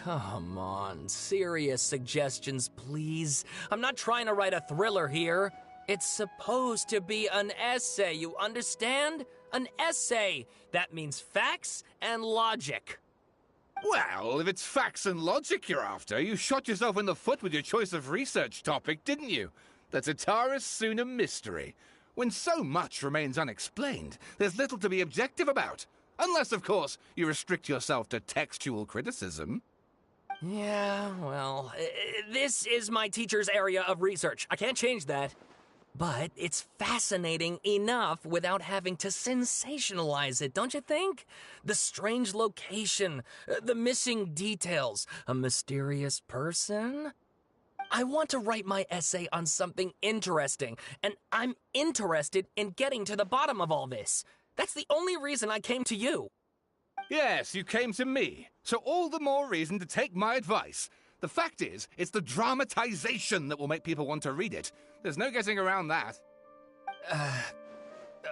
Come on, serious suggestions, please. I'm not trying to write a thriller here. It's supposed to be an essay, you understand? An essay! That means facts and logic. Well, if it's facts and logic you're after, you shot yourself in the foot with your choice of research topic, didn't you? The Tatara Suna mystery. When so much remains unexplained, there's little to be objective about. Unless, of course, you restrict yourself to textual criticism. Yeah, well, this is my teacher's area of research. I can't change that. But it's fascinating enough without having to sensationalize it, don't you think? The strange location, the missing details, a mysterious person. I want to write my essay on something interesting, and I'm interested in getting to the bottom of all this. That's the only reason I came to you. Yes, you came to me, so all the more reason to take my advice. The fact is, it's the dramatization that will make people want to read it. There's no getting around that.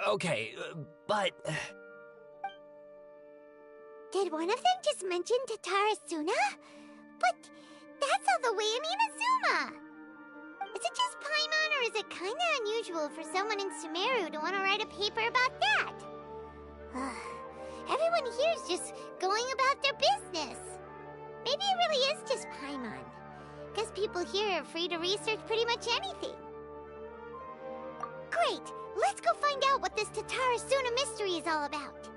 Okay, but... Did one of them just mention Tatara Suna? But that's all the way in Inazuma! Is it just Paimon, or is it kinda unusual for someone in Sumeru to want to write a paper about that? Everyone here's just going about their business. Maybe it really is just Paimon. Guess people here are free to research pretty much anything. Great! Let's go find out what this Tatara Suna mystery is all about.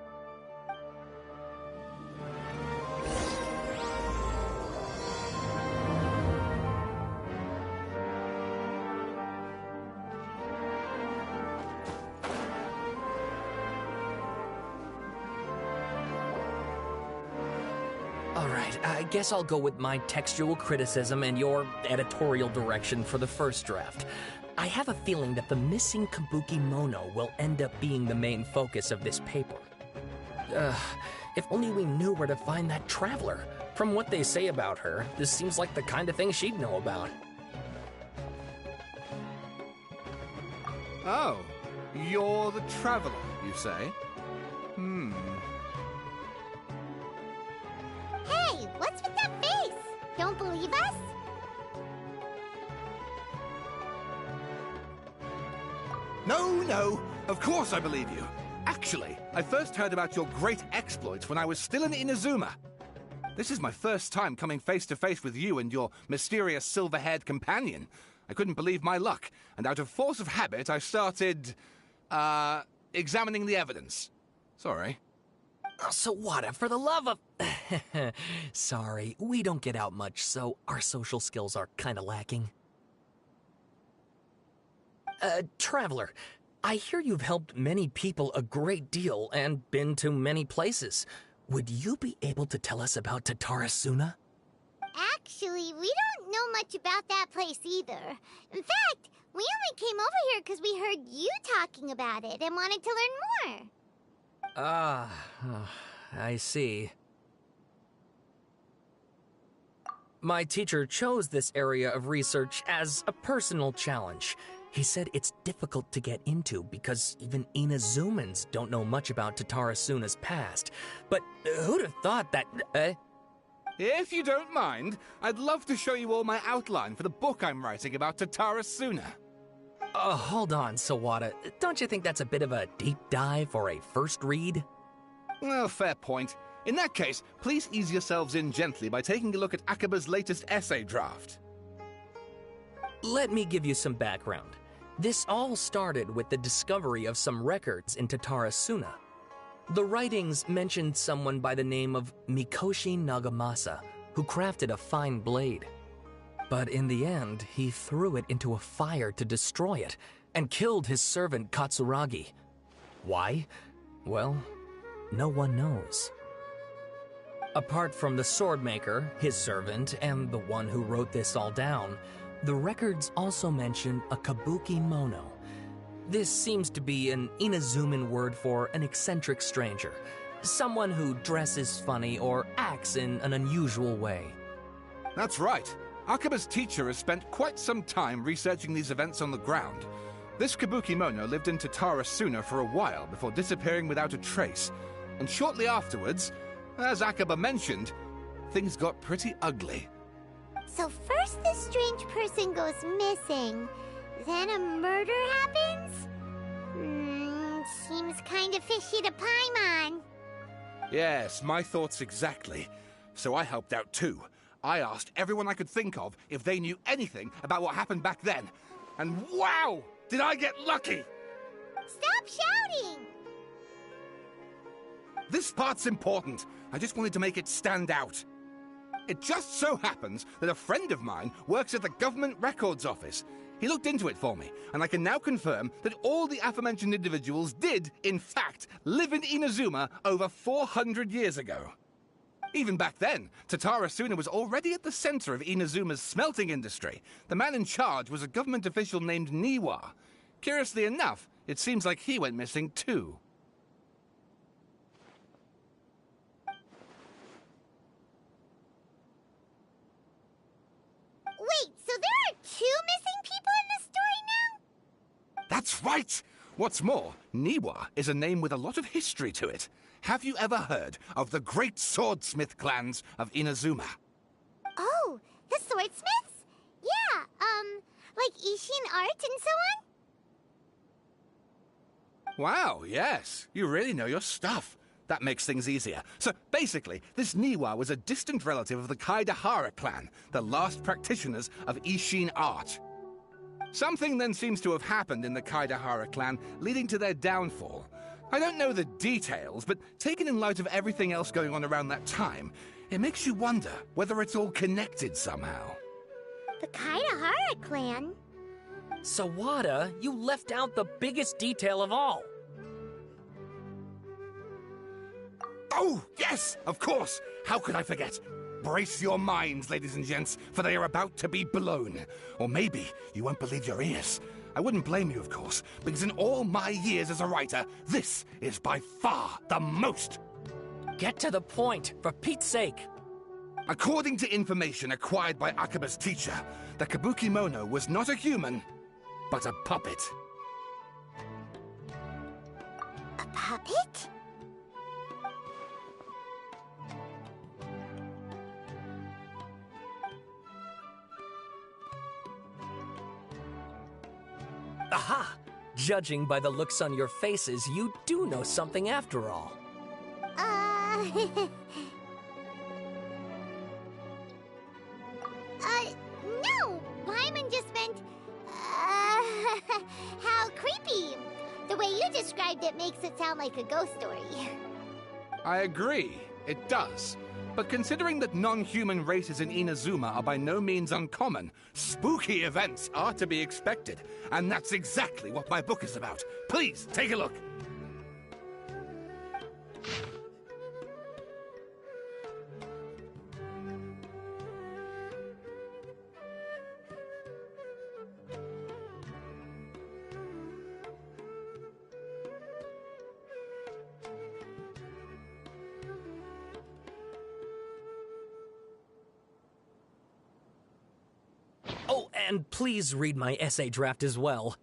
Alright, I guess I'll go with my textual criticism and your editorial direction for the first draft. I have a feeling that the missing Kabuki Mono will end up being the main focus of this paper. If only we knew where to find that traveler. From what they say about her, this seems like the kind of thing she'd know about. Oh, you're the traveler, you say? Hey, what's with that face? Don't believe us? No, of course I believe you. Actually, I first heard about your great exploits when I was still in Inazuma. This is my first time coming face to face with you and your mysterious silver-haired companion. I couldn't believe my luck, and out of force of habit, I started, examining the evidence. Sorry. Oh, Sawada, for the love of... Sorry, we don't get out much, so our social skills are kinda lacking. Traveler, I hear you've helped many people a great deal and been to many places. Would you be able to tell us about Tatara Suna? Actually, we don't know much about that place either. In fact, we only came over here because we heard you talking about it and wanted to learn more. I see. My teacher chose this area of research as a personal challenge. He said it's difficult to get into because even Inazumans don't know much about Tatara Suna's past. But who'd have thought that... If you don't mind, I'd love to show you all my outline for the book I'm writing about Tatara Suna. Hold on, Sawada. Don't you think that's a bit of a deep dive or a first read? Well, fair point. In that case, please ease yourselves in gently by taking a look at Akaba's latest essay draft. Let me give you some background. This all started with the discovery of some records in Tatara Suna. The writings mentioned someone by the name of Mikoshi Nagamasa, who crafted a fine blade. But in the end, he threw it into a fire to destroy it, and killed his servant Katsuragi. Why? Well, no one knows. Apart from the swordmaker, his servant, and the one who wrote this all down, the records also mention a Kabuki Mono. This seems to be an Inazuman word for an eccentric stranger, someone who dresses funny or acts in an unusual way. That's right. Akaba's teacher has spent quite some time researching these events on the ground. This Kabuki Mono lived in Tatara Suna for a while before disappearing without a trace, and shortly afterwards, as Akaba mentioned, things got pretty ugly. So first this strange person goes missing, then a murder happens? Seems kind of fishy to Paimon. Yes, my thoughts exactly. So I helped out too. I asked everyone I could think of if they knew anything about what happened back then. And wow! Did I get lucky! Stop shouting! This part's important. I just wanted to make it stand out. It just so happens that a friend of mine works at the government records office. He looked into it for me, and I can now confirm that all the aforementioned individuals did, in fact, live in Inazuma over 400 years ago. Even back then, Tatara Suna was already at the center of Inazuma's smelting industry. The man in charge was a government official named Niwa. Curiously enough, it seems like he went missing too. Wait, so there are 2 missing people in this story now? That's right! What's more, Niwa is a name with a lot of history to it. Have you ever heard of the great swordsmith clans of Inazuma? Oh, the swordsmiths? Yeah, like Ishin art and so on? Wow, yes. You really know your stuff. That makes things easier. So, basically, this Niwa was a distant relative of the Kaidahara clan, the last practitioners of Ishin art. Something then seems to have happened in the Kaidahara clan, leading to their downfall. I don't know the details, but taken in light of everything else going on around that time, it makes you wonder whether it's all connected somehow. The Kaidahara clan? Sawada, you left out the biggest detail of all. Oh, yes, of course. How could I forget? Brace your minds, ladies and gents, for they are about to be blown. Or maybe you won't believe your ears. I wouldn't blame you, of course, because in all my years as a writer, this is by far the most. Get to the point, for Pete's sake. According to information acquired by Akaba's teacher, the Kabukimono was not a human, but a puppet. A puppet? Aha! Judging by the looks on your faces, you do know something after all. No! Paimon just meant, how creepy. The way you described it makes it sound like a ghost story. I agree, it does. But considering that non-human races in Inazuma are by no means uncommon, spooky events are to be expected. And that's exactly what my book is about. Please, take a look. Oh, and please read my essay draft as well.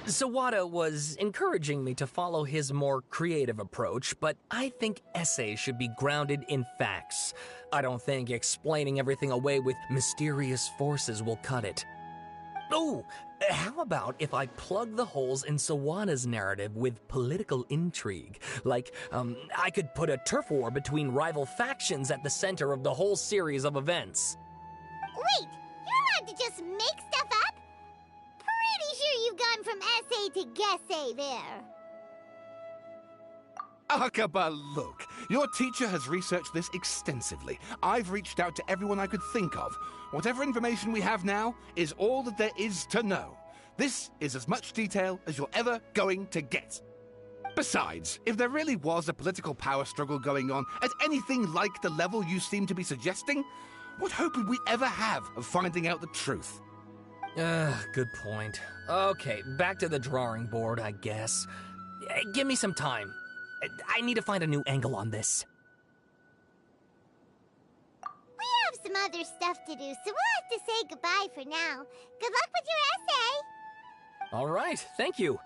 Sawada was encouraging me to follow his more creative approach, but I think essays should be grounded in facts. I don't think explaining everything away with mysterious forces will cut it. Oh, how about if I plug the holes in Sawada's narrative with political intrigue? Like, I could put a turf war between rival factions at the center of the whole series of events. Wait, you're allowed to just make stuff up? Pretty sure you've gone from essay to guessay there. Akaba, look. Your teacher has researched this extensively. I've reached out to everyone I could think of. Whatever information we have now is all that there is to know. This is as much detail as you're ever going to get. Besides, if there really was a political power struggle going on at anything like the level you seem to be suggesting, what hope would we ever have of finding out the truth? Good point. Okay, back to the drawing board, I guess. Give me some time. I need to find a new angle on this. We have some other stuff to do, so we'll have to say goodbye for now. Good luck with your essay! All right, thank you.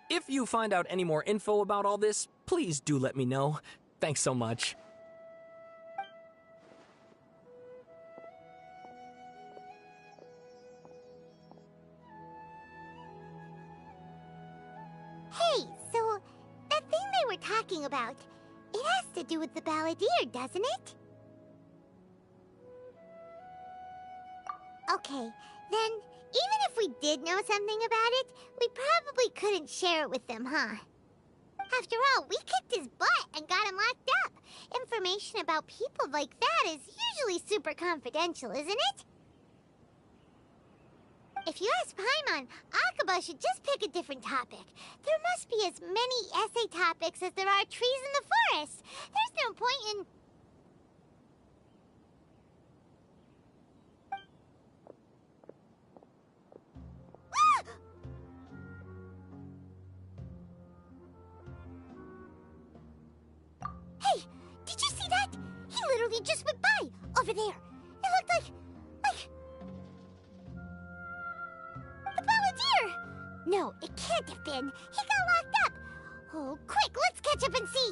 If you find out any more info about all this, please do let me know. Thanks so much. Hey, so that thing they were talking about, it has to do with the balladeer, doesn't it? Okay, then even if we did know something about it, we probably couldn't share it with them, huh? After all, we kicked his butt and got him locked up. Information about people like that is usually super confidential, isn't it? If you ask Paimon, Akaba should just pick a different topic. There must be as many essay topics as there are trees in the forest. There's no point in... Hey, did you see that? He literally just went by, over there. It looked like... the balladeer! No, it can't have been. He got locked up. Oh, quick, let's catch up and see.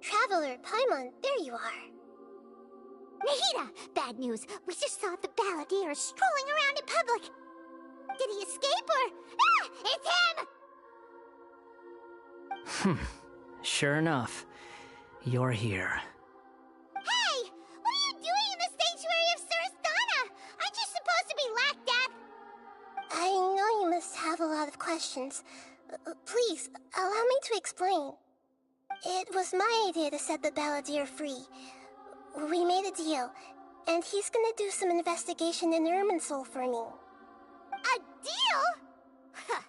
Traveler, Paimon, there you are. Nahida! Bad news. We just saw the balladeer strolling around in public. Did he escape or... Ah! It's him! Sure enough. You're here. Hey! What are you doing in the sanctuary of Surasthana? Aren't you supposed to be locked up? I know you must have a lot of questions. Please, allow me to explain. It was my idea to set the balladeer free. We made a deal, and he's gonna do some investigation in Irminsul for me. A deal? Huh.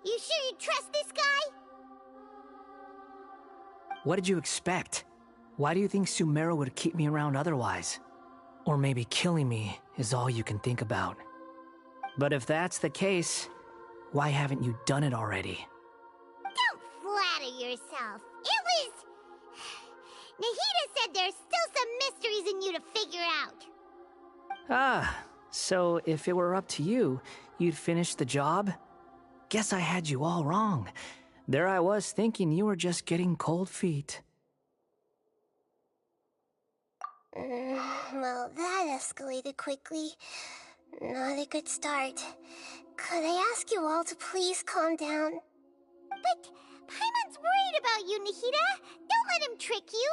You sure you trust this guy? What did you expect? Why do you think Sumeru would keep me around otherwise? Or maybe killing me is all you can think about. But if that's the case, why haven't you done it already? Don't flatter yourself. It was... Nahida said there's still some mysteries in you to figure out. Ah, so if it were up to you, you'd finish the job? Guess I had you all wrong. There I was thinking you were just getting cold feet. Well, that escalated quickly. Not a good start. Could I ask you all to please calm down? But Paimon's worried about you, Nahida. Don't let him trick you.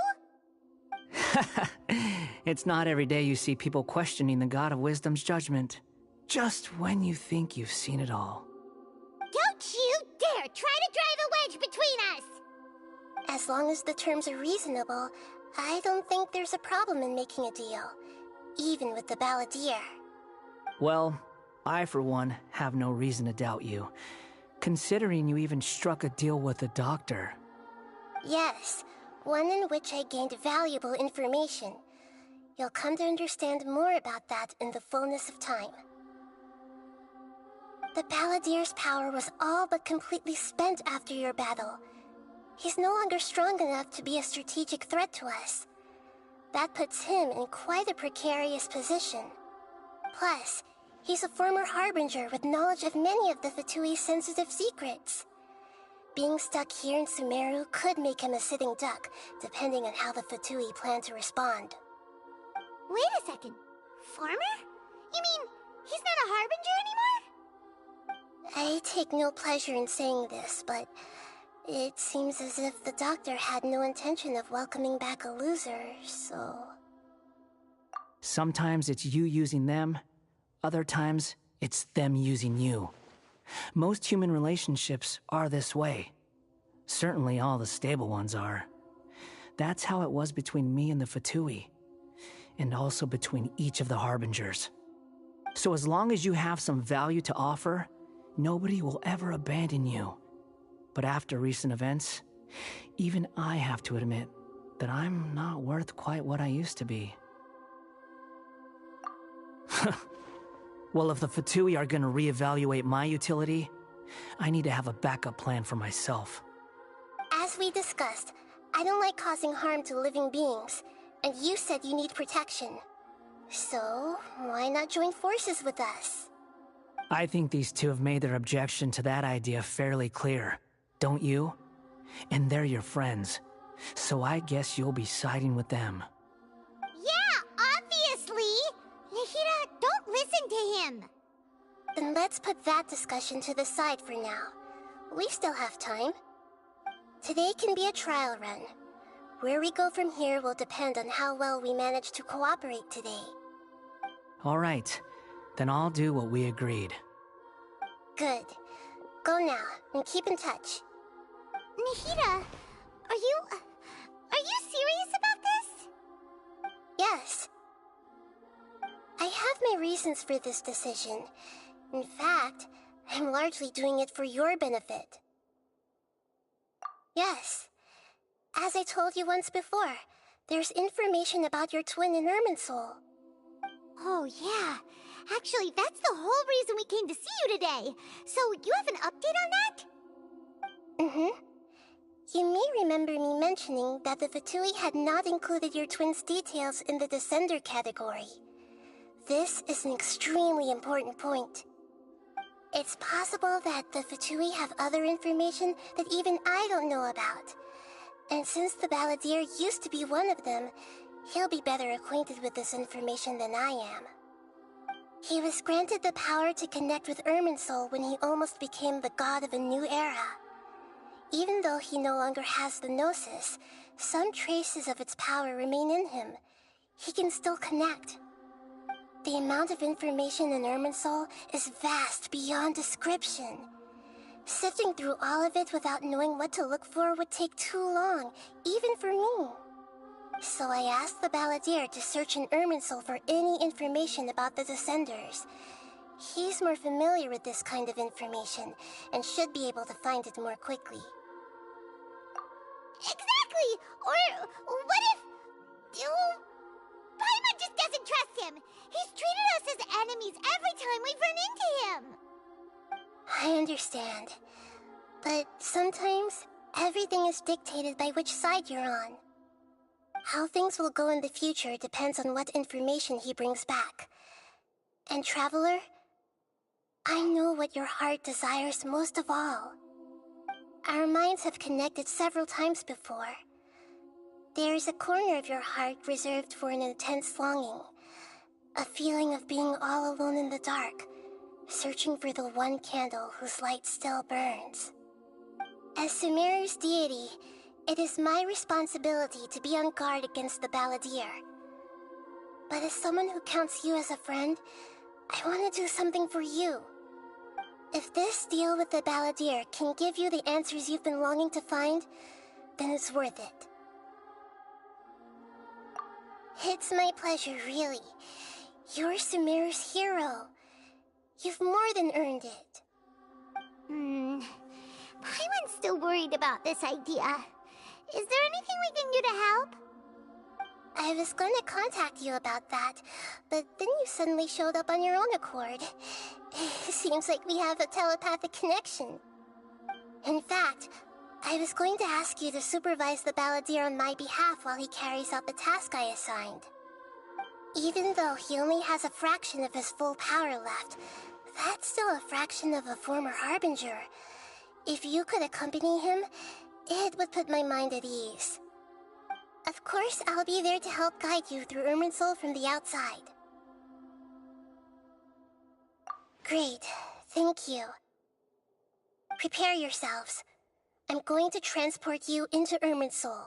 It's not every day you see people questioning the God of Wisdom's judgment. Just when you think you've seen it all. Don't you dare try to drive a wedge between us! As long as the terms are reasonable, I don't think there's a problem in making a deal. Even with the balladeer. Well, I for one have no reason to doubt you. considering you even struck a deal with the doctor. Yes, one in which I gained valuable information. You'll come to understand more about that in the fullness of time. The Balladeer's power was all but completely spent after your battle. He's no longer strong enough to be a strategic threat to us. That puts him in quite a precarious position. Plus, he's a former Harbinger with knowledge of many of the Fatui's sensitive secrets. Being stuck here in Sumeru could make him a sitting duck, depending on how the Fatui plan to respond. Wait a second. Former? You mean he's not a Harbinger anymore? I take no pleasure in saying this, but it seems as if the doctor had no intention of welcoming back a loser, so... Sometimes it's you using them, other times it's them using you. Most human relationships are this way. Certainly all the stable ones are. That's how it was between me and the Fatui, and also between each of the Harbingers. So as long as you have some value to offer, nobody will ever abandon you. But after recent events, even I have to admit that I'm not worth quite what I used to be. Well, if the Fatui are gonna reevaluate my utility, I need to have a backup plan for myself. As we discussed, I don't like causing harm to living beings, and you said you need protection. So, why not join forces with us? I think these two have made their objection to that idea fairly clear, don't you? And they're your friends, so I guess you'll be siding with them. Yeah, obviously! Nahida, don't listen to him! Then let's put that discussion to the side for now. We still have time. Today can be a trial run. Where we go from here will depend on how well we manage to cooperate today. All right, then I'll do what we agreed. Good. Go now, and keep in touch. Nahida, are you serious about this? Yes. I have my reasons for this decision. In fact, I'm largely doing it for your benefit. Yes. As I told you once before, there's information about your twin in Irminsul. Oh, yeah. Actually, that's the whole reason we came to see you today. So, you have an update on that? Mm-hmm. You may remember me mentioning that the Fatui had not included your twin's details in the Descender category. This is an extremely important point. It's possible that the Fatui have other information that even I don't know about. And since the Balladeer used to be one of them, he'll be better acquainted with this information than I am. He was granted the power to connect with Irminsul when he almost became the god of a new era. Even though he no longer has the Gnosis, some traces of its power remain in him. He can still connect. The amount of information in Irminsul is vast beyond description. Sifting through all of it without knowing what to look for would take too long, even for me. So I asked the Balladeer to search in Irminsul for any information about the Descenders. He's more familiar with this kind of information, and should be able to find it more quickly. Exactly! Or what if... Paimon just doesn't trust him! He's treated us as enemies every time we've run into him! I understand. But sometimes, everything is dictated by which side you're on. How things will go in the future depends on what information he brings back. And Traveler, I know what your heart desires most of all. Our minds have connected several times before. There is a corner of your heart reserved for an intense longing. A feeling of being all alone in the dark, searching for the one candle whose light still burns. As Sumeru's deity, it is my responsibility to be on guard against the Balladeer. But as someone who counts you as a friend, I want to do something for you. If this deal with the Balladeer can give you the answers you've been longing to find, then it's worth it. It's my pleasure, really. You're Sumeru's hero. You've more than earned it. about this idea. Is there anything we can do to help? I was going to contact you about that, but then you suddenly showed up on your own accord. Seems like we have a telepathic connection. In fact, I was going to ask you to supervise the balladeer on my behalf while he carries out the task I assigned. Even though he only has a fraction of his full power left, that's still a fraction of a former Harbinger. If you could accompany him, it would put my mind at ease. Of course, I'll be there to help guide you through Irminsul from the outside. Great, thank you. Prepare yourselves. I'm going to transport you into Irminsul.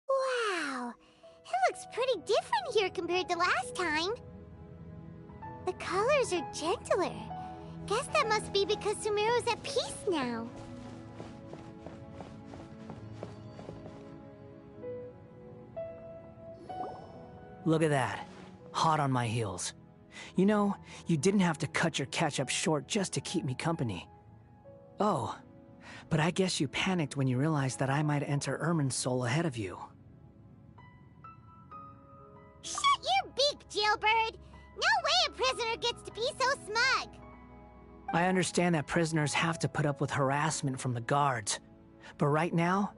Wow, it looks pretty different here compared to last time. The colors are gentler. Guess that must be because Sumeru's at peace now. Look at that. Hot on my heels. You know, you didn't have to cut your catch-up short just to keep me company. Oh, but I guess you panicked when you realized that I might enter Irminsul ahead of you. Shut your beak, jailbird! No way a prisoner gets to be so smug! I understand that prisoners have to put up with harassment from the guards, but right now,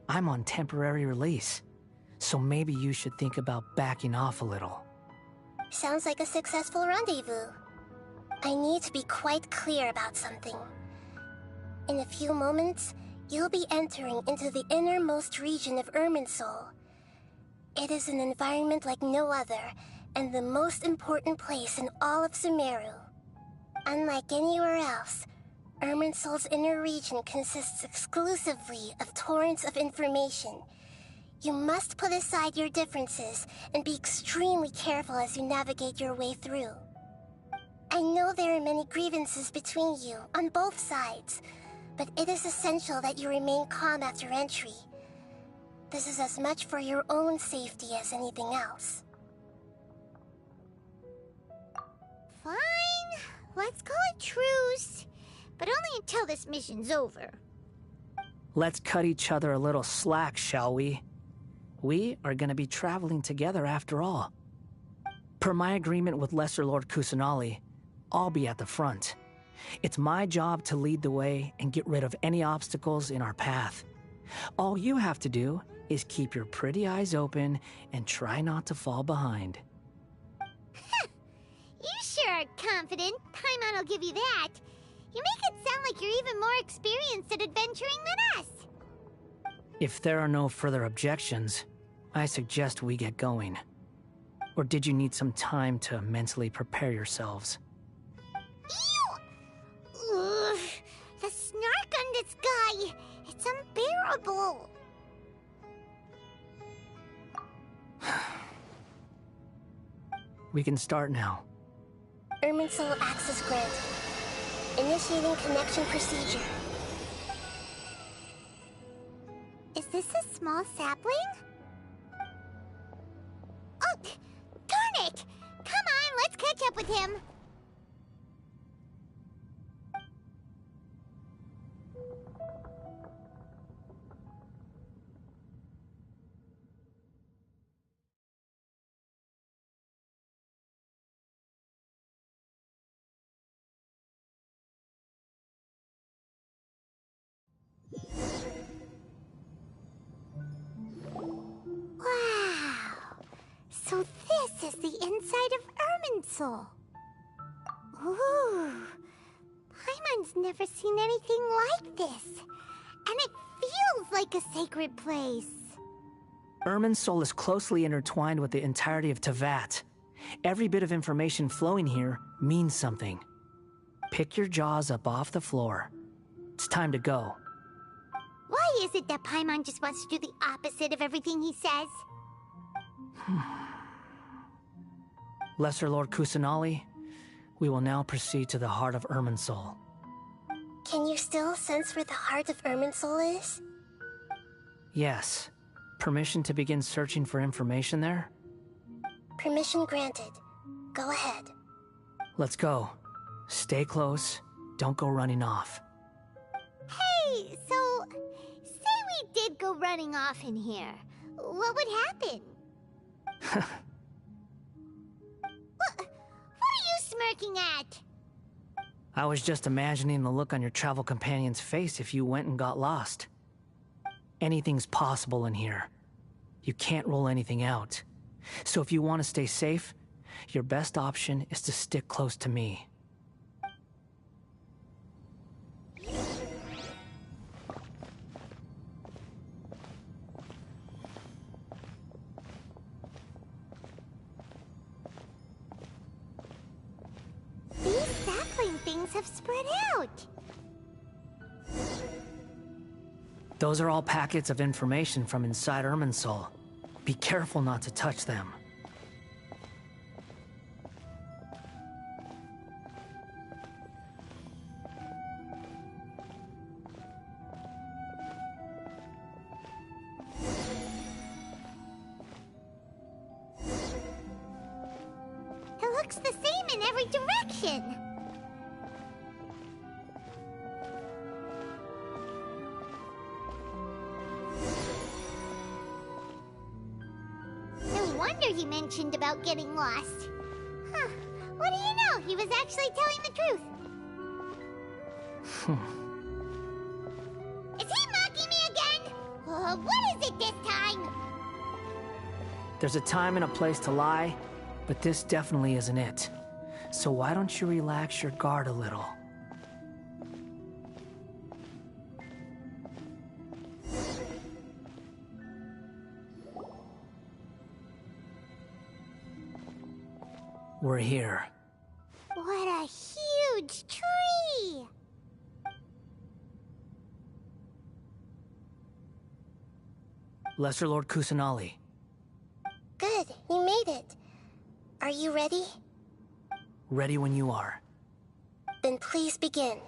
I'm on temporary release, so maybe you should think about backing off a little. Sounds like a successful rendezvous. I need to be quite clear about something. In a few moments, you'll be entering into the innermost region of Irminsul. It is an environment like no other, and the most important place in all of Sumeru. Unlike anywhere else, Irminsul's inner region consists exclusively of torrents of information. You must put aside your differences and be extremely careful as you navigate your way through. I know there are many grievances between you, on both sides, but it is essential that you remain calm after entry. This is as much for your own safety as anything else. Fine, let's call it truce, but only until this mission's over. Let's cut each other a little slack, shall we? We are going to be traveling together after all. Per my agreement with Lesser Lord Kusanali, I'll be at the front. It's my job to lead the way and get rid of any obstacles in our path. All you have to do is keep your pretty eyes open and try not to fall behind. You sure are confident. Paimon will give you that. You make it sound like you're even more experienced at adventuring than us. If there are no further objections, I suggest we get going. Or did you need some time to mentally prepare yourselves? Ew! Ugh, the snark on this guy, it's unbearable. We can start now. Irminsul access granted. Initiating connection procedure. Is this a small sapling? Oh, darn it! Come on, let's catch up with him. Wow! So this is the inside of Irminsul. Ooh! Paimon's never seen anything like this. And it feels like a sacred place. Irminsul is closely intertwined with the entirety of Teyvat. Every bit of information flowing here means something. Pick your jaws up off the floor. It's time to go. Why is it that Paimon just wants to do the opposite of everything he says? Lesser Lord Kusanali, we will now proceed to the heart of Irminsul. Can you still sense where the heart of Irminsul is? Yes. Permission to begin searching for information there? Permission granted. Go ahead. Let's go. Stay close. Don't go running off. Hey, so, say we did go running off in here. What would happen? What are you smirking at? I was just imagining the look on your travel companion's face if you went and got lost. Anything's possible in here. You can't rule anything out. So if you want to stay safe, your best option is to stick close to me. These sapling things have spread out. Those are all packets of information from inside Irminsul. Be careful not to touch them. It looks the same in every direction. No wonder he mentioned about getting lost. Huh. What do you know? He was actually telling the truth. Is he mocking me again? What is it this time? There's a time and a place to lie, but this definitely isn't it. So why don't you relax your guard a little? We're here. What a huge tree! Lesser Lord Kusanali. Good, you made it. Are you ready? Ready when you are. Then please begin.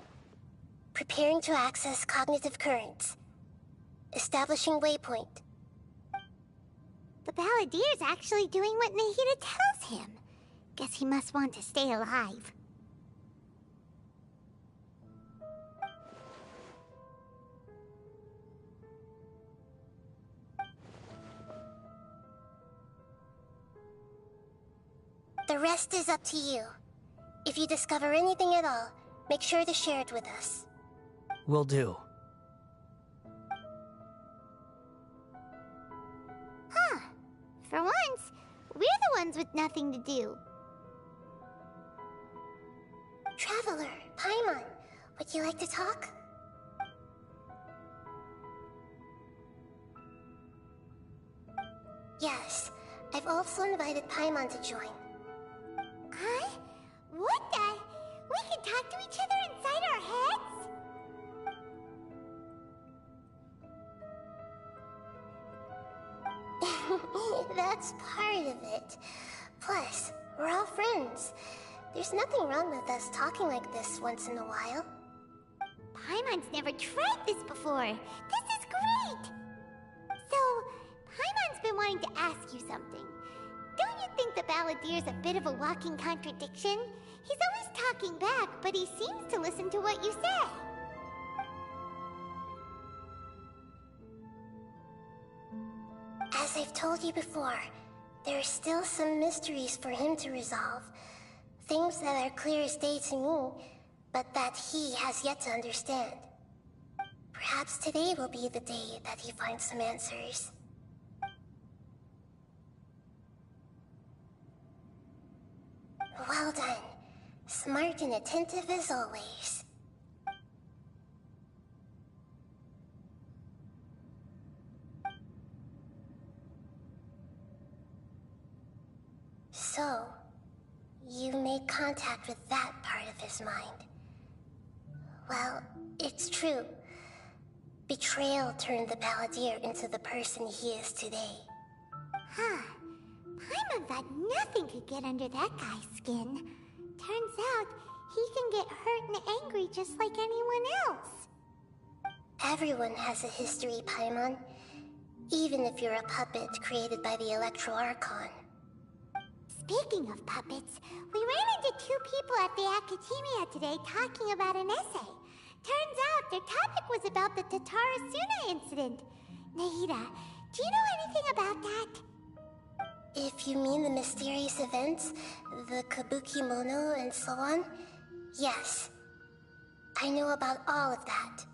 Preparing to access cognitive currents. Establishing waypoint. The Balladier's actually doing what Nahida tells him. Guess he must want to stay alive. The rest is up to you. If you discover anything at all, make sure to share it with us. Will do. Huh. For once, we're the ones with nothing to do. Traveler, Paimon, would you like to talk? Yes, I've also invited Paimon to join. Huh? What the? We can talk to each other inside our heads? That's part of it. Plus, we're all friends. There's nothing wrong with us talking like this once in a while. Paimon's never tried this before. This is great! So, Paimon's been wanting to ask you something. Don't you think the Balladier's a bit of a walking contradiction? He's always talking back, but he seems to listen to what you say. As I've told you before, there are still some mysteries for him to resolve. Things that are clear as day to me, but that he has yet to understand. Perhaps today will be the day that he finds some answers. Well done. Smart and attentive as always. So, you made contact with that part of his mind. Well, it's true. Betrayal turned the Balladeer into the person he is today. Huh. Paimon thought nothing could get under that guy's skin. Turns out, he can get hurt and angry just like anyone else. Everyone has a history, Paimon. Even if you're a puppet created by the Electro Archon. Speaking of puppets, we ran into two people at the Academia today talking about an essay. Turns out their topic was about the Tatara Suna incident. Nahida, do you know anything about that? If you mean the mysterious events, the Kabuki Mono and so on, yes. I know about all of that.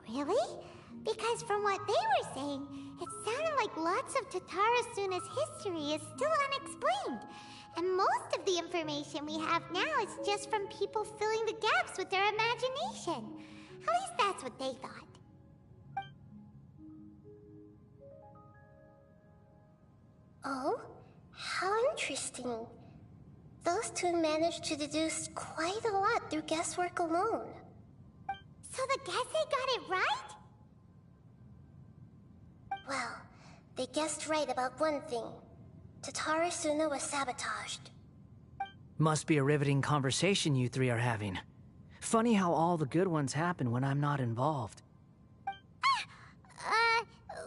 Really? Because from what they were saying, it sounded like lots of Tatara Suna's history is still unexplained. And most of the information we have now is just from people filling the gaps with their imagination. At least that's what they thought. Oh? How interesting. Those two managed to deduce quite a lot through guesswork alone. So the Gesse got it right? Well, they guessed right about one thing. Tatara Suna was sabotaged. Must be a riveting conversation you three are having. Funny how all the good ones happen when I'm not involved.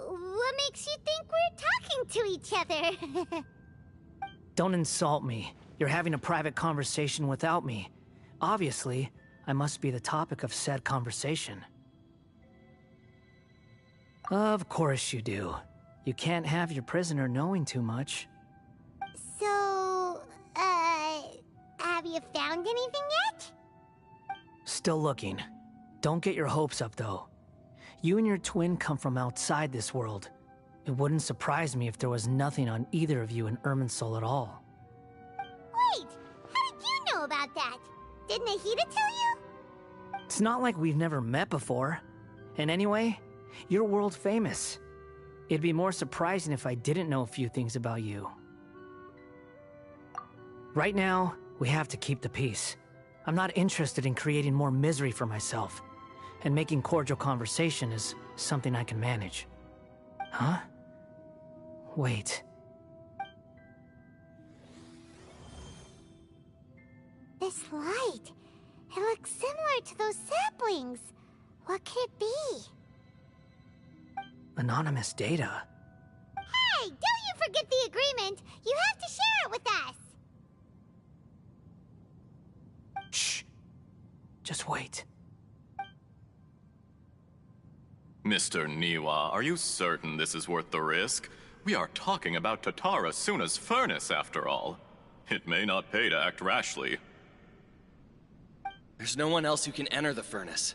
What makes you think we're talking to each other? Don't insult me. You're having a private conversation without me. Obviously, I must be the topic of said conversation. Of course you do. You can't have your prisoner knowing too much. So, have you found anything yet? Still looking. Don't get your hopes up, though. You and your twin come from outside this world. It wouldn't surprise me if there was nothing on either of you in Irminsul at all. Wait! How did you know about that? Did Nahida tell you? It's not like we've never met before. And anyway, you're world famous. It'd be more surprising if I didn't know a few things about you. Right now, we have to keep the peace. I'm not interested in creating more misery for myself. And making cordial conversation is something I can manage. Huh? Wait. This light. It looks similar to those saplings. What could it be? Anonymous data. Hey, don't you forget the agreement! You have to share it with us! Shh. Just wait. Mr. Niwa, are you certain this is worth the risk? We are talking about Tatara Suna's furnace, after all. It may not pay to act rashly. There's no one else who can enter the furnace.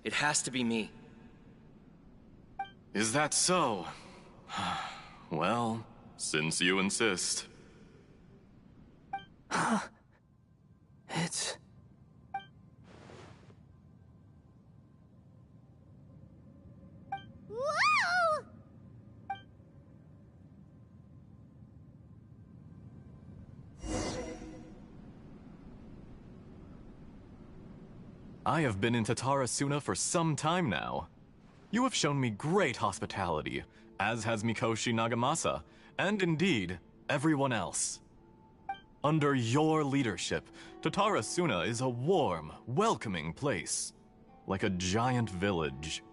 It has to be me. Is that so? Well, since you insist. It's... Whoa! I have been in Tatara Suna for some time now. You have shown me great hospitality, as has Mikoshi Nagamasa, and indeed, everyone else. Under your leadership, Tatara Suna is a warm, welcoming place, like a giant village.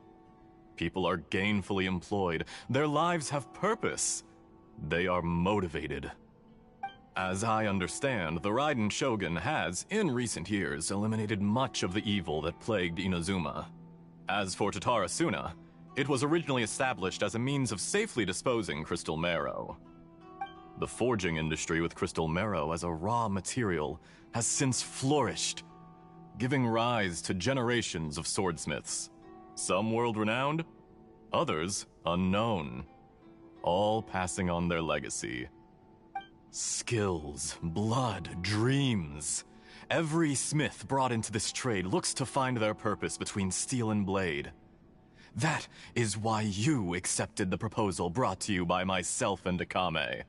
People are gainfully employed, their lives have purpose, they are motivated. As I understand, the Raiden Shogun has, in recent years, eliminated much of the evil that plagued Inazuma. As for Tatara Suna, it was originally established as a means of safely disposing crystal marrow. The forging industry with crystal marrow as a raw material has since flourished, giving rise to generations of swordsmiths. Some world-renowned, others unknown, all passing on their legacy. Skills, blood, dreams. Every smith brought into this trade looks to find their purpose between steel and blade. That is why you accepted the proposal brought to you by myself and Akame.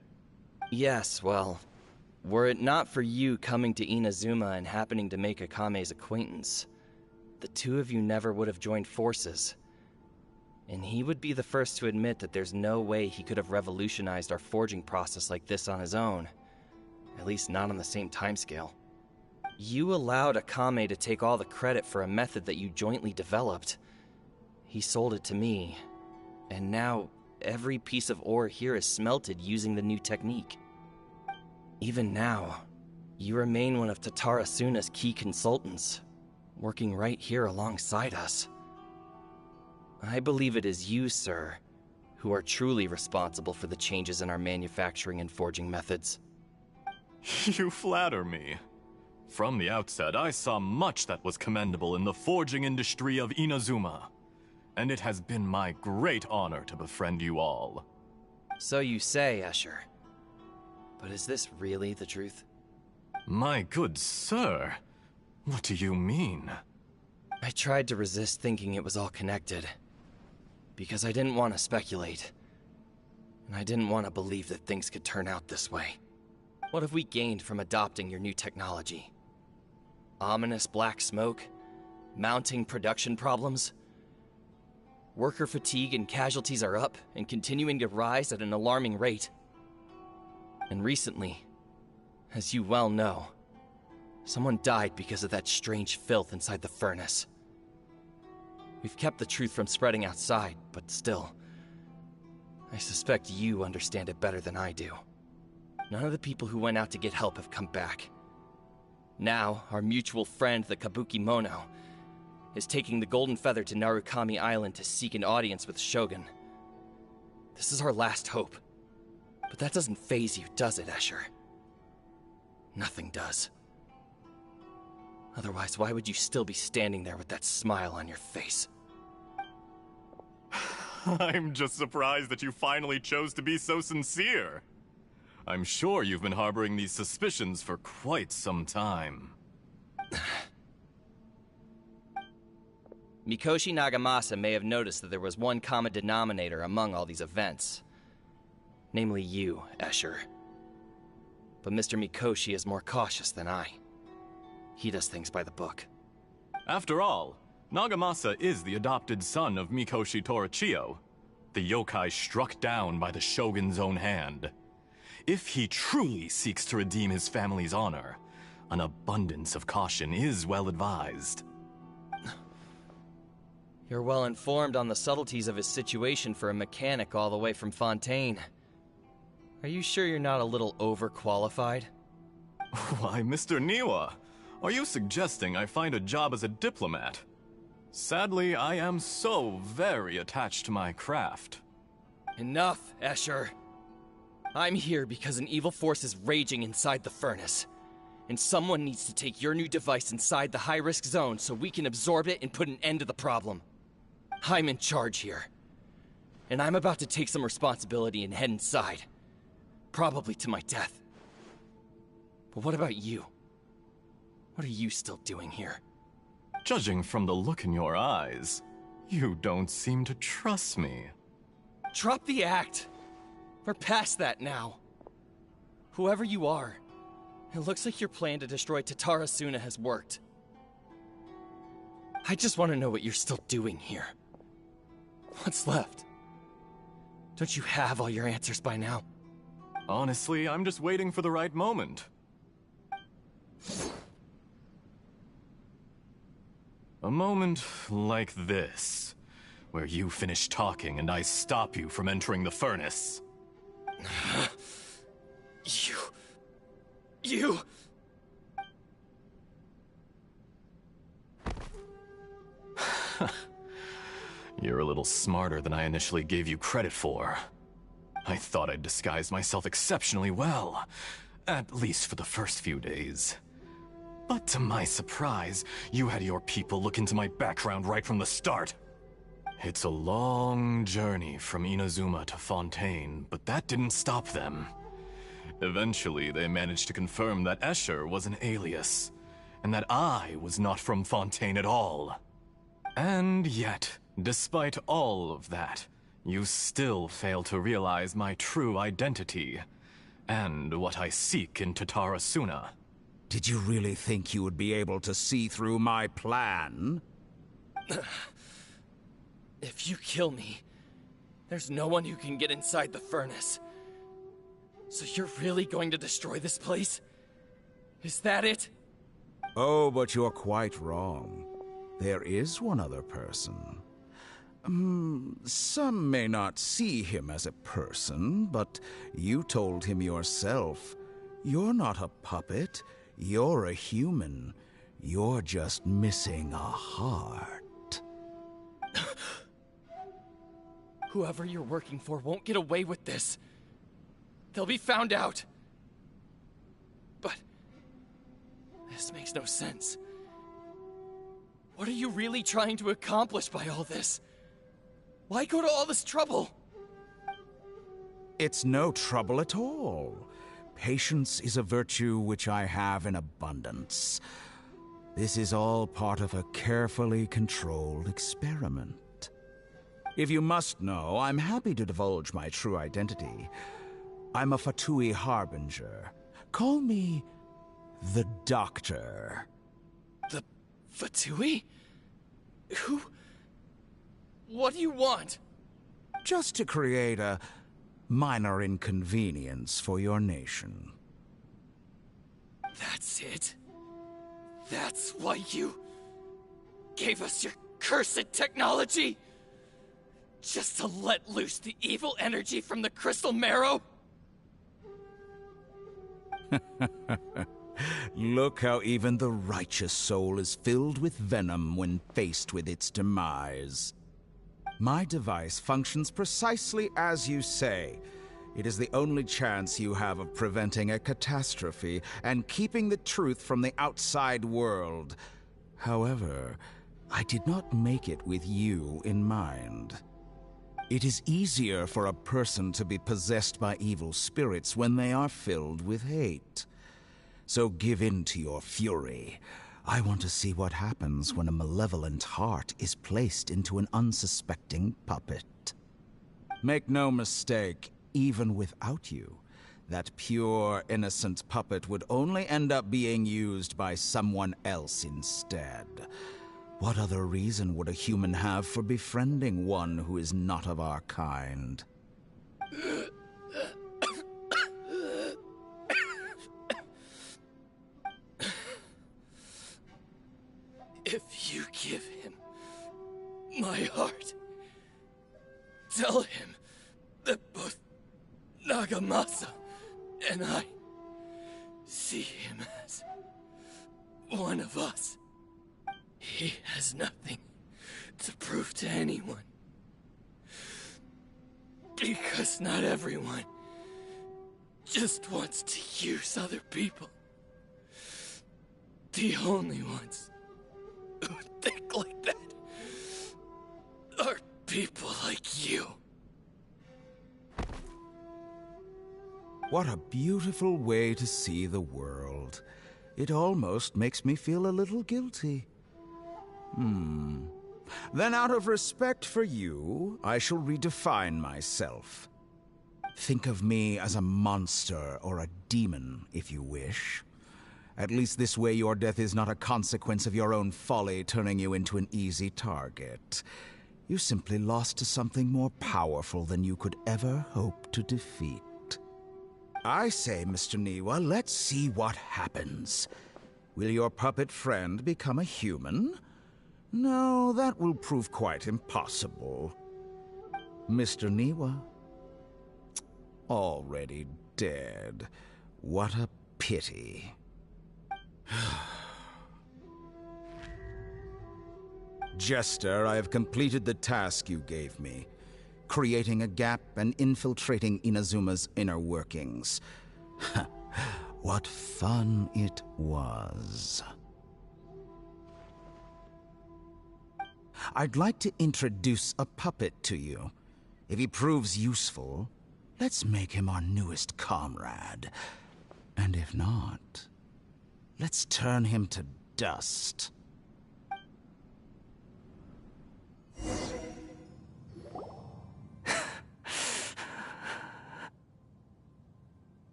Yes, well, were it not for you coming to Inazuma and happening to make Akame's acquaintance, the two of you never would have joined forces. And he would be the first to admit that there's no way he could have revolutionized our forging process like this on his own. At least not on the same timescale. You allowed Akame to take all the credit for a method that you jointly developed. He sold it to me, and now every piece of ore here is smelted using the new technique. Even now, you remain one of Tatara Suna's key consultants, working right here alongside us. I believe it is you, sir, who are truly responsible for the changes in our manufacturing and forging methods. You flatter me. From the outset, I saw much that was commendable in the forging industry of Inazuma, and it has been my great honor to befriend you all. So you say, Escher. But is this really the truth? My good sir, what do you mean? I tried to resist thinking it was all connected, because I didn't want to speculate, and I didn't want to believe that things could turn out this way. What have we gained from adopting your new technology? Ominous black smoke? Mounting production problems? Worker fatigue and casualties are up and continuing to rise at an alarming rate. And recently, as you well know, someone died because of that strange filth inside the furnace. We've kept the truth from spreading outside, but still, I suspect you understand it better than I do. None of the people who went out to get help have come back. Now, our mutual friend, the Kabuki Mono, is taking the Golden Feather to Narukami Island to seek an audience with Shogun. This is our last hope. But that doesn't faze you, does it, Escher? Nothing does. Otherwise, why would you still be standing there with that smile on your face? I'm just surprised that you finally chose to be so sincere. I'm sure you've been harboring these suspicions for quite some time. Mikoshi Nagamasa may have noticed that there was one common denominator among all these events. Namely you, Escher. But Mr. Mikoshi is more cautious than I. He does things by the book. After all, Nagamasa is the adopted son of Mikoshi Torichio, the yokai struck down by the Shogun's own hand. If he truly seeks to redeem his family's honor, an abundance of caution is well advised. You're well informed on the subtleties of his situation for a mechanic all the way from Fontaine. Are you sure you're not a little overqualified? Why, Mr. Niwa, are you suggesting I find a job as a diplomat? Sadly, I am so very attached to my craft. Enough, Escher. I'm here because an evil force is raging inside the furnace. And someone needs to take your new device inside the high-risk zone so we can absorb it and put an end to the problem. I'm in charge here. And I'm about to take some responsibility and head inside. Probably to my death. But what about you? What are you still doing here? Judging from the look in your eyes, you don't seem to trust me. Drop the act! We're past that now. Whoever you are, it looks like your plan to destroy Tatara Suna has worked. I just want to know what you're still doing here. What's left? Don't you have all your answers by now? Honestly, I'm just waiting for the right moment. A moment like this, where you finish talking and I stop you from entering the furnace. You... You're a little smarter than I initially gave you credit for. I thought I'd disguised myself exceptionally well, at least for the first few days. But to my surprise, you had your people look into my background right from the start. It's a long journey from Inazuma to Fontaine, but that didn't stop them. Eventually, they managed to confirm that Escher was an alias, and that I was not from Fontaine at all. And yet, despite all of that, you still fail to realize my true identity, and what I seek in Tatara Suna. Did you really think you would be able to see through my plan? If you kill me, there's no one who can get inside the furnace. So you're really going to destroy this place? Is that it? Oh, but you're quite wrong. There is one other person. Some may not see him as a person, but you told him yourself. You're not a puppet. You're a human. You're just missing a heart. Whoever you're working for won't get away with this. They'll be found out. But this makes no sense. What are you really trying to accomplish by all this? Why go to all this trouble? It's no trouble at all. Patience is a virtue which I have in abundance. This is all part of a carefully controlled experiment. If you must know, I'm happy to divulge my true identity. I'm a Fatui Harbinger. Call me the Doctor. The Fatui? Who? What do you want? Just to create a minor inconvenience for your nation. That's it? That's why you gave us your cursed technology? Just to let loose the evil energy from the crystal marrow? Look how even the righteous soul is filled with venom when faced with its demise. My device functions precisely as you say. It is the only chance you have of preventing a catastrophe and keeping the truth from the outside world. However, I did not make it with you in mind. It is easier for a person to be possessed by evil spirits when they are filled with hate. So give in to your fury. I want to see what happens when a malevolent heart is placed into an unsuspecting puppet. Make no mistake, even without you, that pure, innocent puppet would only end up being used by someone else instead. What other reason would a human have for befriending one who is not of our kind? If you give him my heart, tell him that both Nagamasa and I see him as one of us. He has nothing to prove to anyone. Because not everyone just wants to use other people. The only ones who think like that are people like you. What a beautiful way to see the world. It almost makes me feel a little guilty. Then out of respect for you, I shall redefine myself. Think of me as a monster or a demon, if you wish. At least this way your death is not a consequence of your own folly turning you into an easy target. You simply lost to something more powerful than you could ever hope to defeat. I say, Mr. Niwa, let's see what happens. Will your puppet friend become a human? No, that will prove quite impossible. Mr. Niwa? Already dead. What a pity. Jester, I have completed the task you gave me. Creating a gap and infiltrating Inazuma's inner workings. What fun it was. I'd like to introduce a puppet to you. If he proves useful, let's make him our newest comrade. And if not, let's turn him to dust.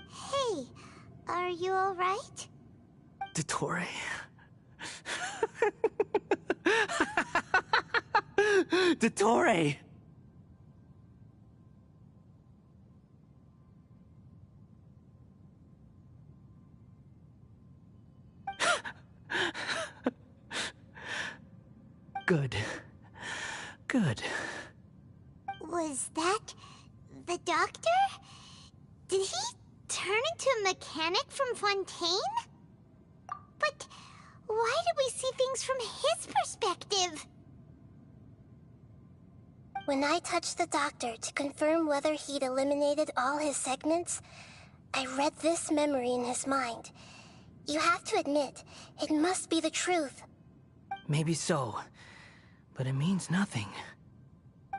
Hey, are you alright? Dottore? Dottore! Good. Good. Was that the doctor? Did he turn into a mechanic from Fontaine? But why did we see things from his perspective? When I touched the doctor to confirm whether he'd eliminated all his segments, I read this memory in his mind. You have to admit, it must be the truth. Maybe so, but it means nothing.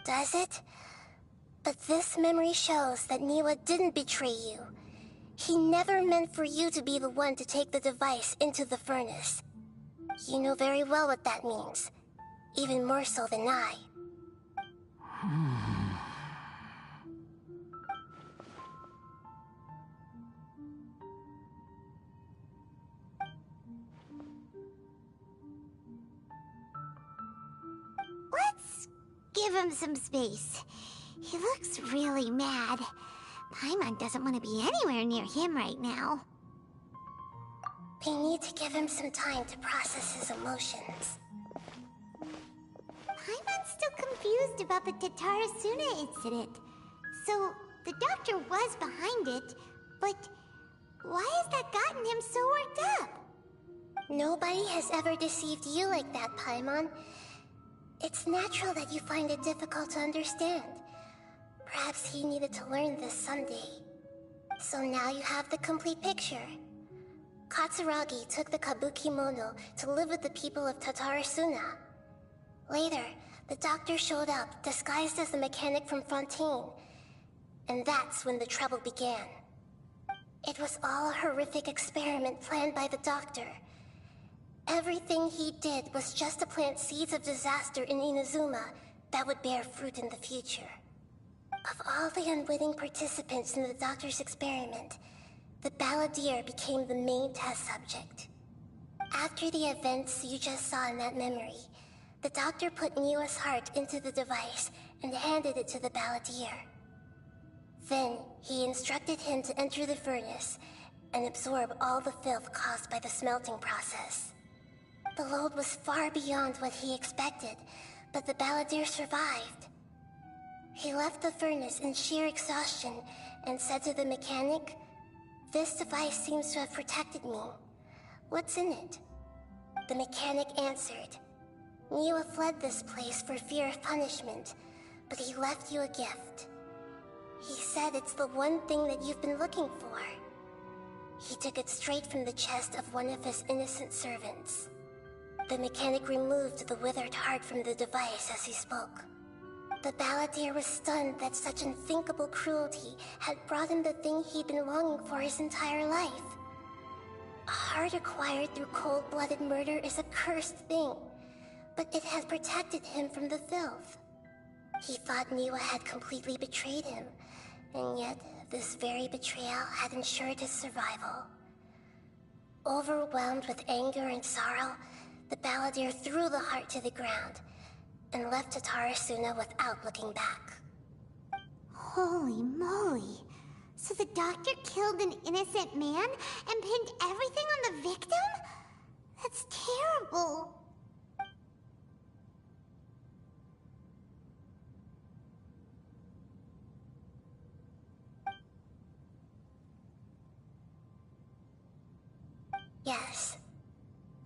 Does it? But this memory shows that Niwa didn't betray you. He never meant for you to be the one to take the device into the furnace. You know very well what that means. Even more so than I. Let's give him some space. He looks really mad. Paimon doesn't want to be anywhere near him right now. We need to give him some time to process his emotions. Paimon's still confused about the Tatarasuna incident. So, the doctor was behind it, but why has that gotten him so worked up? Nobody has ever deceived you like that, Paimon. It's natural that you find it difficult to understand. Perhaps he needed to learn this someday. So now you have the complete picture. Katsuragi took the Kabukimono to live with the people of Tatarasuna. Later, the doctor showed up, disguised as the mechanic from Fontaine. And that's when the trouble began. It was all a horrific experiment planned by the doctor. Everything he did was just to plant seeds of disaster in Inazuma that would bear fruit in the future. Of all the unwitting participants in the doctor's experiment, the balladeer became the main test subject. After the events you just saw in that memory, the doctor put Niwa's heart into the device and handed it to the balladeer. Then, he instructed him to enter the furnace and absorb all the filth caused by the smelting process. The load was far beyond what he expected, but the balladeer survived. He left the furnace in sheer exhaustion and said to the mechanic, "This device seems to have protected me. What's in it?" The mechanic answered, "Niwa fled this place for fear of punishment, but he left you a gift. He said it's the one thing that you've been looking for." He took it straight from the chest of one of his innocent servants. The mechanic removed the withered heart from the device as he spoke. The balladeer was stunned that such unthinkable cruelty had brought him the thing he'd been longing for his entire life. A heart acquired through cold-blooded murder is a cursed thing, but it had protected him from the filth. He thought Niwa had completely betrayed him, and yet this very betrayal had ensured his survival. Overwhelmed with anger and sorrow, the balladeer threw the heart to the ground and left Tatarasuna without looking back. Holy moly. So the doctor killed an innocent man and pinned everything on the victim? That's terrible. Yes.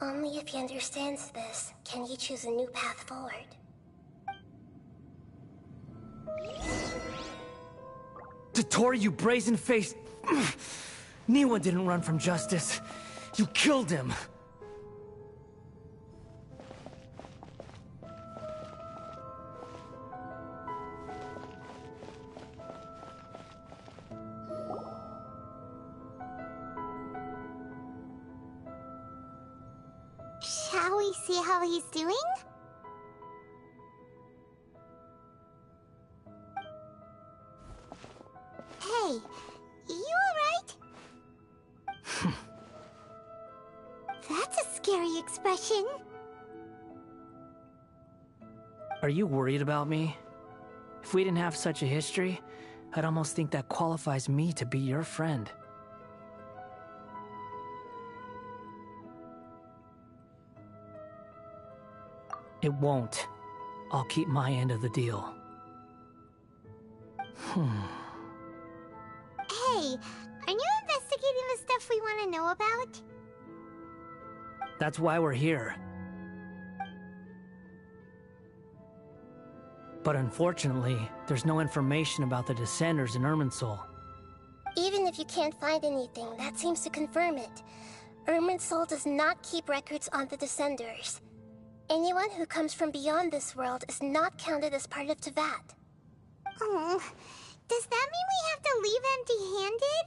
Only if he understands this can he choose a new path forward. Dottore, you brazen-faced... Niwa didn't run from justice. You killed him. Shall we see how he's doing? Hey, you alright? That's a scary expression. Are you worried about me? If we didn't have such a history, I'd almost think that qualifies me to be your friend. It won't. I'll keep my end of the deal. Hey, aren't you investigating the stuff we want to know about? That's why we're here. But unfortunately, there's no information about the Descenders in Irminsul. Even if you can't find anything, that seems to confirm it. Irminsul does not keep records on the Descenders. Anyone who comes from beyond this world is not counted as part of Teyvat. Oh, does that mean we have to leave empty-handed?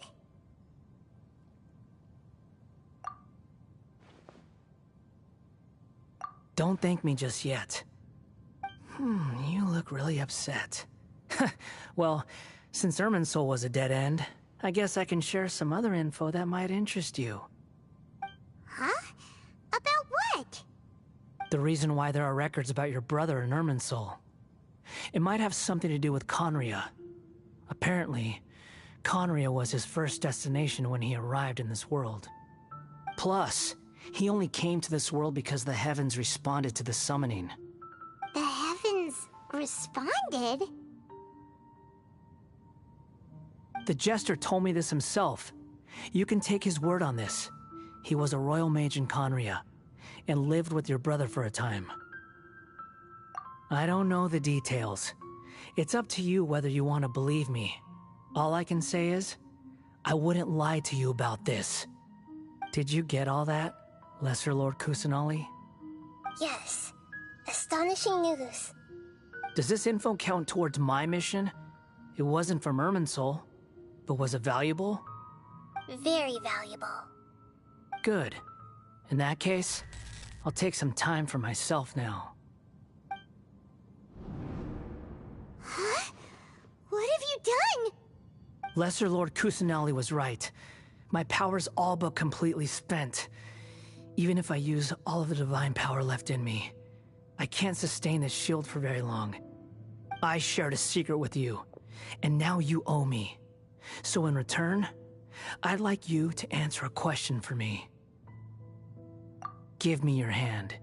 Don't thank me just yet. You look really upset. Well, since Irminsul was a dead end, I guess I can share some other info that might interest you. Huh? About what? The reason why there are records about your brother in Irminsul. It might have something to do with Conria. Apparently, Conria was his first destination when he arrived in this world. Plus, he only came to this world because the heavens responded to the summoning. The heavens responded? The Jester told me this himself. You can take his word on this. He was a royal mage in Conria, and lived with your brother for a time. I don't know the details. It's up to you whether you want to believe me. All I can say is, I wouldn't lie to you about this. Did you get all that, Lesser Lord Kusanali? Yes. Astonishing news. Does this info count towards my mission? It wasn't from Irminsul, but was it valuable? Very valuable. Good. In that case, I'll take some time for myself now. Huh? What have you done? Lesser Lord Kusanali was right. My power's all but completely spent. Even if I use all of the divine power left in me, I can't sustain this shield for very long. I shared a secret with you, and now you owe me. So in return, I'd like you to answer a question for me. Give me your hand.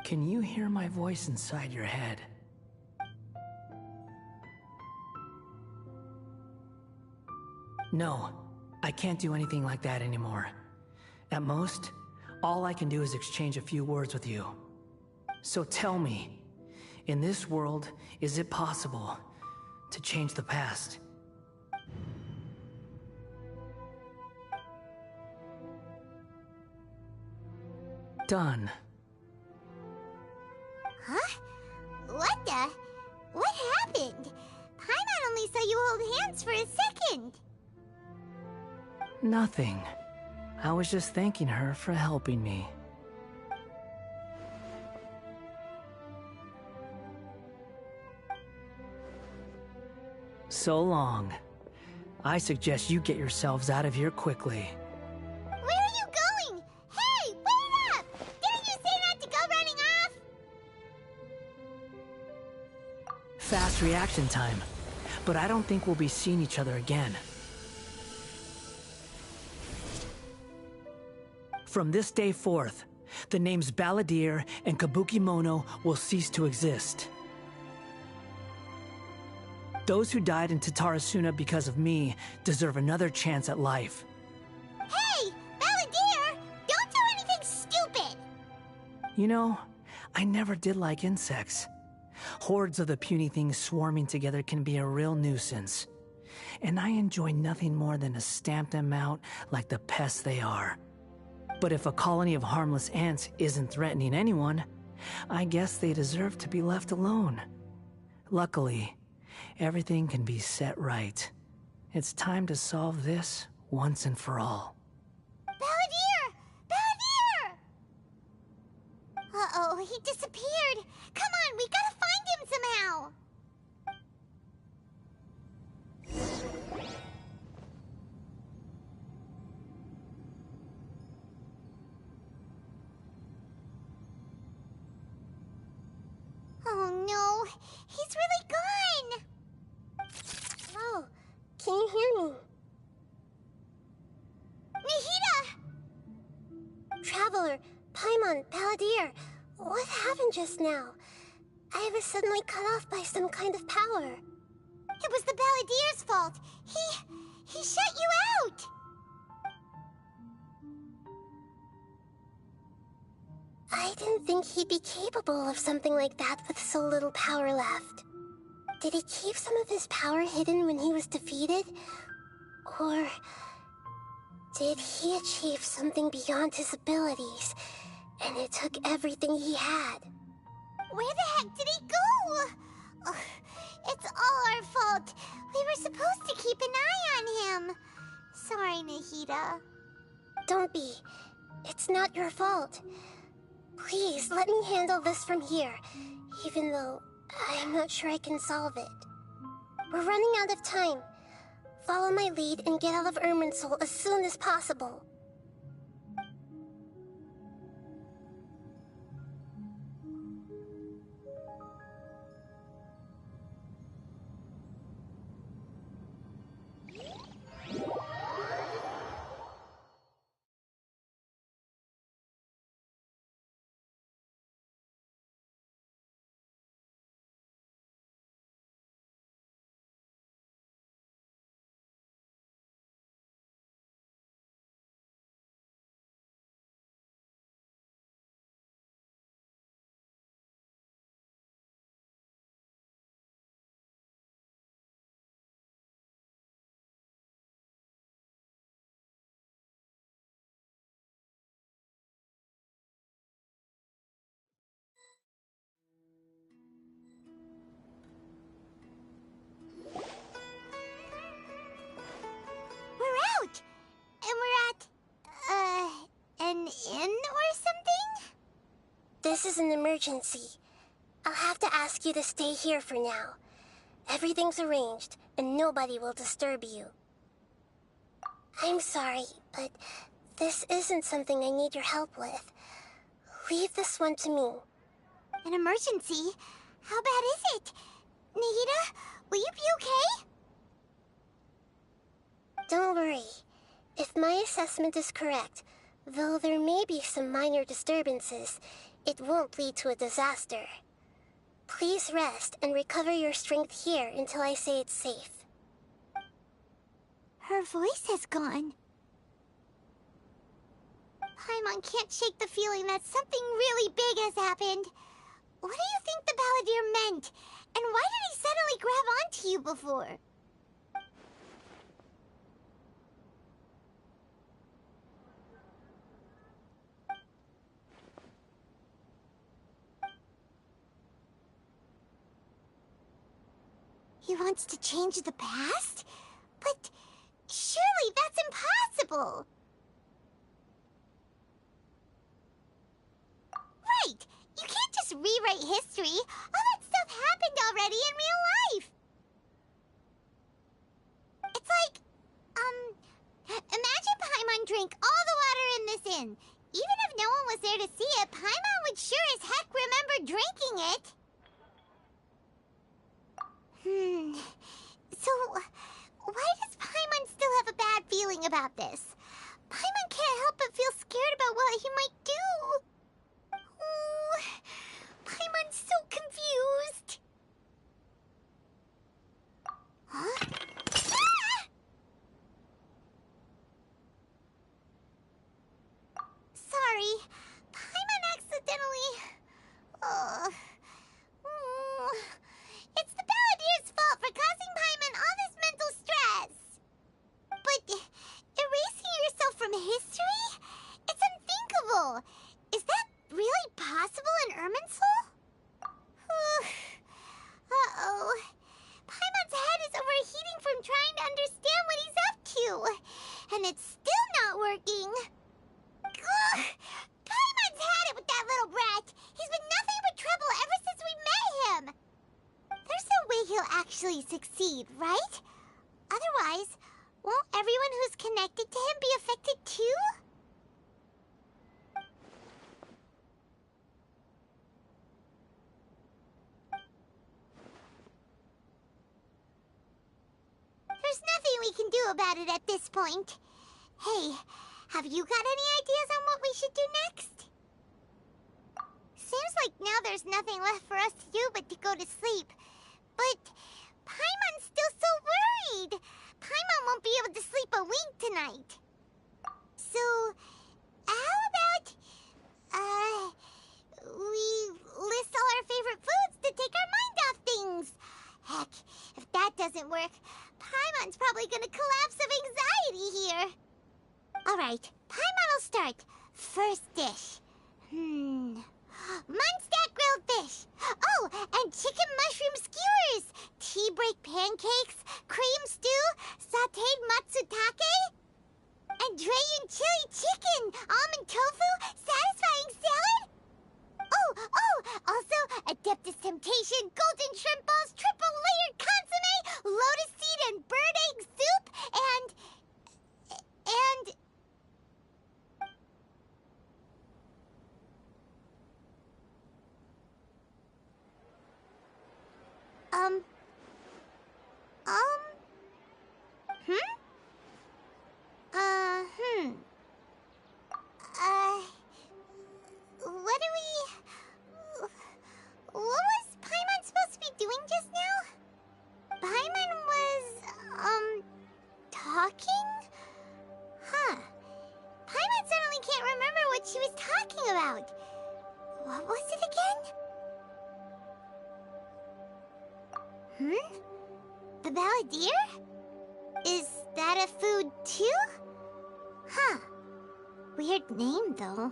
Can you hear my voice inside your head? No, I can't do anything like that anymore. At most, all I can do is exchange a few words with you. So tell me, in this world, is it possible to change the past? Done. Huh? What the? What happened? Paimon only saw you hold hands for a second. Nothing. I was just thanking her for helping me. So long. I suggest you get yourselves out of here quickly. Where are you going? Hey, wait up! Didn't you say not to go running off? Fast reaction time. But I don't think we'll be seeing each other again. From this day forth, the names Balladeer and Kabukimono will cease to exist. Those who died in Tatarasuna because of me deserve another chance at life. Hey, Balladeer! Don't do anything stupid! You know, I never did like insects. Hordes of the puny things swarming together can be a real nuisance. And I enjoy nothing more than to stamp them out like the pests they are. But if a colony of harmless ants isn't threatening anyone, I guess they deserve to be left alone. Luckily, everything can be set right. It's time to solve this once and for all. Balladeer! Balladeer! Uh-oh, he disappeared. Come on, we gotta find him somehow. He's really gone! Oh, can you hear me? Nahida! Traveler, Paimon, Balladeer, what happened just now? I was suddenly cut off by some kind of power. It was the Balladeer's fault. He shut you out! I didn't think he'd be capable of something like that with so little power left. Did he keep some of his power hidden when he was defeated? Or did he achieve something beyond his abilities, and it took everything he had? Where the heck did he go? Ugh, it's all our fault. We were supposed to keep an eye on him. Sorry, Nahida. Don't be. It's not your fault. Please, let me handle this from here, even though I'm not sure I can solve it. We're running out of time. Follow my lead and get out of Irminsul as soon as possible. We're out! And we're at, an inn or something? This is an emergency. I'll have to ask you to stay here for now. Everything's arranged, and nobody will disturb you. I'm sorry, but this isn't something I need your help with. Leave this one to me. An emergency? How bad is it? Nahida, will you be okay? Don't worry. If my assessment is correct, though there may be some minor disturbances, it won't lead to a disaster. Please rest and recover your strength here until I say it's safe. Her voice has gone. Paimon can't shake the feeling that something really big has happened. What do you think the Balladeer meant? And why did he suddenly grab onto you before? He wants to change the past? But surely that's impossible! Right! You can't just rewrite history! All that stuff happened already in real life! It's like, imagine Paimon drank all the water in this inn. Even if no one was there to see it, Paimon would sure as heck remember drinking it! So, why does Paimon still have a bad feeling about this? Paimon can't help but feel scared about what he might do. Oh, Paimon's so confused. Huh? Ah! Sorry, Paimon accidentally... It's the Balladeer's fault for causing Paimon all this mental stress. But erasing yourself from history? It's unthinkable. Is that really possible in Irminsul? Uh-oh. Paimon's head is overheating from trying to understand what he's up to. And it's still not working. Ugh. Paimon's had it with that little brat. He's been nothing but trouble ever since we met him. There's no way he'll actually succeed, right? Otherwise, won't everyone who's connected to him be affected too? about it at this point. Hey, have you got any ideas on what we should do next? Seems like now there's nothing left for us to do but to go to sleep. But Paimon's still so worried. Paimon won't be able to sleep a wink tonight. So, how about, we list all our favorite foods to take our mind off things? Heck, if that doesn't work, Paimon's probably gonna collapse of anxiety here. Alright, Paimon will start. First dish. Munstack grilled fish. Oh, and chicken mushroom skewers. Tea break pancakes. Cream stew. Sauteed matsutake. And Drayan chili chicken. Almond tofu. Satisfying salad. Oh, also Adeptus Temptation. Golden shrimp balls. Triple layered consomme. Lotus seed and bird egg soup. And... What was Paimon supposed to be doing just now? Paimon was, talking? Huh. Paimon suddenly can't remember what she was talking about. What was it again? The Balladeer? Is that a food too? Huh. Weird name, though.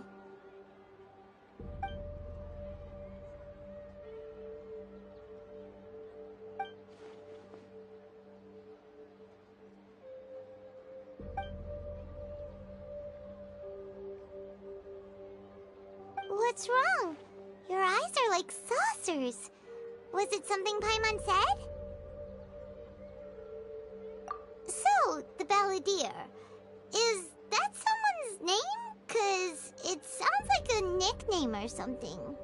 What's wrong? Your eyes are like saucers. Was it something Paimon said? So, the Balladeer. Is that someone's name? 'Cause it sounds like a nickname or something.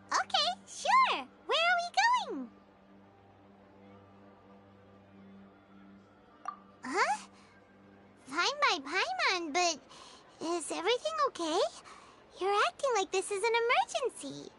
Okay, sure. Where are we going? Huh? Fine by Paimon, but is everything okay? You're acting like this is an emergency.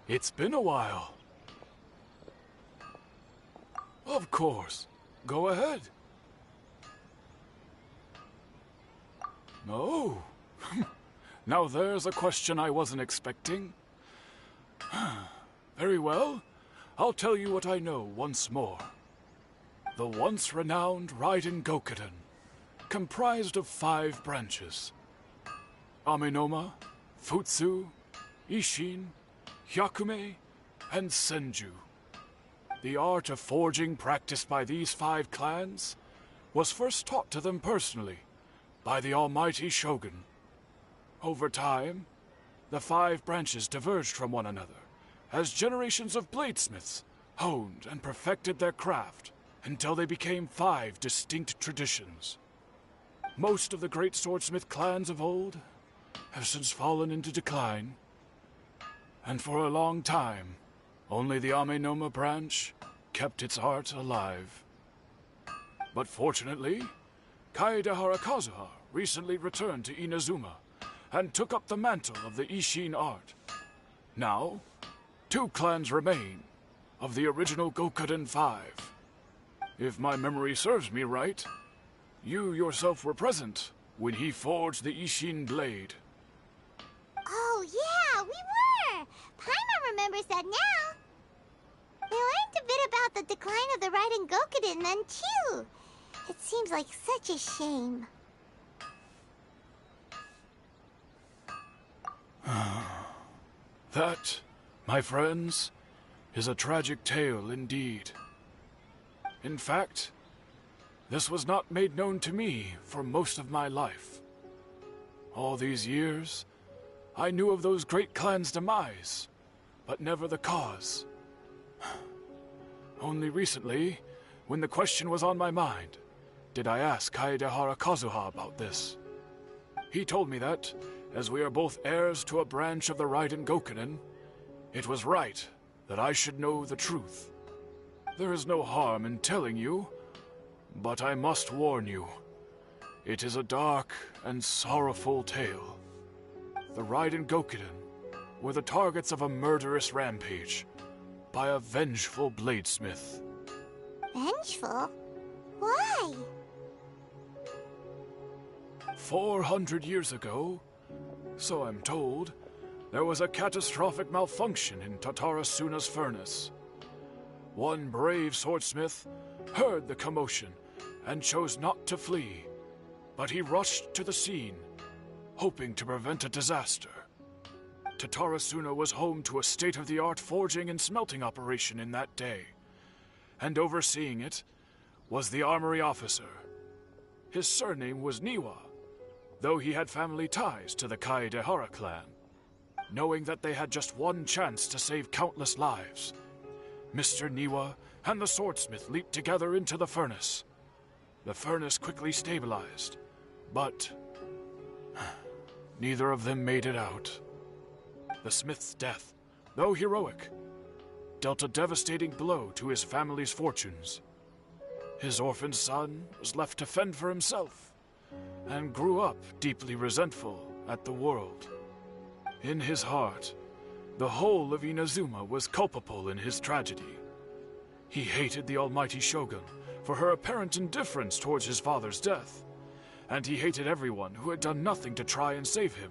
It's been a while. Of course. Go ahead. No. Now there's a question I wasn't expecting. Very well. I'll tell you what I know once more. The once renowned Raiden Gokuden, comprised of 5 branches. Amenoma, Futsu, Ishin, Hyakume, and Senju. The art of forging practiced by these 5 clans was first taught to them personally by the almighty Shogun. Over time, the 5 branches diverged from one another as generations of bladesmiths honed and perfected their craft until they became 5 distinct traditions. Most of the great swordsmith clans of old have since fallen into decline, and for a long time, only the Amenoma branch kept its art alive. But fortunately, Kaedehara Kazuha recently returned to Inazuma and took up the mantle of the Ishin art. Now, 2 clans remain of the original Gokuden 5. If my memory serves me right, you yourself were present when he forged the Ishin blade. Oh, yeah, we were! Paimon remembers that now. We learned a bit about the decline of the Raiden Gokuden then, too. It seems like such a shame. That, my friends, is a tragic tale indeed. In fact, this was not made known to me for most of my life. All these years, I knew of those great clans' demise, but never the cause. Only recently, when the question was on my mind, did I ask Kaedehara Kazuha about this. He told me that, as we are both heirs to a branch of the Raiden Gokuden, it was right that I should know the truth. There is no harm in telling you, but I must warn you. It is a dark and sorrowful tale. The Raiden Gokuden were the targets of a murderous rampage by a vengeful bladesmith. Vengeful? Why? 400 years ago, so I'm told, there was a catastrophic malfunction in Tatarasuna's furnace. One brave swordsmith heard the commotion and chose not to flee, but he rushed to the scene, hoping to prevent a disaster. Tatarasuna was home to a state-of-the-art forging and smelting operation in that day, and overseeing it was the armory officer. His surname was Niwa, though he had family ties to the Kaedehara clan. Knowing that they had just one chance to save countless lives, Mr. Niwa and the swordsmith leaped together into the furnace. The furnace quickly stabilized, but neither of them made it out. The smith's death, though heroic, dealt a devastating blow to his family's fortunes. His orphaned son was left to fend for himself, and grew up deeply resentful at the world. In his heart, the whole of Inazuma was culpable in his tragedy. He hated the almighty Shogun for her apparent indifference towards his father's death, and he hated everyone who had done nothing to try and save him.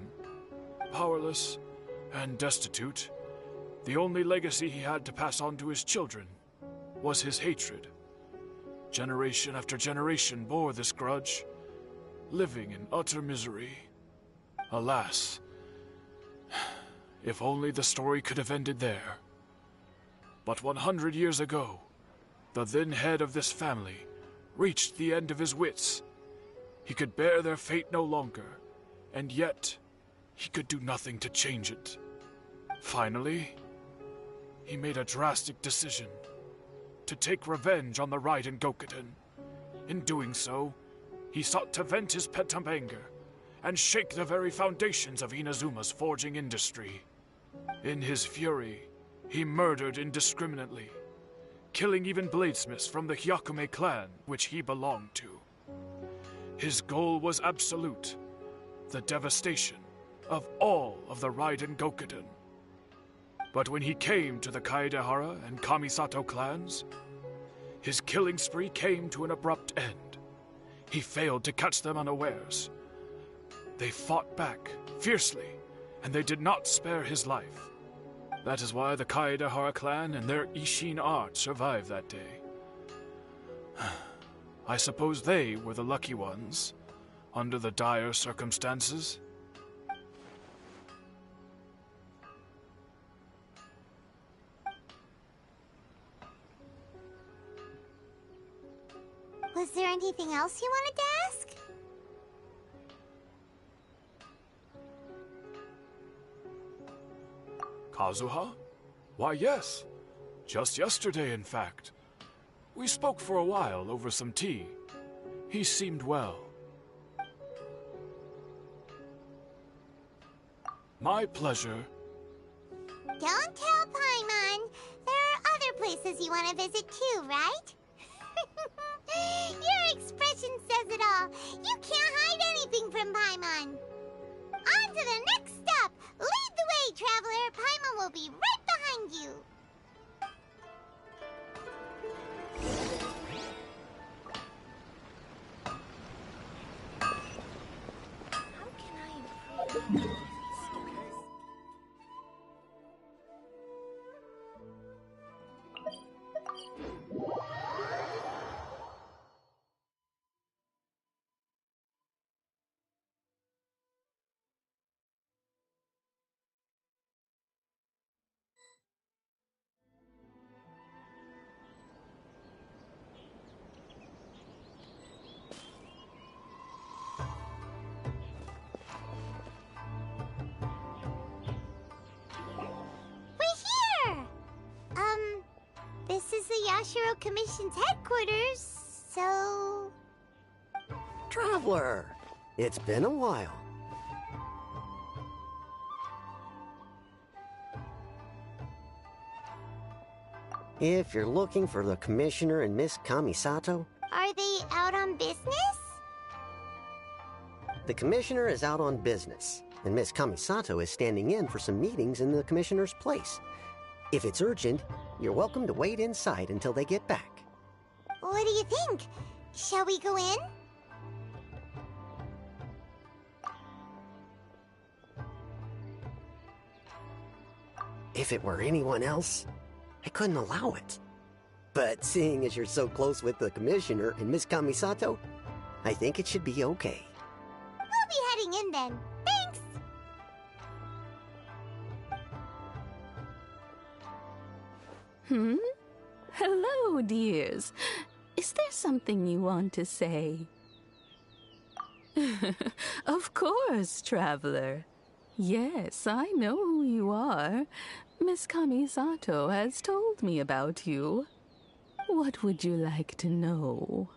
Powerless and destitute, the only legacy he had to pass on to his children was his hatred. Generation after generation bore this grudge, living in utter misery. Alas, if only the story could have ended there. But 100 years ago, the then head of this family reached the end of his wits. He could bear their fate no longer, and yet he could do nothing to change it. Finally, he made a drastic decision to take revenge on the Raiden Gokuden. In doing so, he sought to vent his pent-up anger and shake the very foundations of Inazuma's forging industry. In his fury, he murdered indiscriminately, killing even bladesmiths from the Hyakume clan, which he belonged to. His goal was absolute, the devastation of all of the Raiden Gokuden. But when he came to the Kaedehara and Kamisato clans, his killing spree came to an abrupt end. He failed to catch them unawares. They fought back fiercely, and they did not spare his life. That is why the Kaedehara clan and their Ishin art survived that day. I suppose they were the lucky ones, under the dire circumstances. Was there anything else you wanted to ask? Kazuha? Why, yes. Just yesterday, in fact. We spoke for a while over some tea. He seemed well. My pleasure. Don't tell Paimon. There are other places you want to visit too, right? Your expression says it all. You can't hide anything from Paimon. On to the next stop. Lead the way, traveler. Paimon will be right behind you. How can I improve? This is the Yashiro Commission's headquarters, so... Traveler, it's been a while. If you're looking for the Commissioner and Miss Kamisato... Are they out on business? The Commissioner is out on business, and Miss Kamisato is standing in for some meetings in the Commissioner's place. If it's urgent, you're welcome to wait inside until they get back. What do you think? Shall we go in? If it were anyone else, I couldn't allow it. But seeing as you're so close with the Commissioner and Miss Kamisato, I think it should be okay. We'll be heading in then. Thanks! Hello, dears. Is there something you want to say? Of course, traveler. Yes, I know who you are. Miss Kamisato has told me about you. What would you like to know?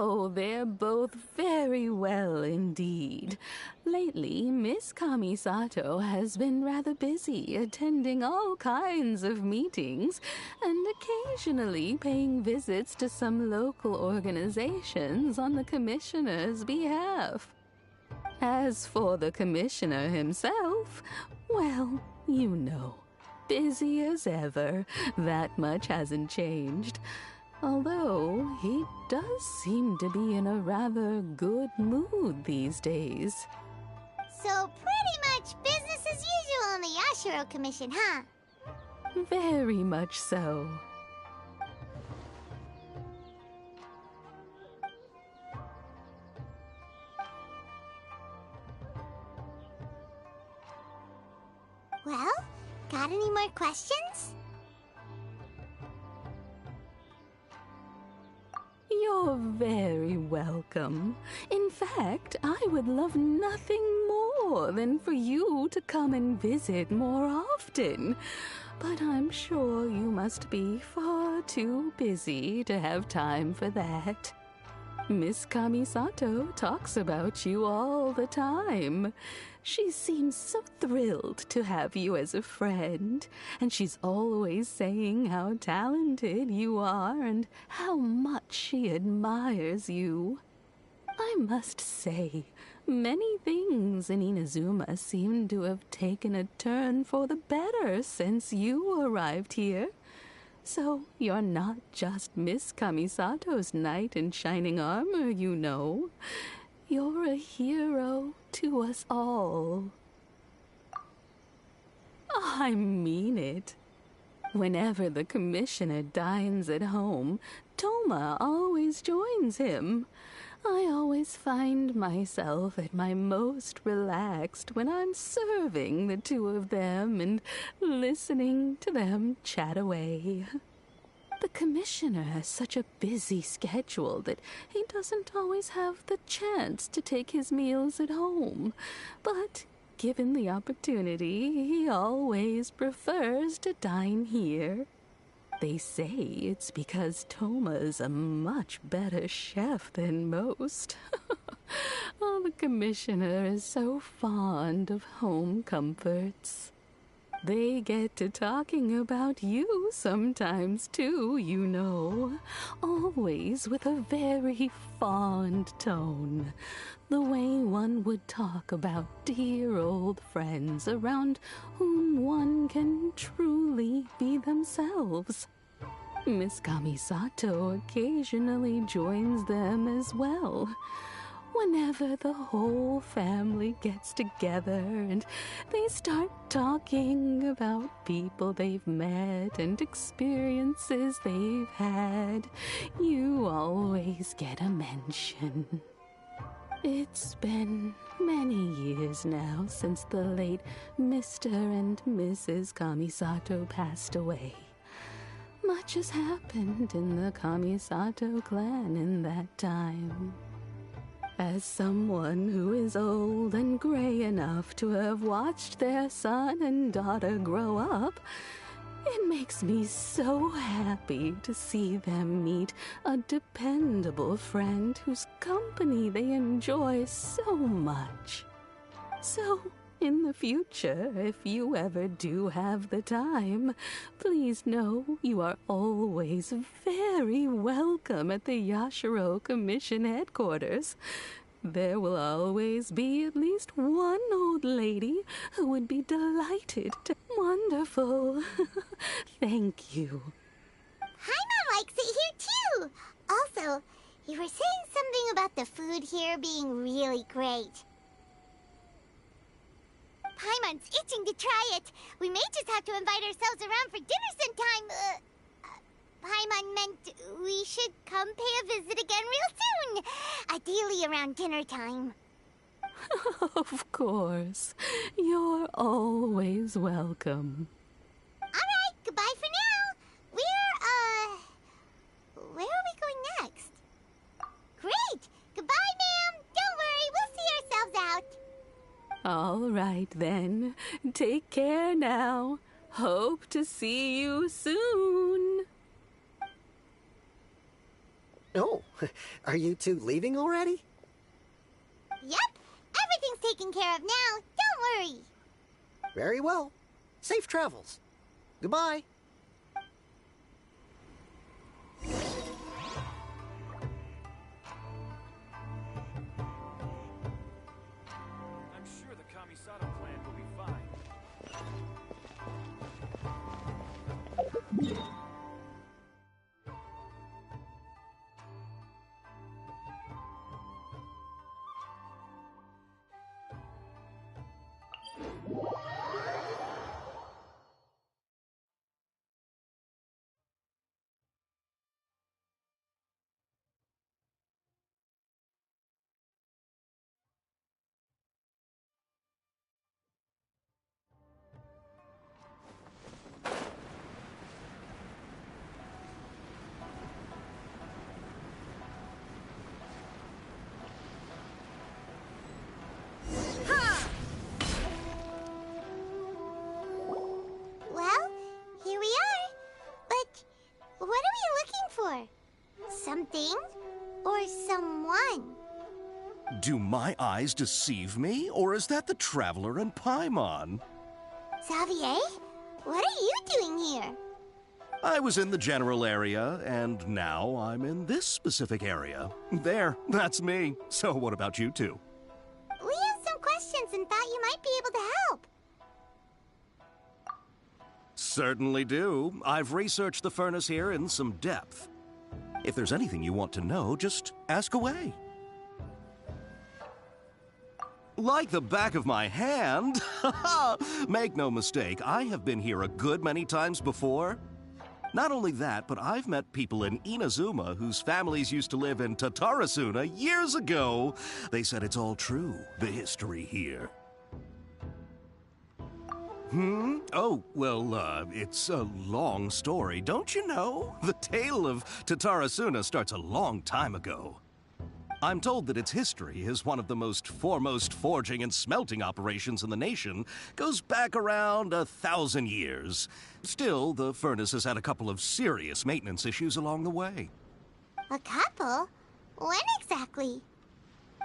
Oh, they're both very well indeed. Lately, Miss Kamisato has been rather busy attending all kinds of meetings and occasionally paying visits to some local organizations on the Commissioner's behalf. As for the Commissioner himself, well, you know, busy as ever. That much hasn't changed. Although, he does seem to be in a rather good mood these days. So pretty much business as usual on the Yashiro Commission, huh? Very much so. Well, got any more questions? You're very welcome. In fact, I would love nothing more than for you to come and visit more often. But I'm sure you must be far too busy to have time for that. Miss Kamisato talks about you all the time. She seems so thrilled to have you as a friend, and she's always saying how talented you are and how much she admires you. I must say, many things in Inazuma seem to have taken a turn for the better since you arrived here. So you're not just Miss Kamisato's knight in shining armor, you know. You're a hero to us all. I mean it. Whenever the commissioner dines at home, Toma always joins him. I always find myself at my most relaxed when I'm serving the two of them and listening to them chat away. The commissioner has such a busy schedule that he doesn't always have the chance to take his meals at home, but given the opportunity, he always prefers to dine here. They say it's because Toma's a much better chef than most. Oh, the commissioner is so fond of home comforts. They get to talking about you sometimes, too, you know. Always with a very fond tone. The way one would talk about dear old friends around whom one can truly be themselves. Miss Kamisato occasionally joins them as well. Whenever the whole family gets together and they start talking about people they've met and experiences they've had, you always get a mention. It's been many years now since the late Mr. and Mrs. Kamisato passed away. Much has happened in the Kamisato clan in that time. As someone who is old and gray enough to have watched their son and daughter grow up, it makes me so happy to see them meet a dependable friend whose company they enjoy so much. So, in the future, if you ever do have the time, please know you are always very welcome at the Yashiro Commission headquarters. There will always be at least one old lady who would be delighted to... Wonderful. Thank you. Paimon likes it here, too. Also, you were saying something about the food here being really great. Paimon's itching to try it. We may just have to invite ourselves around for dinner sometime. Paimon meant we should come pay a visit again real soon. Ideally around dinner time. Of course. You're always welcome. Alright, goodbye for now. Where are we going next? Great! Goodbye, ma'am. Don't worry, we'll see ourselves out. All right, then. Take care now. Hope to see you soon. Oh, are you two leaving already? Yep, everything's taken care of now. Don't worry. Very well. Safe travels. Goodbye. I'm sure the Kamisato clan will be fine. Well, here we are. But what are we looking for? Something or someone? Do my eyes deceive me, or is that the Traveler and Paimon? Xavier, what are you doing here? I was in the general area, and now I'm in this specific area. There, that's me. So what about you two? We have some questions and thought you might be able to help. Certainly do. I've researched the furnace here in some depth. If there's anything you want to know, just ask away. Like the back of my hand. Make no mistake, I have been here a good many times before. Not only that, but I've met people in Inazuma whose families used to live in Tatarasuna years ago. They said it's all true, the history here. Oh, well, it's a long story, don't you know? The tale of Tatarasuna starts a long time ago. I'm told that its history is one of the most foremost forging and smelting operations in the nation, goes back around 1,000 years. Still, the furnace has had a couple of serious maintenance issues along the way. A couple? When exactly?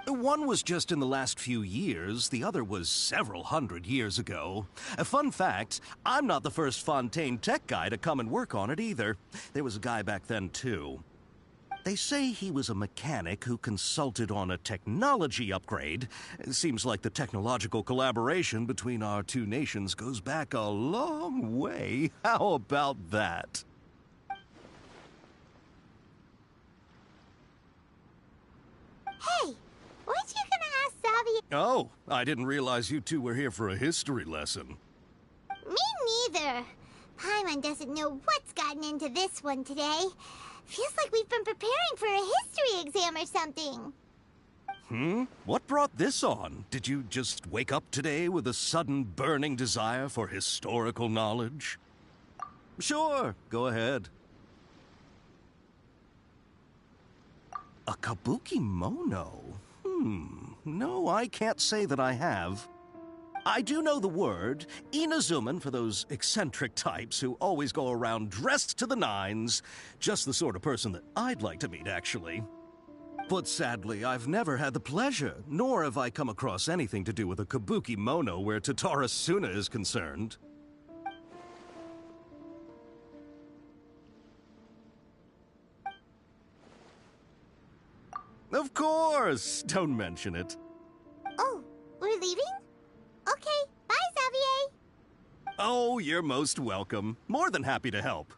One was just in the last few years, the other was several hundred years ago. A fun fact, I'm not the first Fontaine tech guy to come and work on it either. There was a guy back then, too. They say he was a mechanic who consulted on a technology upgrade. It seems like the technological collaboration between our two nations goes back a long way. How about that? Hey, weren't you gonna ask Xavier? Oh, I didn't realize you two were here for a history lesson. Me neither. Paimon doesn't know what's gotten into this one today. Feels like we've been preparing for a history exam or something. What brought this on? Did you just wake up today with a sudden burning desire for historical knowledge? Sure, go ahead. A kabuki mono? No, I can't say that I have. I do know the word, Inazuman for those eccentric types who always go around dressed to the nines. Just the sort of person that I'd like to meet, actually. But sadly, I've never had the pleasure, nor have I come across anything to do with a kabuki mono where Tatarasuna is concerned. Of course! Don't mention it. Oh, we're leaving? Okay, bye, Xavier. Oh, you're most welcome. More than happy to help.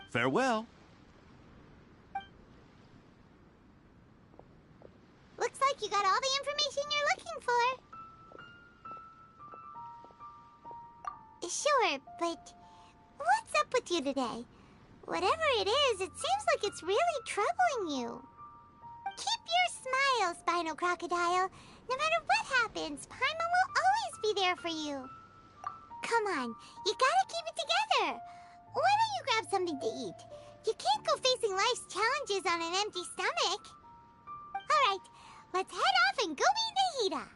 Farewell. Looks like you got all the information you're looking for. Sure, but what's up with you today? Whatever it is, it seems like it's really troubling you. Keep your smile, Spinal Crocodile. No matter what happens, Paimon will always be there for you. Come on, you gotta keep it together. Why don't you grab something to eat? You can't go facing life's challenges on an empty stomach. All right, let's head off and go meet Nahida.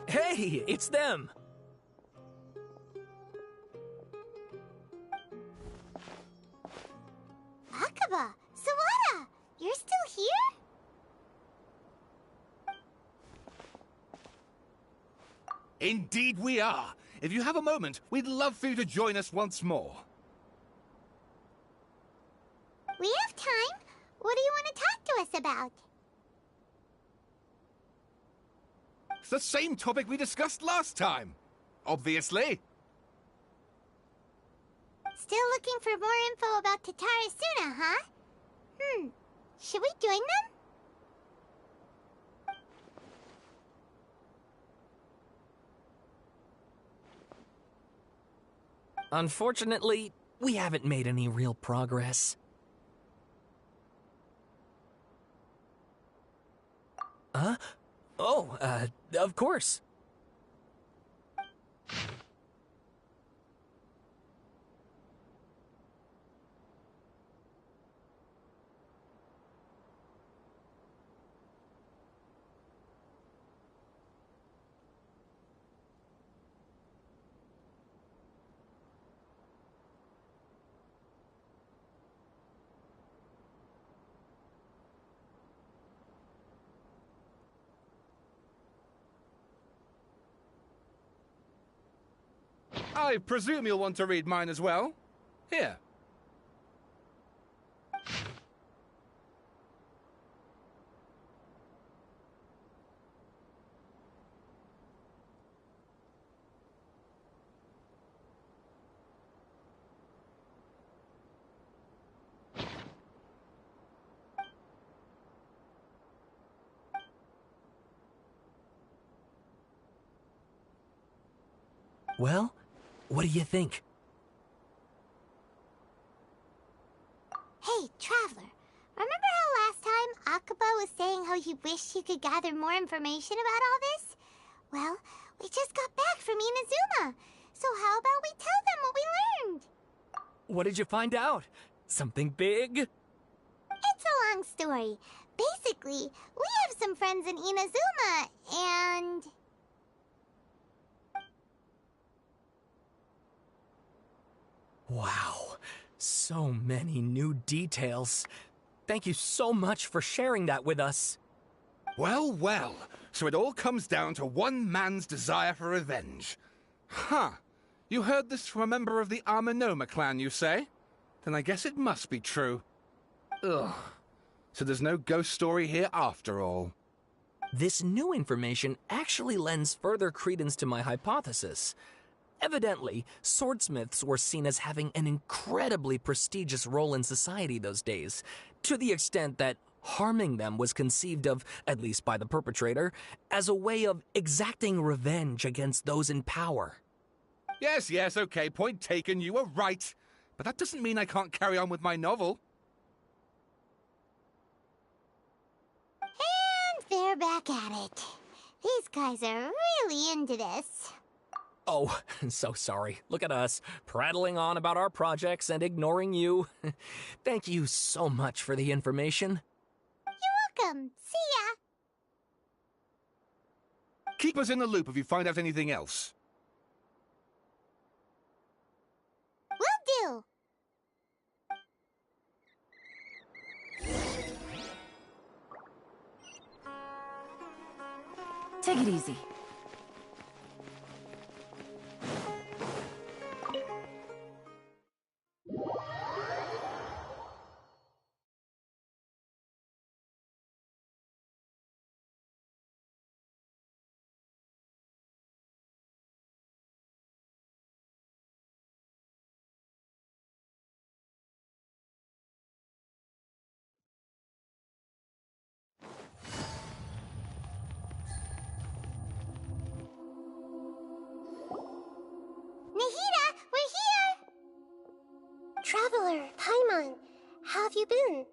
Hey, it's them! Akaba, so Indeed we are. If you have a moment, we'd love for you to join us once more. We have time. What do you want to talk to us about? It's the same topic we discussed last time. Obviously. Still looking for more info about Tatarasuna, huh? Should we join them? Unfortunately, we haven't made any real progress. Huh? Oh, of course. I presume you'll want to read mine as well. Here. Well, what do you think? Hey, Traveler. Remember how last time Akaba was saying how he wished he could gather more information about all this? Well, we just got back from Inazuma. So how about we tell them what we learned? What did you find out? Something big? It's a long story. Basically, we have some friends in Inazuma, and... Wow, so many new details. Thank you so much for sharing that with us. Well, well. So it all comes down to one man's desire for revenge. Huh. You heard this from a member of the Amanoma clan, you say? Then I guess it must be true. Ugh. So there's no ghost story here after all. This new information actually lends further credence to my hypothesis. Evidently, swordsmiths were seen as having an incredibly prestigious role in society those days, to the extent that harming them was conceived of, at least by the perpetrator, as a way of exacting revenge against those in power. Yes, okay, point taken, you were right. But that doesn't mean I can't carry on with my novel. And they're back at it. These guys are really into this. Oh, so sorry. Look at us, prattling on about our projects and ignoring you. Thank you so much for the information. You're welcome. See ya. Keep us in the loop if you find out anything else. Will do. Take it easy. Nahida, we're here! Traveler, Paimon, how have you been?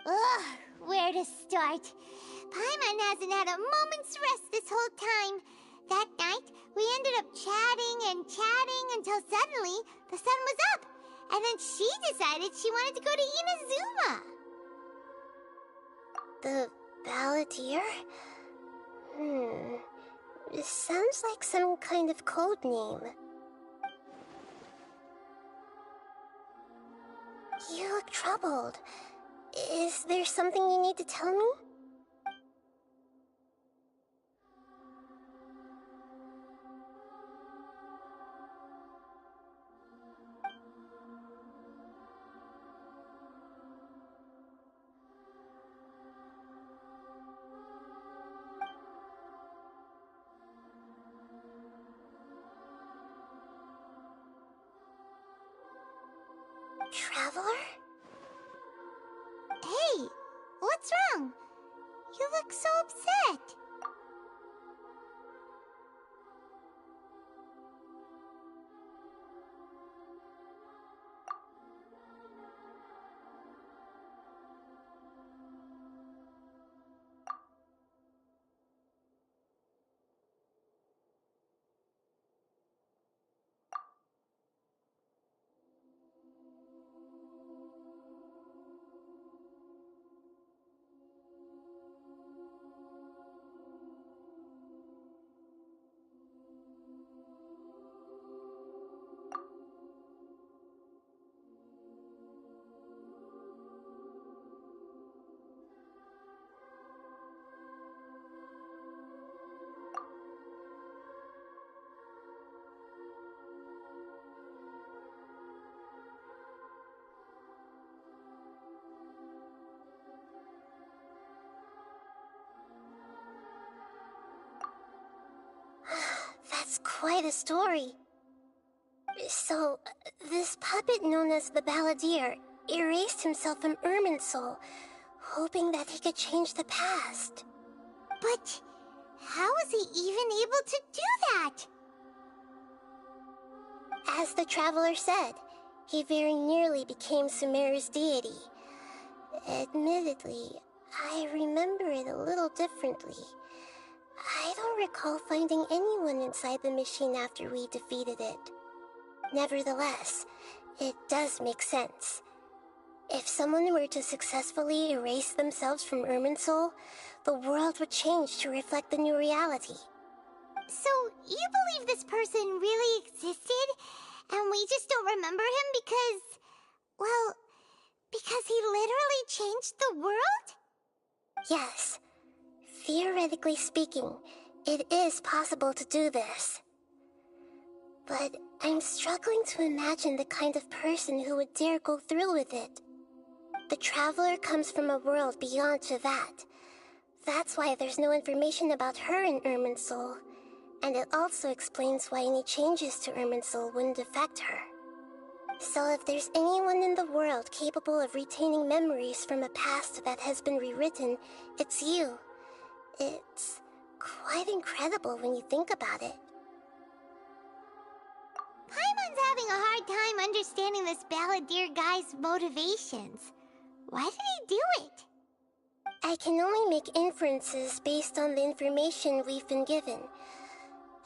Ugh, where to start? Paimon hasn't had a moment's rest this whole time. That night, we ended up chatting and chatting until suddenly the sun was up. And then she decided she wanted to go to Inazuma. The Balladeer? This sounds like some kind of code name. You look troubled. Is there something you need to tell me? Traveler? Hey, what's wrong? You look so upset. That's quite a story. So, this puppet known as the Balladeer erased himself from Irminsul, hoping that he could change the past. But how was he even able to do that? As the Traveler said, he very nearly became Sumeru's deity. Admittedly, I remember it a little differently. I don't recall finding anyone inside the machine after we defeated it. Nevertheless, it does make sense. If someone were to successfully erase themselves from Irminsul, the world would change to reflect the new reality. So, you believe this person really existed, and we just don't remember him because... well, because he literally changed the world? Yes. Theoretically speaking, it is possible to do this. But I'm struggling to imagine the kind of person who would dare go through with it. The Traveler comes from a world beyond Javat. That's why there's no information about her in Irminsul, and it also explains why any changes to Irminsul wouldn't affect her. So if there's anyone in the world capable of retaining memories from a past that has been rewritten, it's you. It's quite incredible when you think about it. Paimon's having a hard time understanding this Balladeer guy's motivations. Why did he do it? I can only make inferences based on the information we've been given.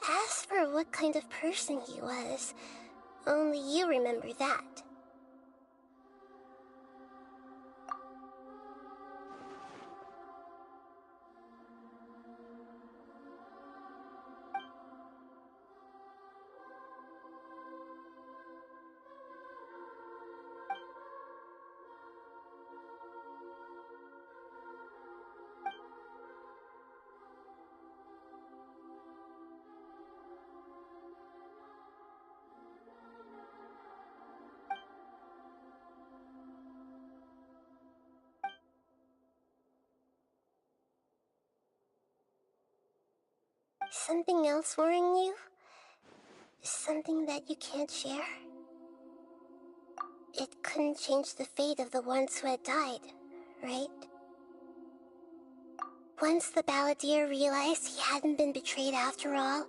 As for what kind of person he was, only you remember that. Something else worrying you? Something that you can't share? It couldn't change the fate of the ones who had died, right? Once the Balladeer realized he hadn't been betrayed after all,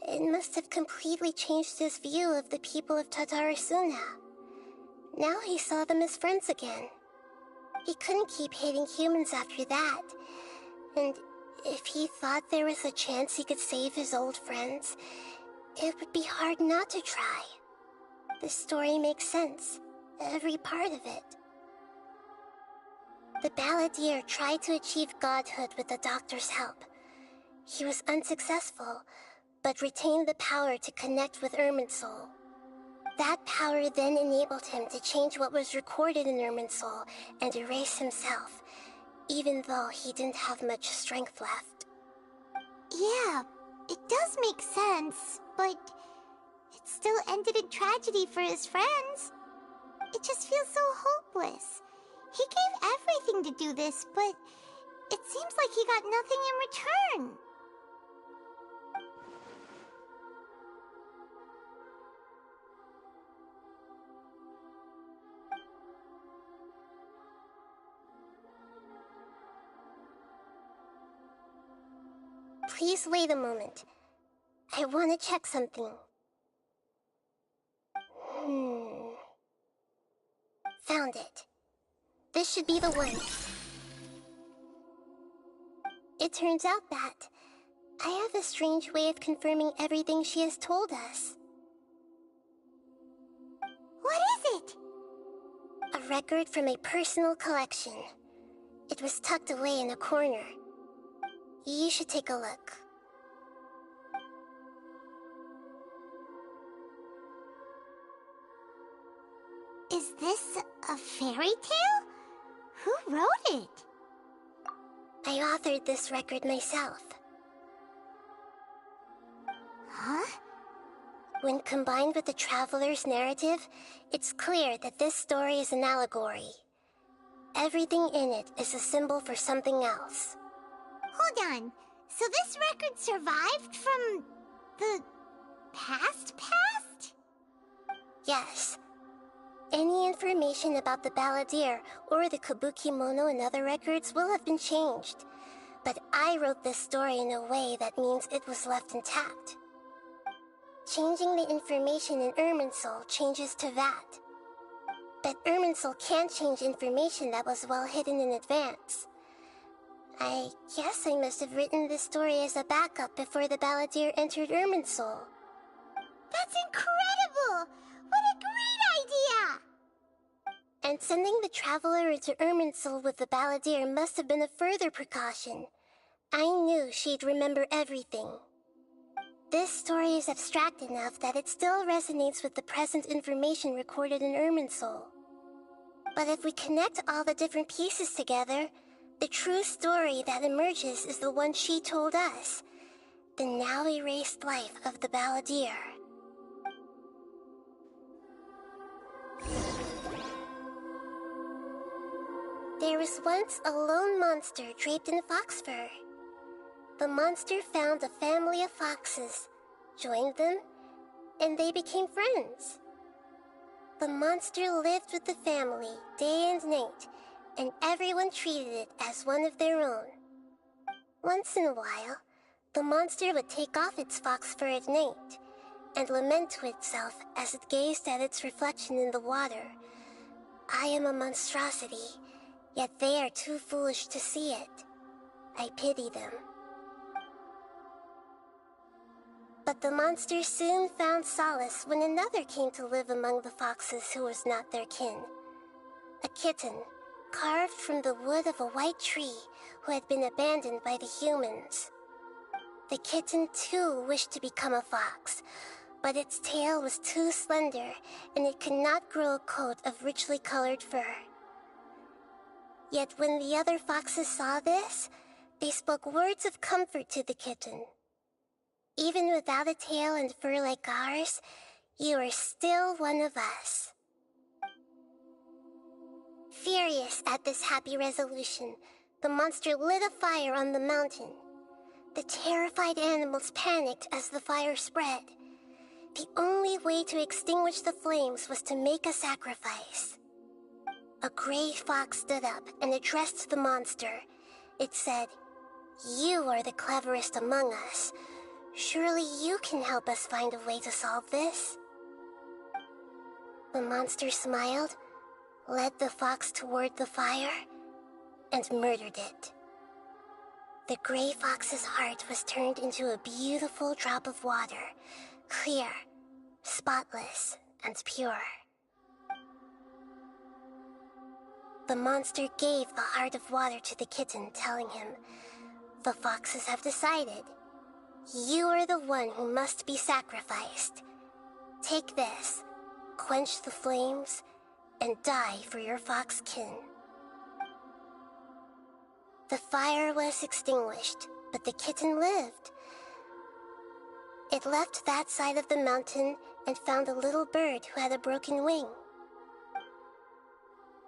it must have completely changed his view of the people of Tatarasuna. Now he saw them as friends again. He couldn't keep hating humans after that, and if he thought there was a chance he could save his old friends, it would be hard not to try. The story makes sense, every part of it. The Balladeer tried to achieve godhood with the Doctor's help. He was unsuccessful, but retained the power to connect with Irminsul. That power then enabled him to change what was recorded in Irminsul and erase himself, even though he didn't have much strength left. Yeah, it does make sense, but it still ended in tragedy for his friends. It just feels so hopeless. He gave everything to do this, but it seems like he got nothing in return. Please wait a moment. I want to check something. Found it. This should be the one. It turns out that I have a strange way of confirming everything she has told us. What is it? A record from a personal collection. It was tucked away in a corner. You should take a look. Is this a fairy tale? Who wrote it? I authored this record myself. Huh? When combined with the Traveler's narrative, it's clear that this story is an allegory. Everything in it is a symbol for something else. Hold on. So this record survived from the past? Yes. Any information about the balladeer or the kabuki-mono in other records will have been changed. But I wrote this story in a way that means it was left intact. Changing the information in Irminsul changes to that. But Irminsul can't change information that was well hidden in advance. I guess I must have written this story as a backup before the balladeer entered Irminsul. That's incredible! What a great idea! And sending the Traveler into Irminsul with the balladeer must have been a further precaution. I knew she'd remember everything. This story is abstract enough that it still resonates with the present information recorded in Irminsul. But if we connect all the different pieces together, the true story that emerges is the one she told us. The now erased life of the balladeer. There was once a lone monster draped in fox fur. The monster found a family of foxes, joined them, and they became friends. The monster lived with the family day and night, and everyone treated it as one of their own. Once in a while, the monster would take off its fox fur at night, and lament to itself as it gazed at its reflection in the water. I am a monstrosity, yet they are too foolish to see it. I pity them. But the monster soon found solace when another came to live among the foxes who was not their kin. A kitten, carved from the wood of a white tree who had been abandoned by the humans. The kitten too wished to become a fox, but its tail was too slender and it could not grow a coat of richly colored fur. Yet when the other foxes saw this, they spoke words of comfort to the kitten. Even without a tail and fur like ours, you are still one of us. Furious at this happy resolution, the monster lit a fire on the mountain. The terrified animals panicked as the fire spread. The only way to extinguish the flames was to make a sacrifice. A gray fox stood up and addressed the monster. It said, "You are the cleverest among us. Surely you can help us find a way to solve this." The monster smiled, led the fox toward the fire, and murdered it. The gray fox's heart was turned into a beautiful drop of water, clear, spotless, and pure. The monster gave the heart of water to the kitten, telling him, "The foxes have decided. You are the one who must be sacrificed. Take this, quench the flames, and die for your fox kin." The fire was extinguished, but the kitten lived. It left that side of the mountain and found a little bird who had a broken wing.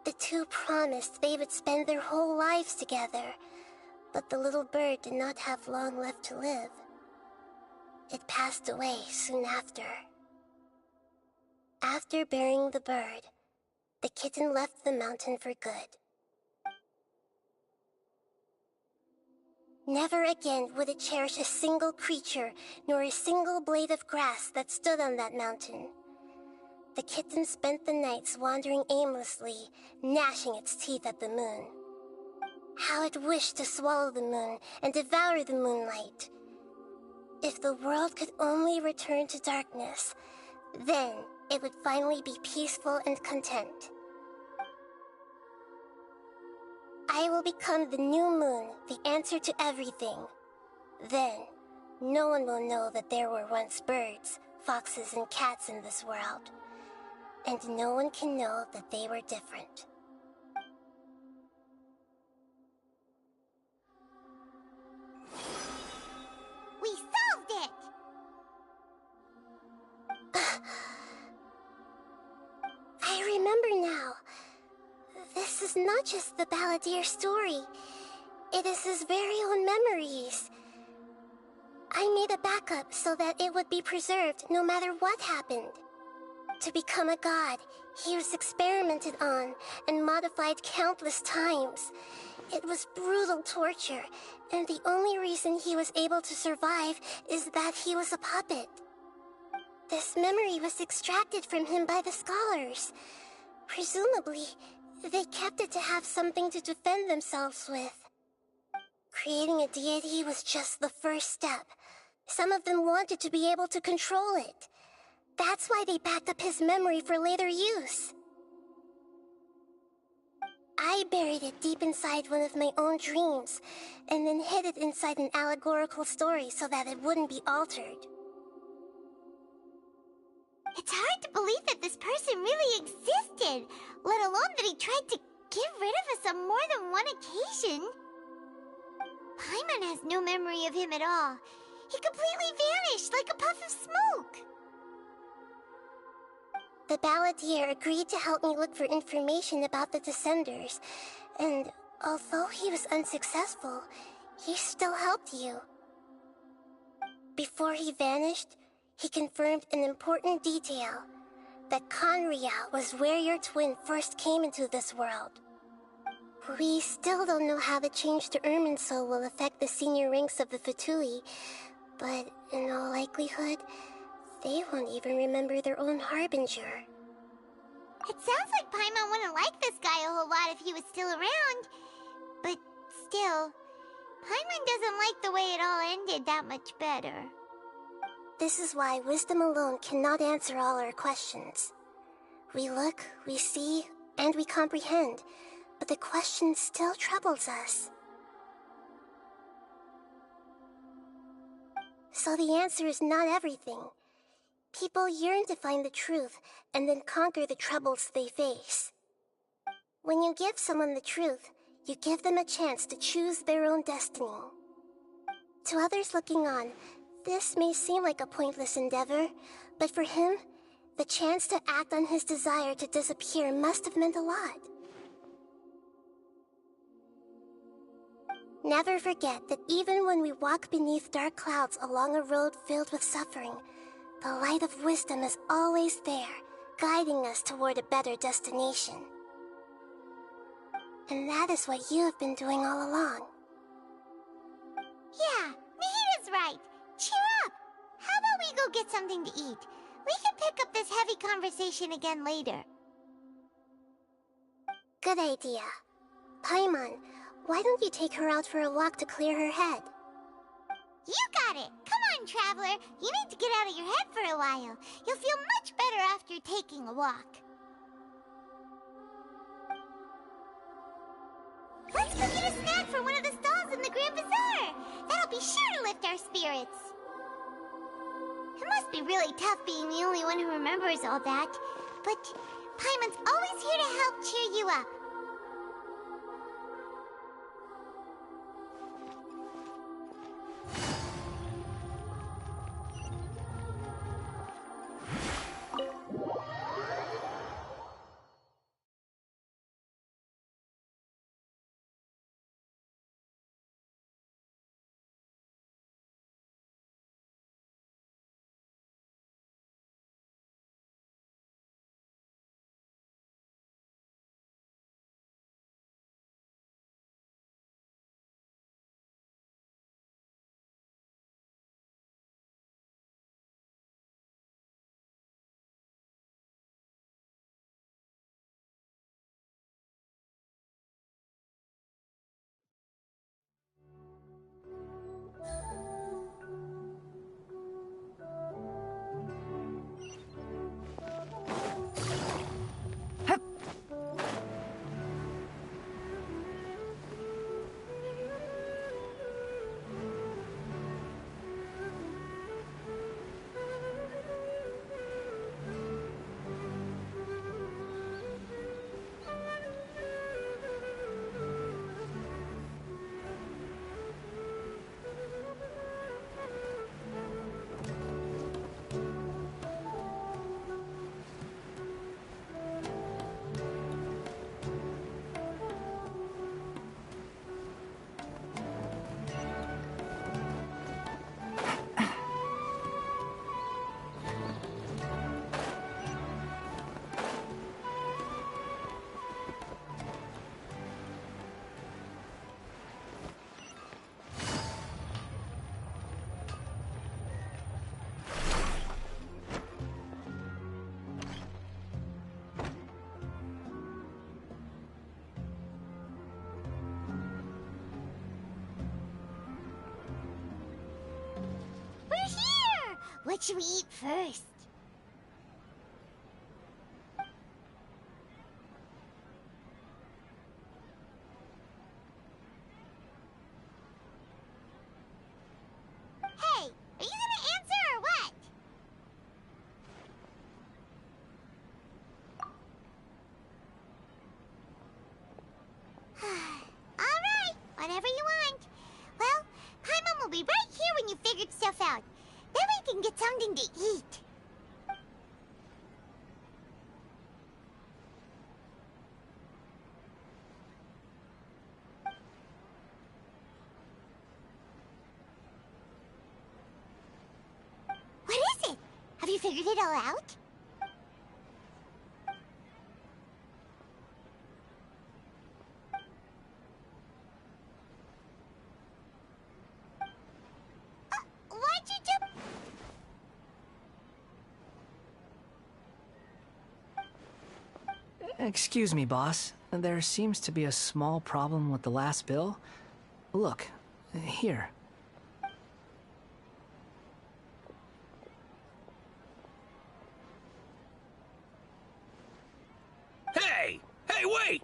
The two promised they would spend their whole lives together, but the little bird did not have long left to live. It passed away soon after. After burying the bird, the kitten left the mountain for good. Never again would it cherish a single creature, nor a single blade of grass that stood on that mountain. The kitten spent the nights wandering aimlessly, gnashing its teeth at the moon. How it wished to swallow the moon and devour the moonlight. If the world could only return to darkness, then it would finally be peaceful and content. I will become the new moon, the answer to everything. Then, no one will know that there were once birds, foxes, and cats in this world. And no one can know that they were different. We solved it! I remember now. This is not just the Balladeer story. It is his very own memories. I made a backup so that it would be preserved no matter what happened. To become a god, he was experimented on and modified countless times. It was brutal torture, and the only reason he was able to survive is that he was a puppet. This memory was extracted from him by the scholars. Presumably, they kept it to have something to defend themselves with. Creating a deity was just the first step. Some of them wanted to be able to control it. That's why they backed up his memory for later use. I buried it deep inside one of my own dreams, and then hid it inside an allegorical story so that it wouldn't be altered. It's hard to believe that this person really existed, let alone that he tried to get rid of us on more than one occasion. Paimon has no memory of him at all. He completely vanished like a puff of smoke. The Balladeer agreed to help me look for information about the Descenders, and although he was unsuccessful, he still helped you. Before he vanished, he confirmed an important detail, that Conria was where your twin first came into this world. We still don't know how the change to Irminsul will affect the senior ranks of the Fatui, but in all likelihood, they won't even remember their own Harbinger. It sounds like Paimon wouldn't like this guy a whole lot if he was still around. But still, Paimon doesn't like the way it all ended that much better. This is why wisdom alone cannot answer all our questions. We look, we see, and we comprehend, but the question still troubles us. So the answer is not everything. People yearn to find the truth and then conquer the troubles they face. When you give someone the truth, you give them a chance to choose their own destiny. To others looking on, this may seem like a pointless endeavor, but for him, the chance to act on his desire to disappear must have meant a lot. Never forget that even when we walk beneath dark clouds along a road filled with suffering, the light of wisdom is always there, guiding us toward a better destination. And that is what you have been doing all along. Yeah, Nahida's right. Cheer up! How about we go get something to eat? We can pick up this heavy conversation again later. Good idea. Paimon, why don't you take her out for a walk to clear her head? You got it! Come on, Traveler! You need to get out of your head for a while. You'll feel much better after taking a walk. Let's go get a snack from one of the stalls in the Grand Bazaar! That'll be sure to lift our spirits. It must be really tough being the only one who remembers all that. But Paimon's always here to help cheer you up. What should we eat first? Hey, are you gonna answer or what? Alright, whatever you want. Well, Paimon will be right here when you figured stuff out. Then we can get something to eat. What is it? Have you figured it all out? Why'd you jump? Excuse me, boss. There seems to be a small problem with the last bill. Look, here. Hey! Hey, wait!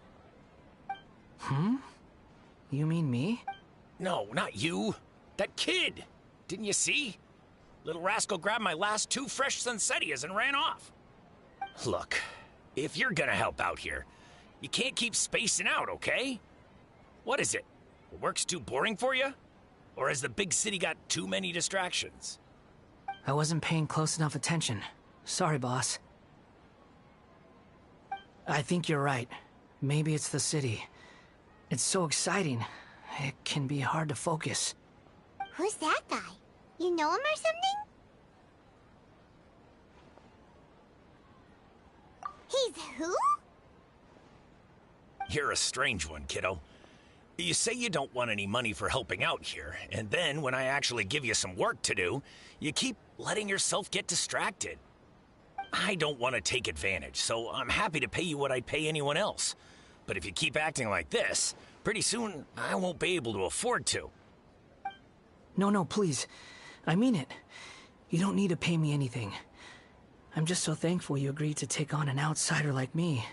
You mean me? No, not you. That kid! Didn't you see? Little rascal grabbed my last 2 fresh Sunsettias and ran off. Look, if you're gonna help out here, you can't keep spacing out, okay? What is it? Work's too boring for you? Or has the big city got too many distractions? I wasn't paying close enough attention. Sorry, boss. I think you're right. Maybe it's the city. It's so exciting. It can be hard to focus. Who's that guy? You know him or something? He's who? You're a strange one, kiddo. You say you don't want any money for helping out here, and then when I actually give you some work to do, you keep letting yourself get distracted. I don't want to take advantage, so I'm happy to pay you what I'd pay anyone else. But if you keep acting like this, pretty soon I won't be able to afford to. No, please. I mean it. You don't need to pay me anything. I'm just so thankful you agreed to take on an outsider like me.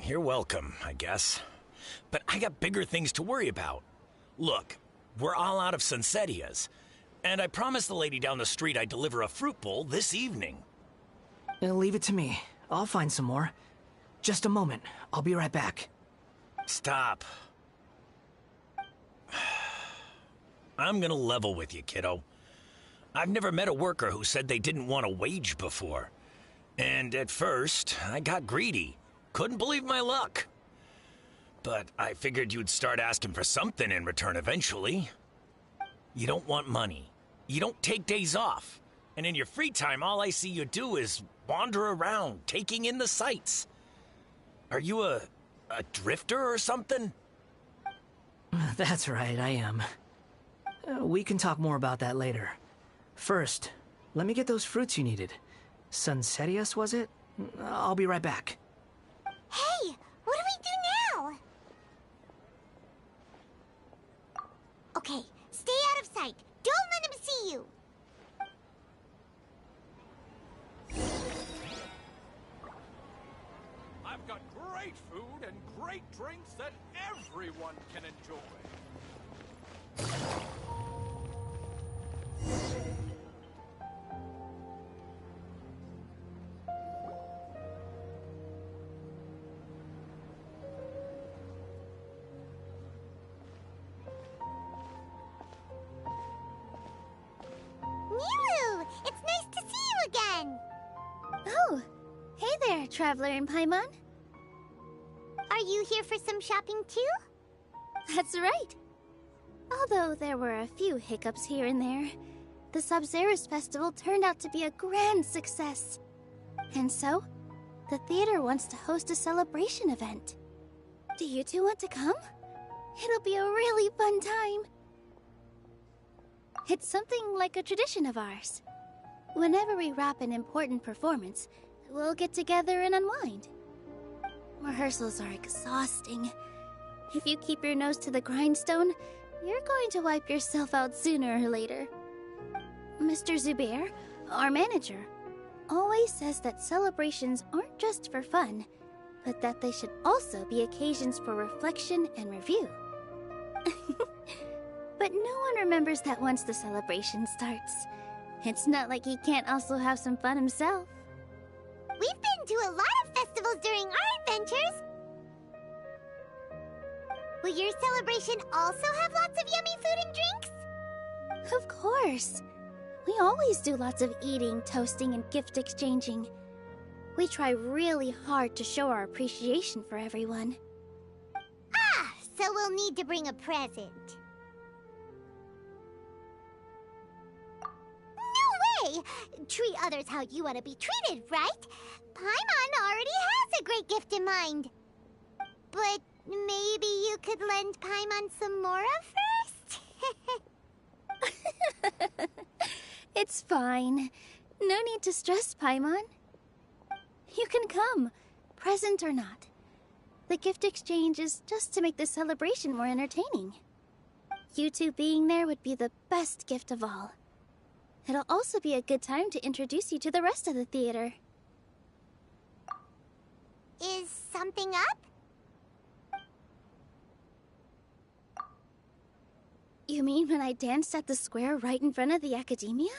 You're welcome, I guess. But I got bigger things to worry about. Look, we're all out of Sunsettias, and I promised the lady down the street I'd deliver a fruit bowl this evening. Leave it to me. I'll find some more. Just a moment. I'll be right back. Stop. I'm gonna level with you, kiddo. I've never met a worker who said they didn't want a wage before. And at first, I got greedy. Couldn't believe my luck. But I figured you'd start asking for something in return eventually. You don't want money. You don't take days off. And in your free time, all I see you do is wander around, taking in the sights. Are you a drifter or something? That's right, I am. We can talk more about that later. First, let me get those fruits you needed. Sunsettias, was it? I'll be right back. Hey, what do we do now? Okay, stay out of sight. Don't let him see you. I've got great food and great drinks that everyone can enjoy. Miru! It's nice to see you again! Oh, hey there, Traveler in Paimon. Are you here for some shopping too? That's right. Although there were a few hiccups here and there, the Sub-Zerus Festival turned out to be a grand success. And so, the theater wants to host a celebration event. Do you two want to come? It'll be a really fun time. It's something like a tradition of ours. Whenever we wrap an important performance, we'll get together and unwind. Rehearsals are exhausting. If you keep your nose to the grindstone, you're going to wipe yourself out sooner or later. Mr. Zubair, our manager, always says that celebrations aren't just for fun, but that they should also be occasions for reflection and review. But no one remembers that once the celebration starts. It's not like he can't also have some fun himself. We've been to a lot of festivals during our adventures. Will your celebration also have lots of yummy food and drinks? Of course. We always do lots of eating, toasting, and gift exchanging. We try really hard to show our appreciation for everyone. Ah, so we'll need to bring a present. No way! Treat others how you want to be treated, right? Paimon already has a great gift in mind. But maybe you could lend Paimon some more first? It's fine. No need to stress, Paimon. You can come, present or not. The gift exchange is just to make the celebration more entertaining. You two being there would be the best gift of all. It'll also be a good time to introduce you to the rest of the theater. Is something up? You mean when I danced at the square right in front of the academia?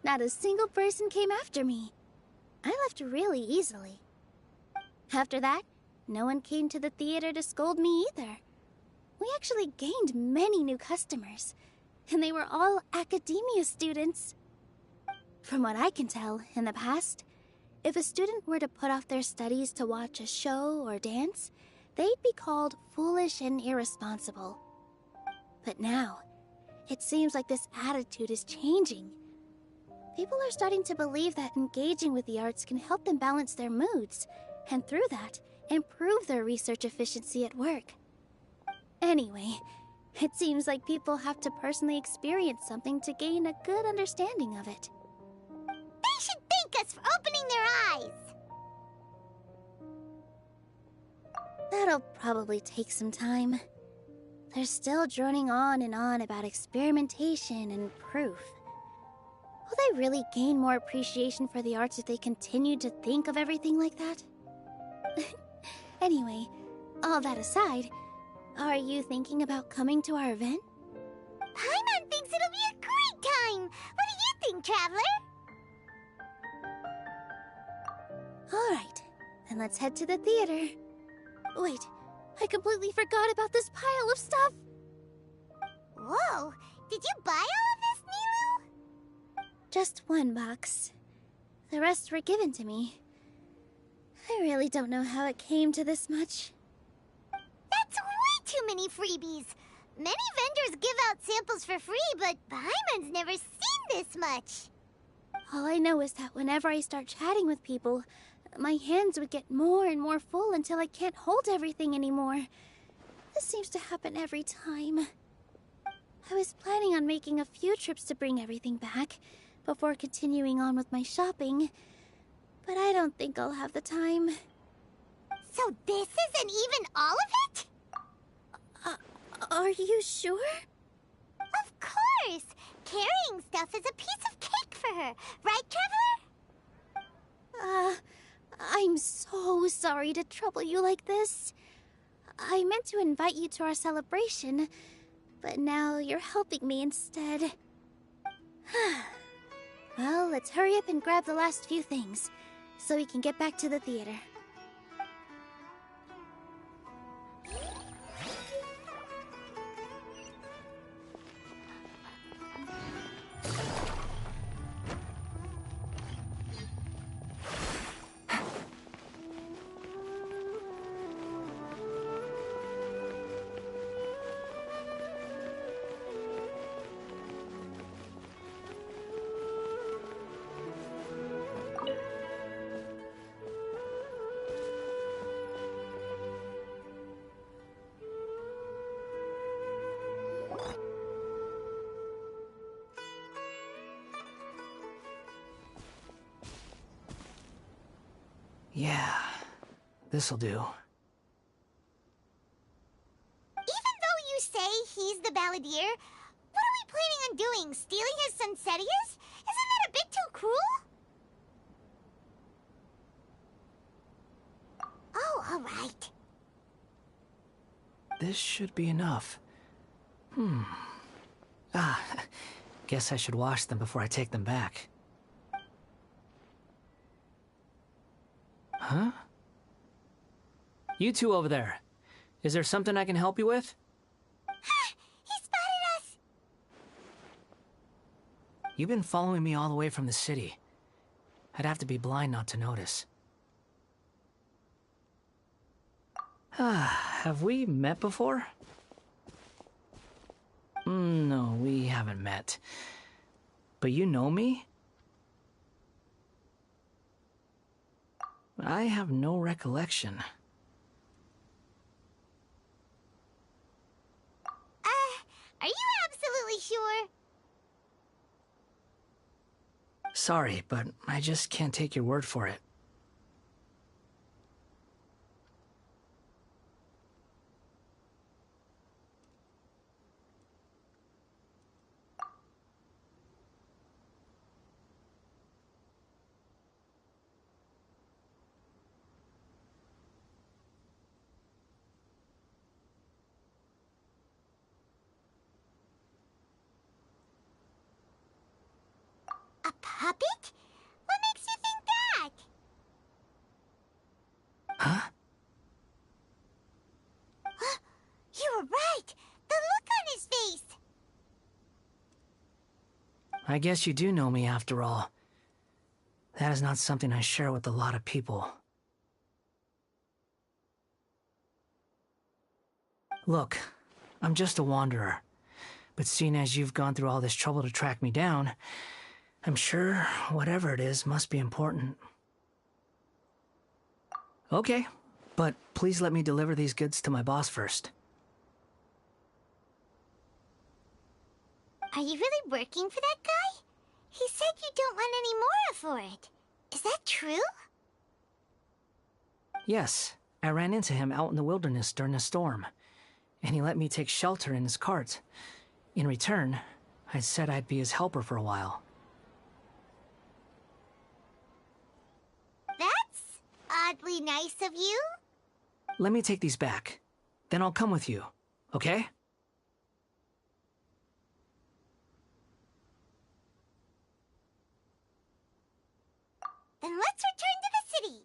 Not a single person came after me. I left really easily. After that, no one came to the theater to scold me either. We actually gained many new customers, and they were all academia students. From what I can tell, in the past, if a student were to put off their studies to watch a show or dance, they'd be called foolish and irresponsible. But now, it seems like this attitude is changing. People are starting to believe that engaging with the arts can help them balance their moods, and through that, improve their research efficiency at work. Anyway, it seems like people have to personally experience something to gain a good understanding of it. They should thank us for opening their eyes! That'll probably take some time. They're still droning on and on about experimentation and proof. Will they really gain more appreciation for the arts if they continue to think of everything like that? Anyway, all that aside, are you thinking about coming to our event? Paimon thinks it'll be a great time! What do you think, Traveler? Alright, then let's head to the theater. Wait, I completely forgot about this pile of stuff! Whoa, did you buy all of this, Nilou? Just one box. The rest were given to me. I really don't know how it came to this much. That's way too many freebies! Many vendors give out samples for free, but Paimon's never seen this much! All I know is that whenever I start chatting with people, my hands would get more and more full until I can't hold everything anymore. This seems to happen every time. I was planning on making a few trips to bring everything back before continuing on with my shopping, but I don't think I'll have the time. So this isn't even all of it? Are you sure? Of course! Carrying stuff is a piece of cake for her, right, Traveler? I'm so sorry to trouble you like this. I meant to invite you to our celebration, but now you're helping me instead. Well, let's hurry up and grab the last few things, so we can get back to the theater. Yeah, this'll do. Even though you say he's the balladeer, what are we planning on doing? Stealing his Sunsetias? Isn't that cruel? Oh, alright. This should be enough. Guess I should wash them before I take them back. Huh? You two over there. Is there something I can help you with? He spotted us! You've been following me all the way from the city. I'd have to be blind not to notice. Have we met before? No, we haven't met. But you know me? I have no recollection. Are you absolutely sure? Sorry, but I just can't take your word for it. A puppet? What makes you think that? Huh? You were right! The look on his face! I guess you do know me after all. That is not something I share with a lot of people. Look, I'm just a wanderer. But seeing as you've gone through all this trouble to track me down, I'm sure whatever it is must be important. Okay, but please let me deliver these goods to my boss first. Are you really working for that guy? He said you don't want any more for it. Is that true? Yes, I ran into him out in the wilderness during a storm, and he let me take shelter in his cart. In return, I said I'd be his helper for a while. That's oddly nice of you. Let me take these back. Then I'll come with you, okay? Then let's return to the city.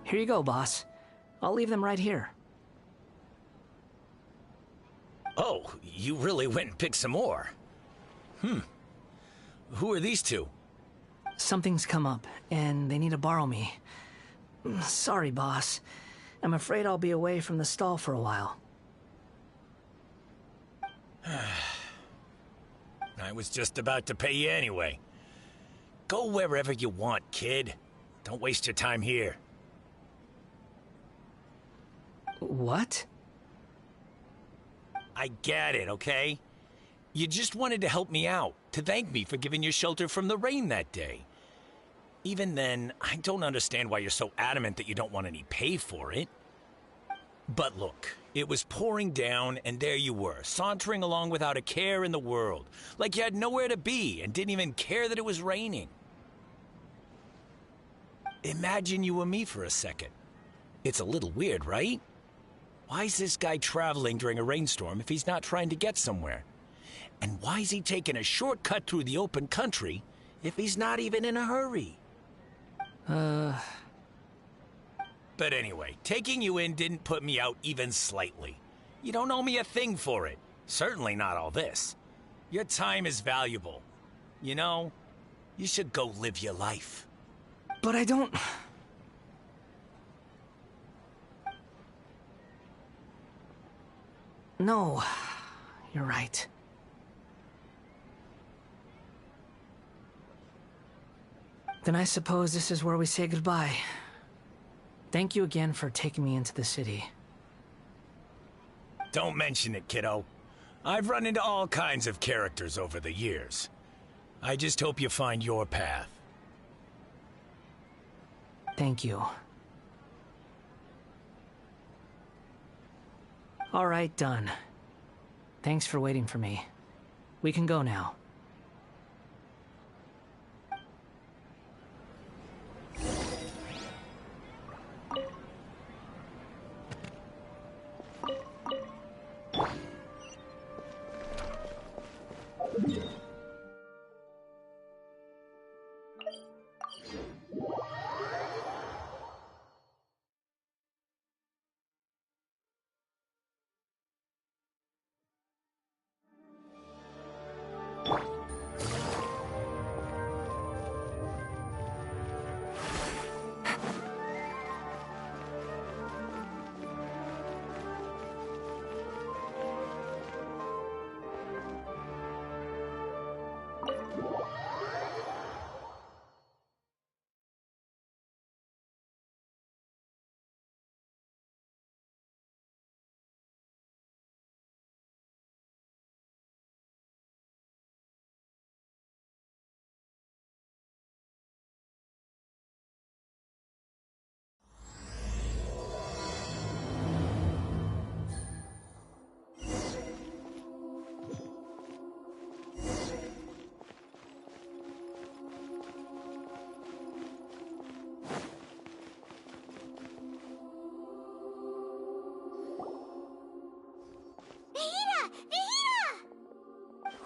Here you go, boss. I'll leave them right here. Oh, you really went and picked some more. Who are these two? Something's come up, and they need to borrow me. Sorry, boss. I'm afraid I'll be away from the stall for a while. I was just about to pay you anyway. Go wherever you want, kid. Don't waste your time here. What? I get it, okay? You just wanted to help me out, to thank me for giving you shelter from the rain that day. Even then, I don't understand why you're so adamant that you don't want any pay for it. But look, it was pouring down, and there you were, sauntering along without a care in the world, like you had nowhere to be and didn't even care that it was raining. Imagine you were me for a second. It's a little weird, right? Why is this guy traveling during a rainstorm if he's not trying to get somewhere? And why is he taking a shortcut through the open country if he's not even in a hurry? But anyway, taking you in didn't put me out even slightly. You don't owe me a thing for it. Certainly not all this. Your time is valuable. You know, You should go live your life. But I don't... No, you're right. Then I suppose this is where we say goodbye. Thank you again for taking me into the city. Don't mention it, kiddo. I've run into all kinds of characters over the years. I just hope you find your path. Thank you. All right, done. Thanks for waiting for me. We can go now.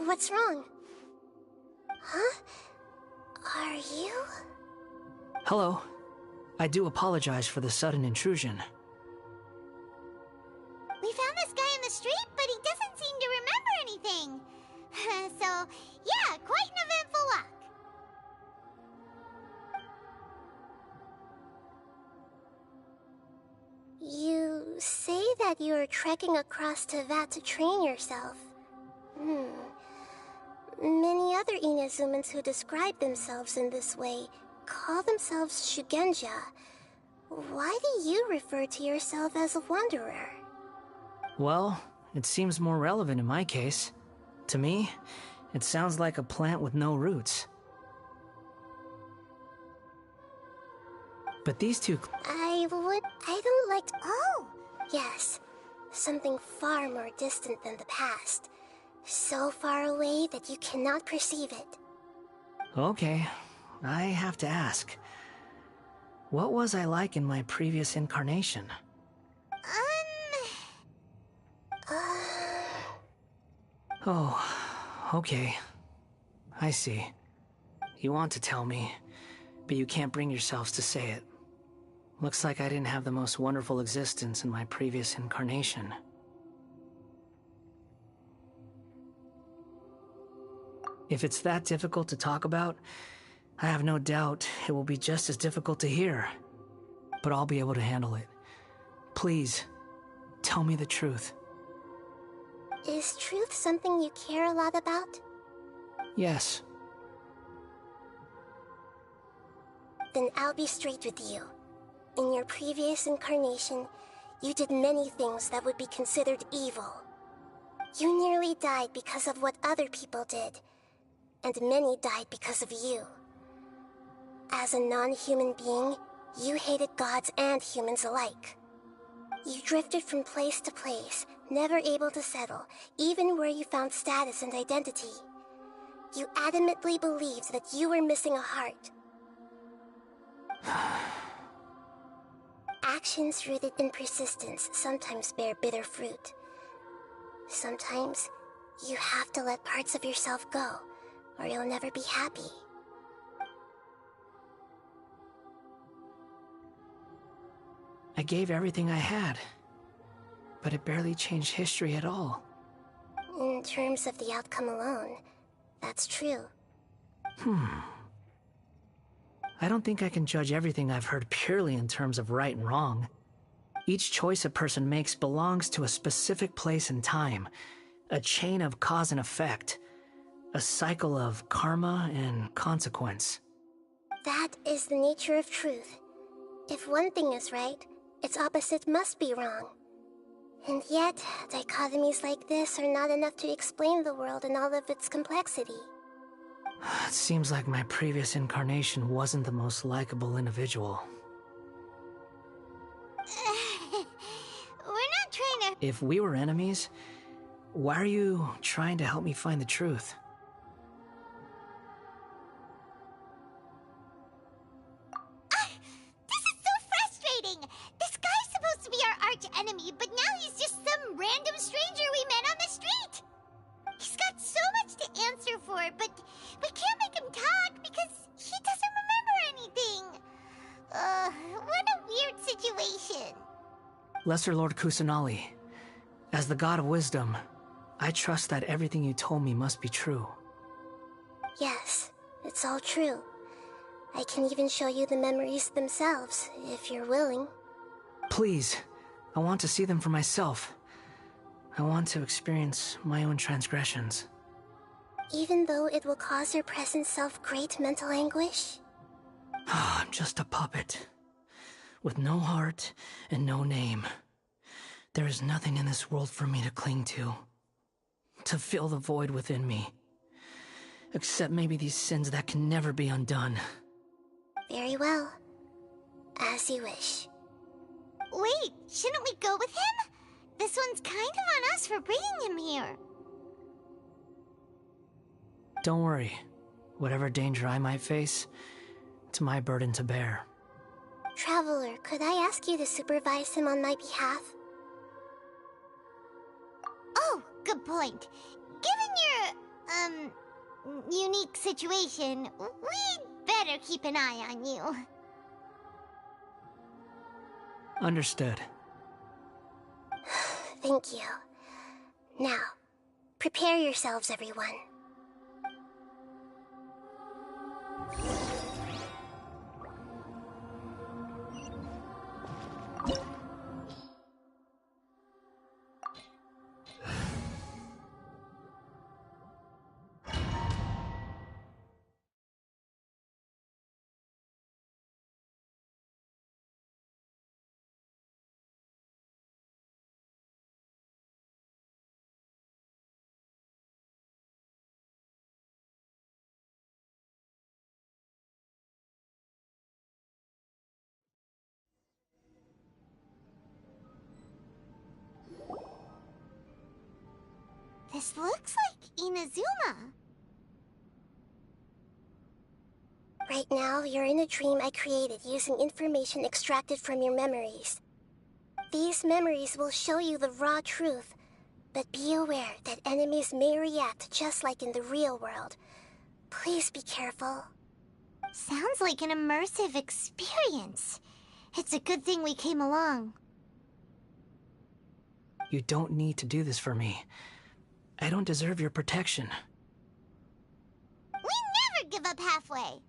What's wrong? Huh? Are you? Hello. I do apologize for the sudden intrusion. We found this guy in the street, but he doesn't seem to remember anything. So, yeah, quite an eventful walk. You say that you're trekking across Teyvat to train yourself. Many other Inazumans who describe themselves in this way call themselves Shugenja. Why do you refer to yourself as a wanderer? Well, it seems more relevant in my case. To me, it sounds like a plant with no roots. But these two... I don't like... Oh! Yes, something far more distant than the past. So far away that you cannot perceive it. Okay, I have to ask. What was I like in my previous incarnation? Oh, okay. I see. You want to tell me, but you can't bring yourselves to say it. Looks like I didn't have the most wonderful existence in my previous incarnation. If it's that difficult to talk about, I have no doubt it will be just as difficult to hear. But I'll be able to handle it. Please, tell me the truth. Is truth something you care a lot about? Yes. Then I'll be straight with you. In your previous incarnation, you did many things that would be considered evil. You nearly died because of what other people did. And many died because of you. As a non-human being, you hated gods and humans alike. You drifted from place to place, never able to settle, even where you found status and identity. You adamantly believed that you were missing a heart. Actions rooted in persistence sometimes bear bitter fruit. Sometimes, you have to let parts of yourself go, or you'll never be happy. I gave everything I had, but it barely changed history at all. In terms of the outcome alone, that's true. I don't think I can judge everything I've heard purely in terms of right and wrong. Each choice a person makes belongs to a specific place and time, a chain of cause and effect, a cycle of karma and consequence. That is the nature of truth. If one thing is right, its opposite must be wrong. And yet, dichotomies like this are not enough to explain the world in all of its complexity. It seems like my previous incarnation wasn't the most likable individual. We're not trying to... If we were enemies, why are you trying to help me find the truth? This is so frustrating! This guy's supposed to be our arch-enemy, but now he's just some random stranger we met on the street! He's got so much to answer for, but we can't make him talk because he doesn't remember anything. What a weird situation. Lesser Lord Kusanali, as the God of wisdom, I trust that everything you told me must be true. Yes, it's all true. I can even show you the memories themselves, if you're willing. Please, I want to see them for myself. I want to experience my own transgressions. Even though it will cause your present self great mental anguish? I'm just a puppet, with no heart and no name. There is nothing in this world for me to cling to fill the void within me. Except maybe these sins that can never be undone. Very well. As you wish. Wait, shouldn't we go with him? This one's kind of on us for bringing him here. Don't worry. Whatever danger I might face, it's my burden to bear. Traveler, could I ask you to supervise him on my behalf? Oh, good point. Given your, unique situation, we'd better keep an eye on you. Understood. Thank you. Now, prepare yourselves, everyone. This looks like Inazuma. Right now, you're in a dream I created using information extracted from your memories. These memories will show you the raw truth, but be aware that enemies may react just like in the real world. Please be careful. Sounds like an immersive experience. It's a good thing we came along. You don't need to do this for me. I don't deserve your protection. We never give up halfway.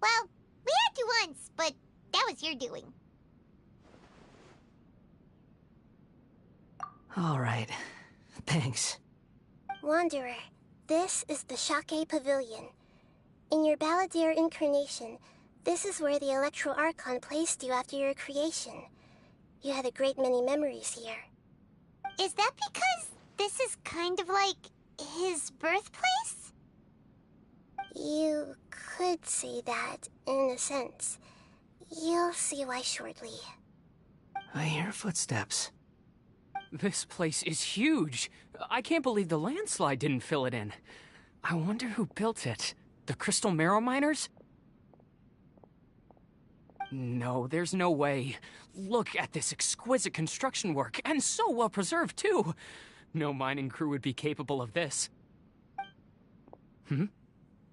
Well, we had to once, but that was your doing. All right. Thanks. Wanderer, this is the Shake Pavilion. In your Balladeer incarnation, this is where the Electro Archon placed you after your creation. You had a great many memories here. Is that because this is kind of like his birthplace? You could say that, in a sense. You'll see why shortly. I hear footsteps. This place is huge. I can't believe the landslide didn't fill it in. I wonder who built it. The Crystal Marrow Miners? No, there's no way. Look at this exquisite construction work, and so well preserved, too. No mining crew would be capable of this.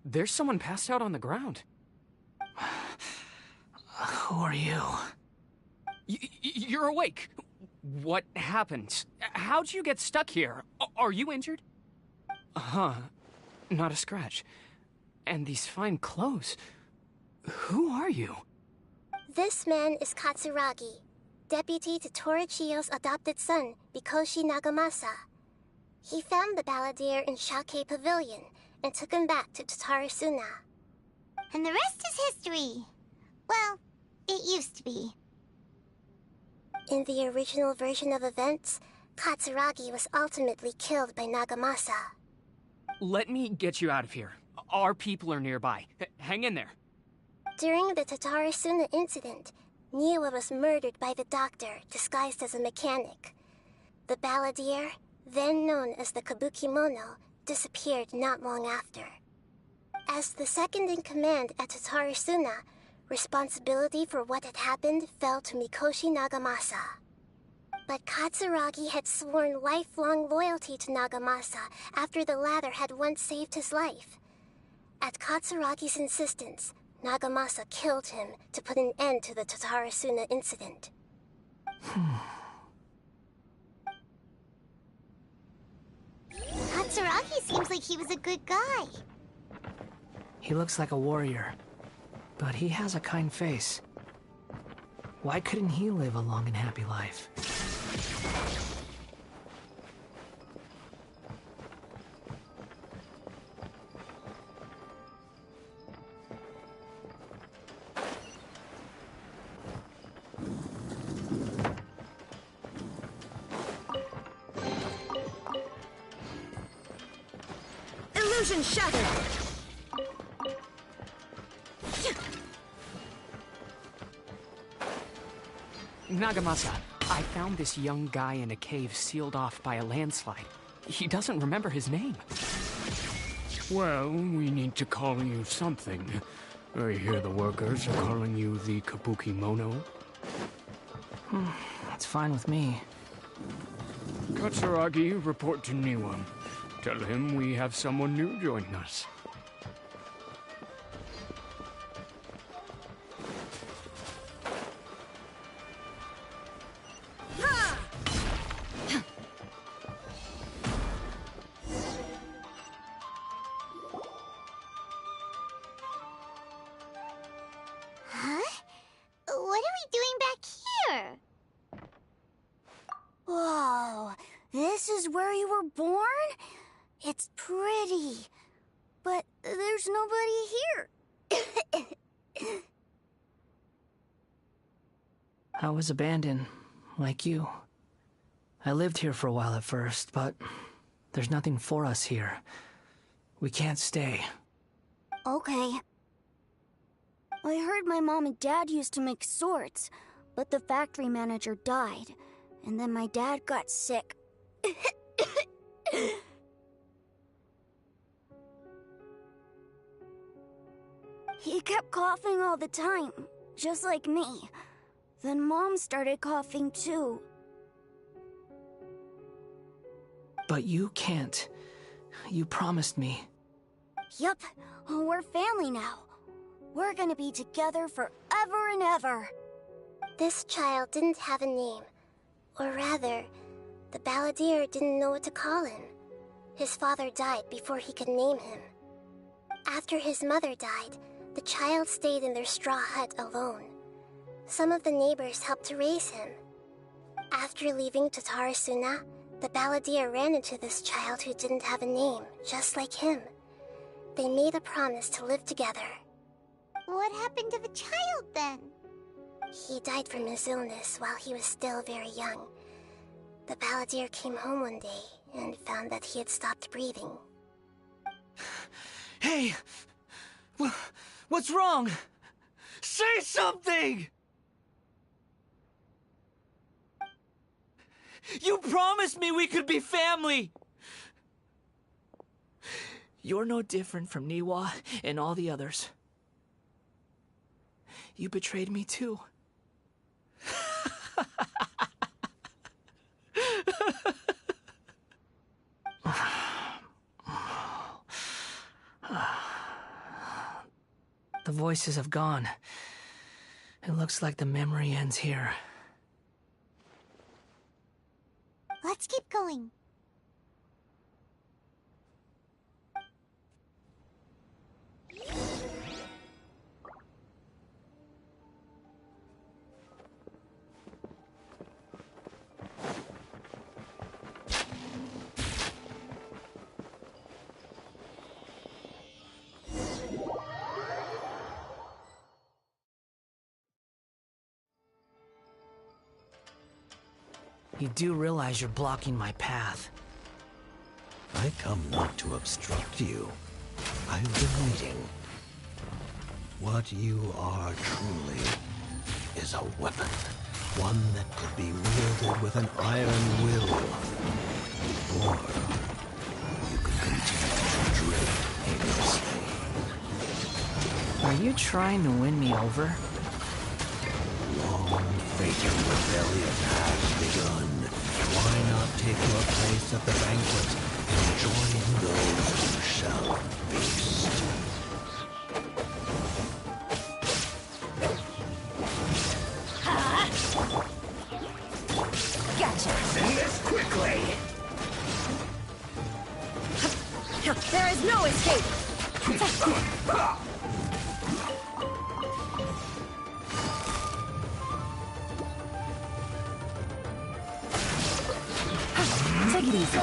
There's someone passed out on the ground. Who are you? You're awake. What happened? How'd you get stuck here? Are you injured? Huh. Not a scratch. And these fine clothes. Who are you? This man is Katsuragi, deputy to Torichiyo's adopted son, Mikoshi Nagamasa. He found the balladeer in Shake Pavilion and took him back to Tatarasuna. And the rest is history. Well, it used to be. In the original version of events, Katsuragi was ultimately killed by Nagamasa. Let me get you out of here. Our people are nearby. Hang in there. During the Tatarasuna incident, Niwa was murdered by the doctor disguised as a mechanic. The balladeer, then known as the Kabukimono, disappeared not long after. As the second in command at Tatarasuna, responsibility for what had happened fell to Mikoshi Nagamasa. But Katsuragi had sworn lifelong loyalty to Nagamasa after the latter had once saved his life. At Katsuragi's insistence, Nagamasa killed him to put an end to the Tatarasuna incident. Katsuragi seems like he was a good guy. He looks like a warrior, but he has a kind face. Why couldn't he live a long and happy life? Illusion shattered! Nagamasa, I found this young guy in a cave sealed off by a landslide. He doesn't remember his name. Well, we need to call you something. I hear the workers are calling you the Kabukimono. That's fine with me. Katsuragi, report to Niwa. Tell him we have someone new joining us. Huh? What are we doing back here? Whoa, this is where you were born? It's pretty, but there's nobody here. I was abandoned, like you. I lived here for a while at first, but there's nothing for us here. We can't stay. Okay. I heard my mom and dad used to make swords, but the factory manager died, and then my dad got sick. He kept coughing all the time, just like me. Then Mom started coughing too. But you can't. You promised me. Yup, we're family now. We're gonna be together forever and ever. This child didn't have a name. Or rather, the balladeer didn't know what to call him. His father died before he could name him. After his mother died, the child stayed in their straw hut alone. Some of the neighbors helped to raise him. After leaving Tatarasuna, the balladeer ran into this child who didn't have a name, just like him. They made a promise to live together. What happened to the child then? He died from his illness while he was still very young. The balladeer came home one day and found that he had stopped breathing. Hey! What's wrong? Say something! You promised me we could be family! You're no different from Niwa and all the others. You betrayed me too. The voices have gone. It looks like the memory ends here. Let's keep going. You do realize you're blocking my path. I come not to obstruct you. I've been waiting. What you are truly is a weapon. One that could be wielded with an iron will. Or you could continue to dread aimlessly. Are you trying to win me over? Long fatal rebellion has begun. Why not take your place at the banquet and join those who shall feast? Gotcha! Send this quickly! There is no escape! Take it easy.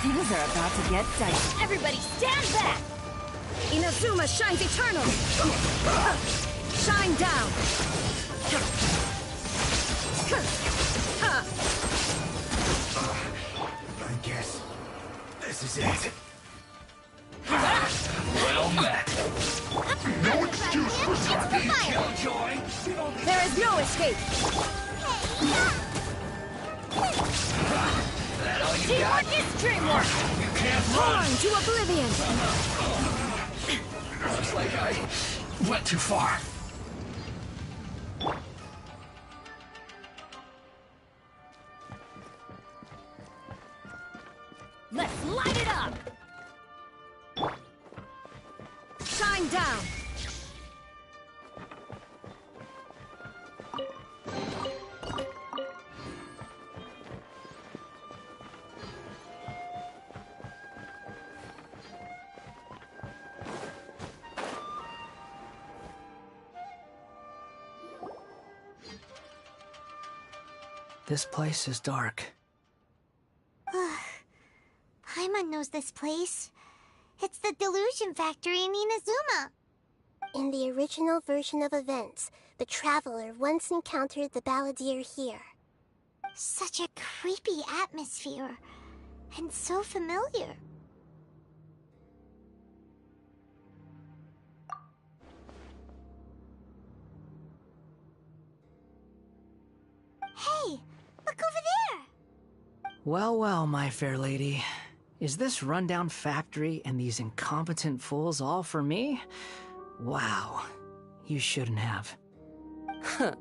Things are about to get dicey. Everybody stand back! Inazuma shines eternal! Shine down! I guess this is it. Well met. No excuse for starting killjoy. There is no escape. That all you got? Teamwork is dreamwork. You can't run to oblivion. Looks like I went too far. Let's light it up! Shine down! This place is dark. Paimon knows this place. It's the Delusion Factory in Inazuma. In the original version of events, the Traveler once encountered the Balladeer here. Such a creepy atmosphere. And so familiar. Hey, look over there! Well, well, my fair lady. Is this rundown factory and these incompetent fools all for me? Wow. You shouldn't have. Huh.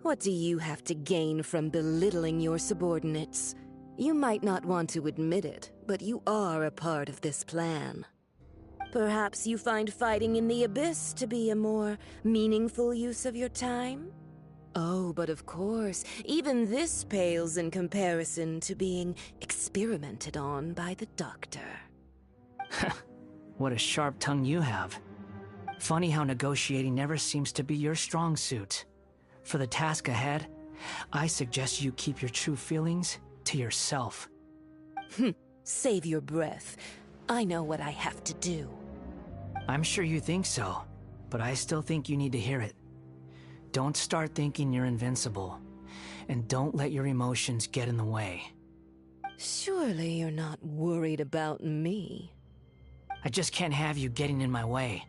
What do you have to gain from belittling your subordinates? You might not want to admit it, but you are a part of this plan. Perhaps you find fighting in the Abyss to be a more meaningful use of your time? Oh, but of course, even this pales in comparison to being experimented on by the Doctor. What a sharp tongue you have. Funny how negotiating never seems to be your strong suit. For the task ahead, I suggest you keep your true feelings to yourself. Save your breath. I know what I have to do. I'm sure you think so, but I still think you need to hear it. Don't start thinking you're invincible, and don't let your emotions get in the way. Surely you're not worried about me. I just can't have you getting in my way.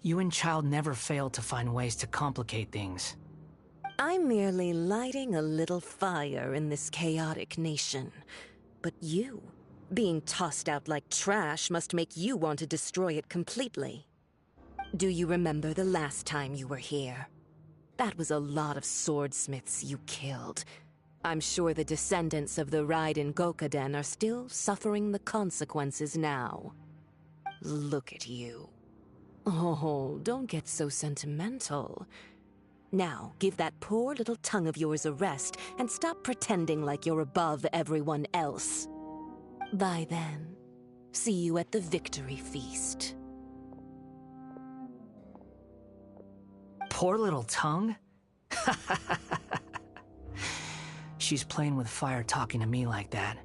You and Child never fail to find ways to complicate things. I'm merely lighting a little fire in this chaotic nation. But you, being tossed out like trash, must make you want to destroy it completely. Do you remember the last time you were here? That was a lot of swordsmiths you killed. I'm sure the descendants of the Raiden Gokaden are still suffering the consequences now. Look at you. Oh, don't get so sentimental. Now, give that poor little tongue of yours a rest and stop pretending like you're above everyone else. Bye then. See you at the victory feast. Poor little tongue? She's playing with fire talking to me like that.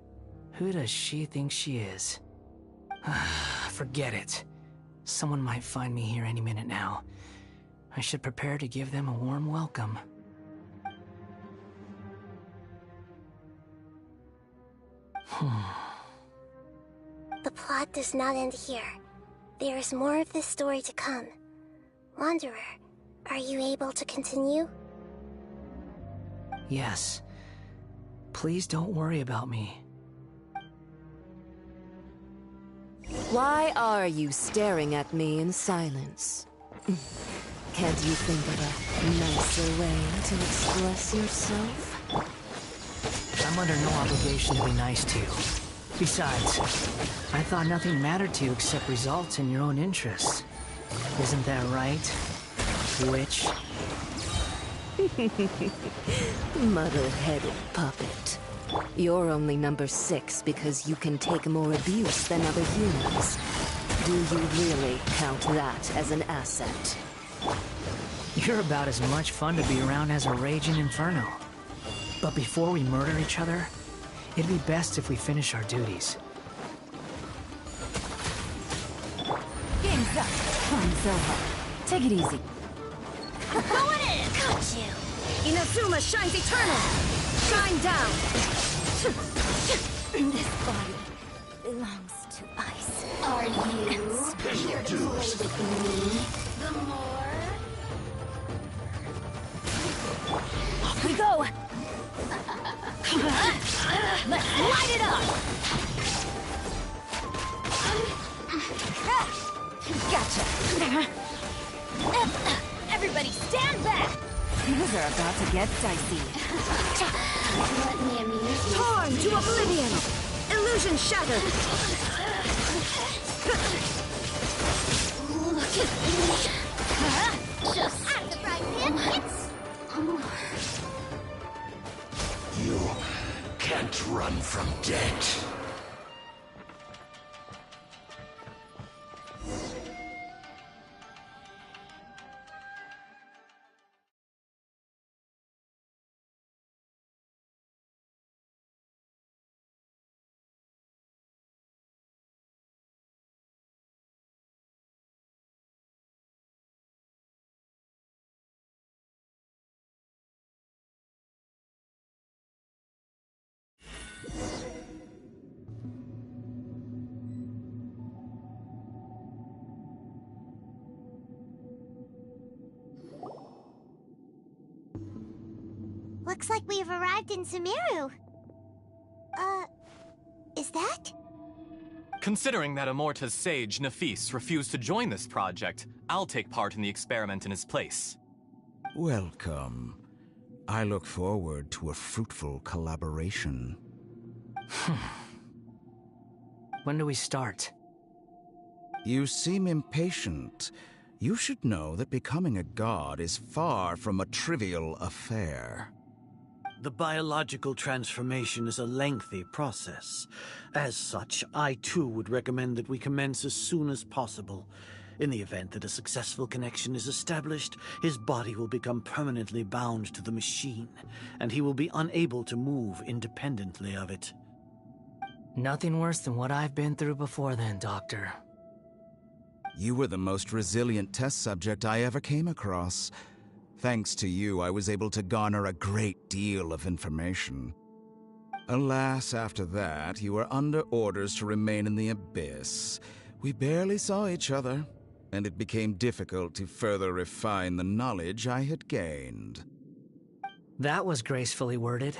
Who does she think she is? Forget it. Someone might find me here any minute now. I should prepare to give them a warm welcome. The plot does not end here. There is more of this story to come. Wanderer, are you able to continue? Yes. Please don't worry about me. Why are you staring at me in silence? Can't you think of a nicer way to express yourself? I'm under no obligation to be nice to you. Besides, I thought nothing mattered to you except results in your own interests. Isn't that right, witch? Muddle-headed puppet. You're only number 6 because you can take more abuse than other humans. Do you really count that as an asset? You're about as much fun to be around as a raging inferno. But before we murder each other, it'd be best if we finish our duties. Game's up. Time's over. Take it easy. Going in! Got you! Inazuma shines eternal! Shine down! This body belongs to ice. Are you here to play with me? The more... Off we go! Let's light it up! Gotcha! Everybody stand back! Things are about to get dicey. Let me amuse you. Torn to oblivion! Illusion shattered! Look at me. Just at the right hand. You can't run from death. Looks like we've arrived in Sumeru. Is that? Considering that Amorta's sage, Nafis, refused to join this project, I'll take part in the experiment in his place. Welcome. I look forward to a fruitful collaboration. When do we start? You seem impatient. You should know that becoming a god is far from a trivial affair. The biological transformation is a lengthy process. As such, I too would recommend that we commence as soon as possible. In the event that a successful connection is established, his body will become permanently bound to the machine, and he will be unable to move independently of it. Nothing worse than what I've been through before then, Doctor. You were the most resilient test subject I ever came across. Thanks to you, I was able to garner a great deal of information. Alas, after that, you were under orders to remain in the Abyss. We barely saw each other, and it became difficult to further refine the knowledge I had gained. That was gracefully worded.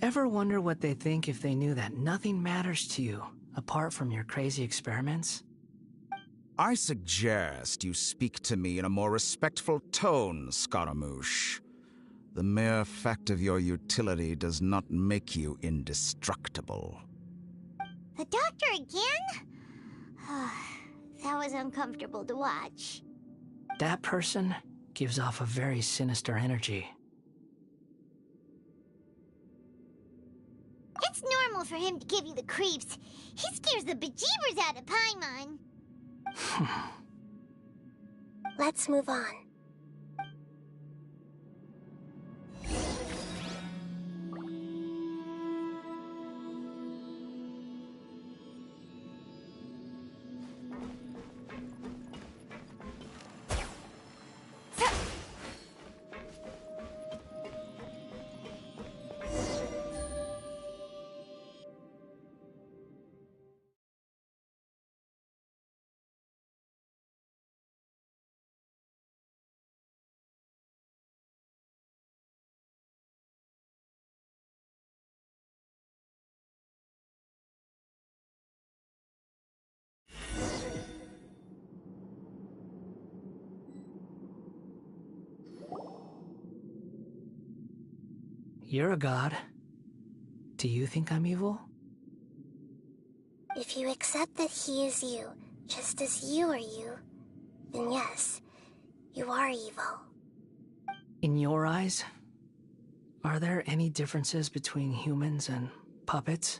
Ever wonder what they think if they knew that nothing matters to you, apart from your crazy experiments? I suggest you speak to me in a more respectful tone, Scaramouche. The mere fact of your utility does not make you indestructible. The doctor again? That was uncomfortable to watch. That person gives off a very sinister energy. It's normal for him to give you the creeps. He scares the bejeebers out of Paimon. Let's move on. You're a god. Do you think I'm evil? If you accept that he is you, just as you are you, then yes, you are evil. In your eyes, are there any differences between humans and puppets?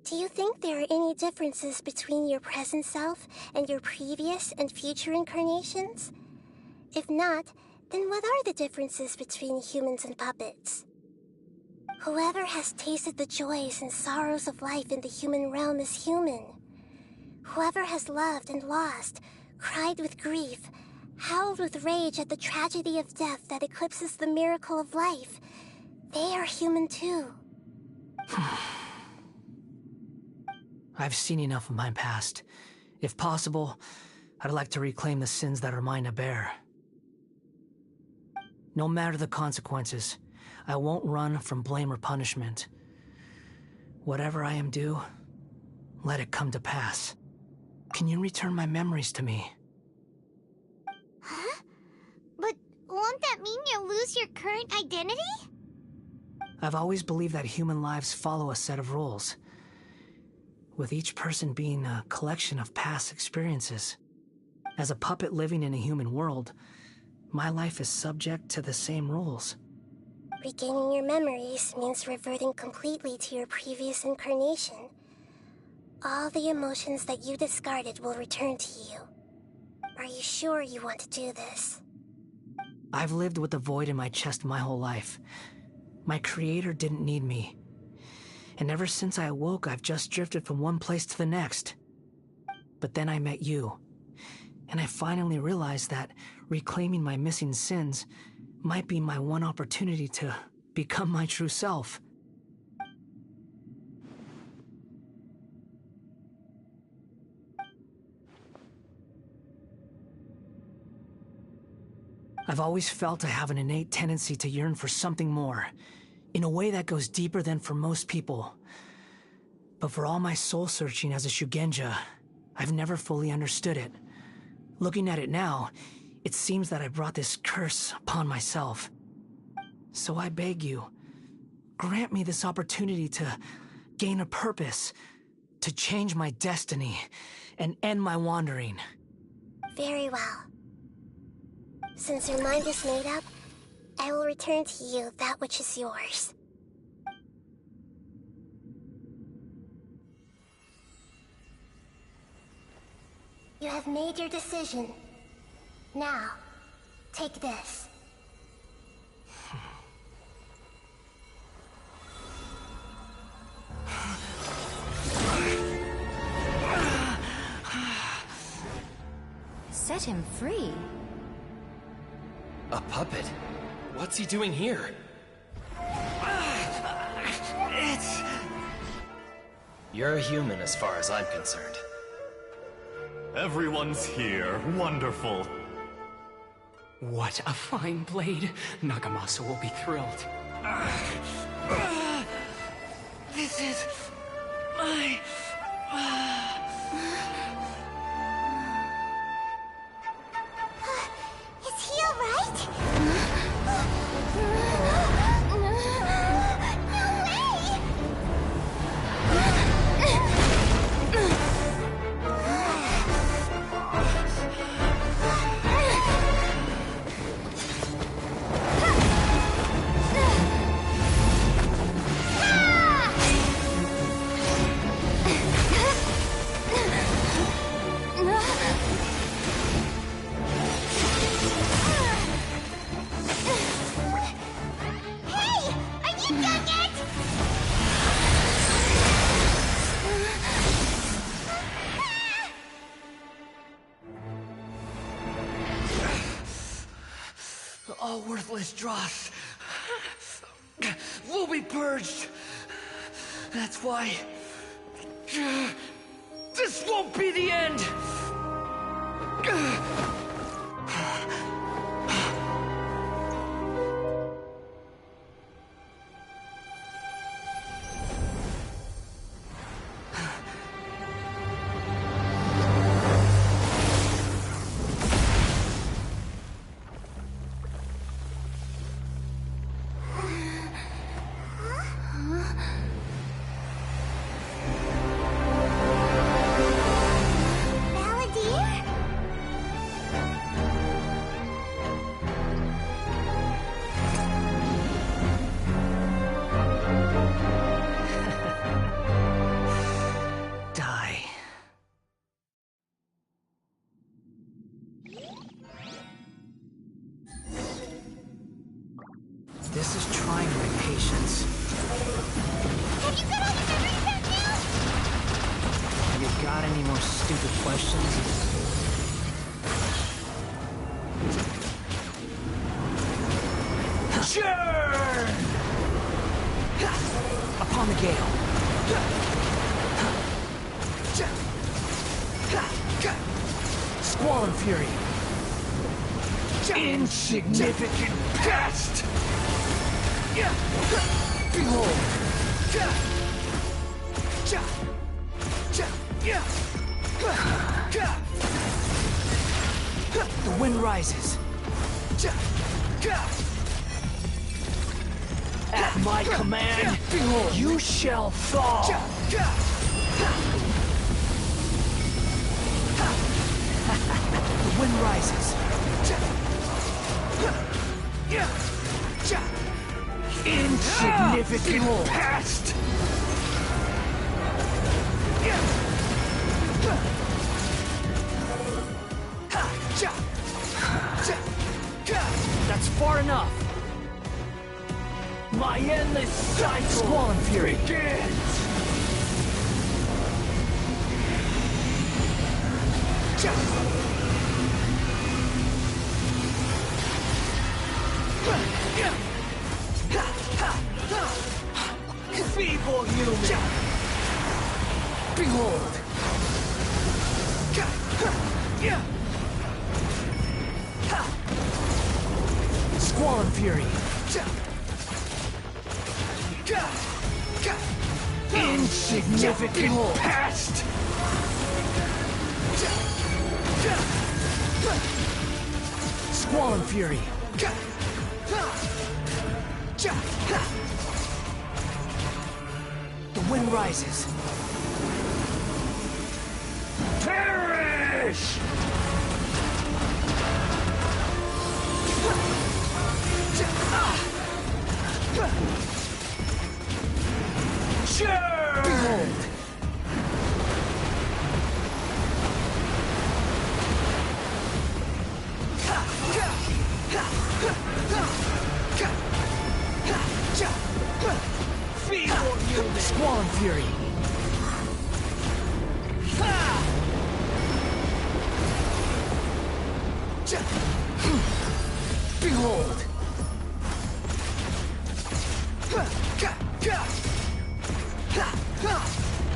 Do you think there are any differences between your present self and your previous and future incarnations? If not, then what are the differences between humans and puppets? Whoever has tasted the joys and sorrows of life in the human realm is human. Whoever has loved and lost, cried with grief, howled with rage at the tragedy of death that eclipses the miracle of life, they are human too. I've seen enough of my past. If possible, I'd like to reclaim the sins that are mine to bear. No matter the consequences, I won't run from blame or punishment. Whatever I am due, let it come to pass. Can you return my memories to me? Huh? But won't that mean you'll lose your current identity? I've always believed that human lives follow a set of rules, with each person being a collection of past experiences. As a puppet living in a human world, my life is subject to the same rules. Regaining your memories means reverting completely to your previous incarnation. All the emotions that you discarded will return to you. Are you sure you want to do this? I've lived with the void in my chest my whole life. My creator didn't need me. And ever since I awoke, I've just drifted from one place to the next. But then I met you, and I finally realized that reclaiming my missing sins might be my one opportunity to become my true self. I've always felt I have an innate tendency to yearn for something more, in a way that goes deeper than for most people. But for all my soul-searching as a Shugenja, I've never fully understood it. Looking at it now, it seems that I brought this curse upon myself. So I beg you, grant me this opportunity to gain a purpose, to change my destiny, and end my wandering. Very well. Since your mind is made up, I will return to you that which is yours. You have made your decision. Now, take this. Set him free? A puppet? What's he doing here? You're a human as far as I'm concerned. Everyone's here. Wonderful. What a fine blade. Nagamasa will be thrilled. This is my... Is he alright? All worthless dross will be purged. That's why this won't be the end. stupid questions. Churn! Upon the gale. Squall and fury. Insignificant pest! Behold. The wind rises. At my command, behold, you shall fall. The wind rises. Insignificant pest! That's far enough. My endless cycle Squall and fury begins! Feeble human! Behold! Squall and fury! Insignificant pest! Squall and fury! The wind rises. Perish! Sure! Behold! Feeble human! Squall and fury! Behold!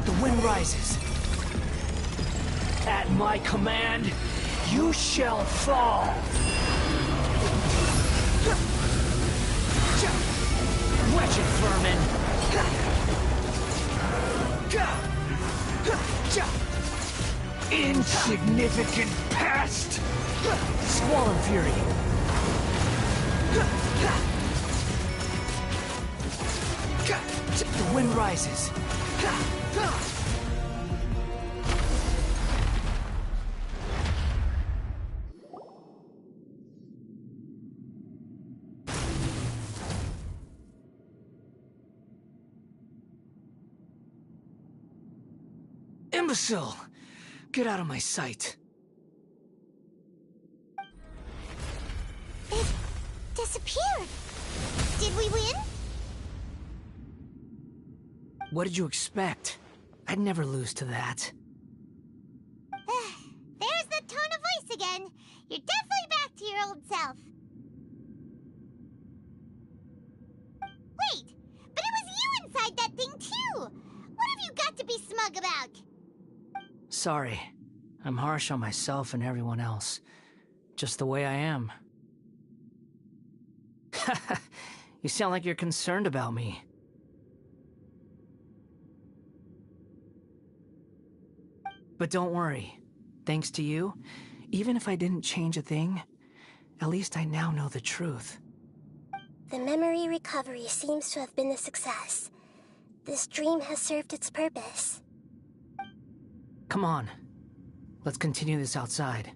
The wind rises. At my command, you shall fall. Wretched vermin! Insignificant pest! Squall and fury! The wind rises. Imbecile! Get out of my sight. It disappeared. Did we win? What did you expect? I'd never lose to that. There's the tone of voice again. You're definitely back to your old self. Wait, but it was you inside that thing too. What have you got to be smug about? Sorry. I'm harsh on myself and everyone else. Just the way I am. You sound like you're concerned about me. But don't worry. Thanks to you, even if I didn't change a thing, at least I now know the truth. The memory recovery seems to have been a success. This dream has served its purpose. Come on. Let's continue this outside.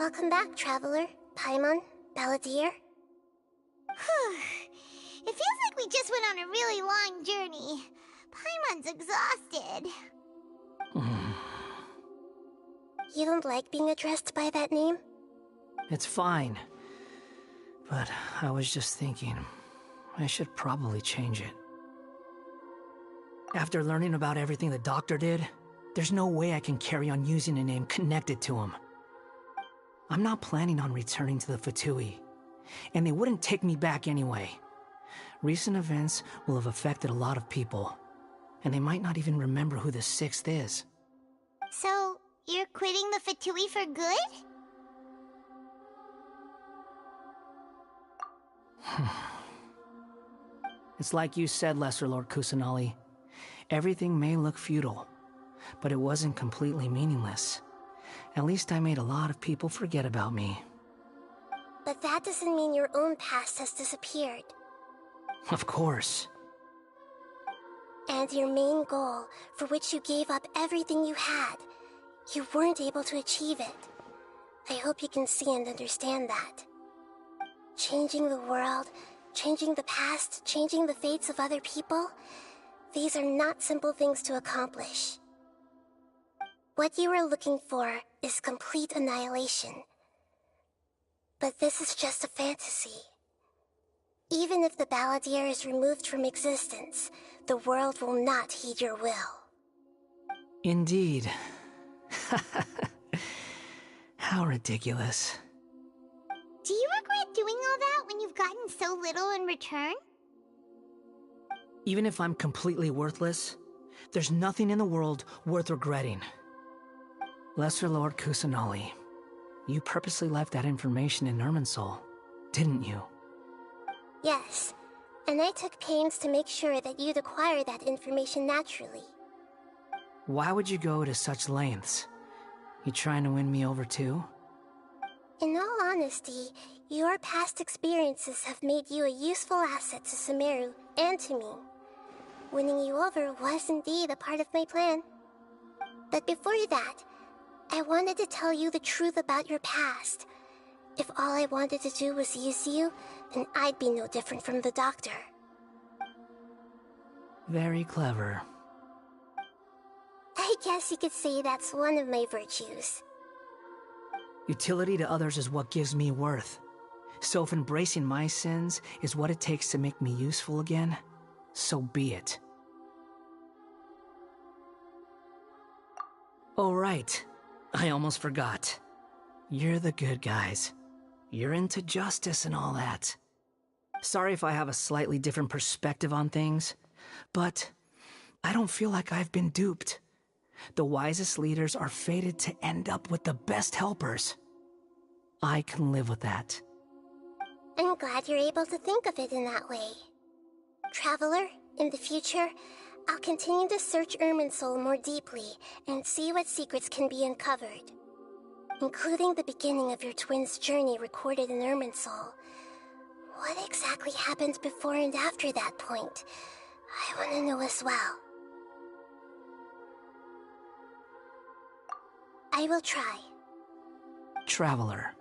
Welcome back, Traveler, Paimon, Balladeer. It feels like we just went on a really long journey. Paimon's exhausted. You don't like being addressed by that name? It's fine. But I was just thinking, I should probably change it. After learning about everything the doctor did, there's no way I can carry on using a name connected to him. I'm not planning on returning to the Fatui, and they wouldn't take me back anyway. Recent events will have affected a lot of people, and they might not even remember who the 6th is. So, you're quitting the Fatui for good? It's like you said, Lesser Lord Kusanali. Everything may look futile, but it wasn't completely meaningless. At least I made a lot of people forget about me. But that doesn't mean your own past has disappeared. Of course. And your main goal, for which you gave up everything you had, you weren't able to achieve it. I hope you can see and understand that. Changing the world, changing the past, changing the fates of other people, these are not simple things to accomplish. What you are looking for is complete annihilation. But this is just a fantasy. Even if the Balladeer is removed from existence, the world will not heed your will. Indeed. How ridiculous. Do you regret doing all that when you've gotten so little in return? Even if I'm completely worthless, there's nothing in the world worth regretting. Lesser Lord Kusanali, you purposely left that information in Irminsul, didn't you? Yes, and I took pains to make sure that you'd acquire that information naturally. Why would you go to such lengths? You trying to win me over too? In all honesty, your past experiences have made you a useful asset to Sumeru and to me. Winning you over was indeed a part of my plan. But before that, I wanted to tell you the truth about your past. If all I wanted to do was use you, then I'd be no different from the doctor. Very clever. I guess you could say that's one of my virtues. Utility to others is what gives me worth. So if embracing my sins is what it takes to make me useful again, so be it. Oh right, I almost forgot. You're the good guys. You're into justice and all that. Sorry if I have a slightly different perspective on things, but I don't feel like I've been duped. The wisest leaders are fated to end up with the best helpers. I can live with that. I'm glad you're able to think of it in that way. Traveler, in the future, I'll continue to search Irminsul more deeply and see what secrets can be uncovered. Including the beginning of your twins' journey recorded in Irminsul. What exactly happened before and after that point? I want to know as well. I will try. Traveler.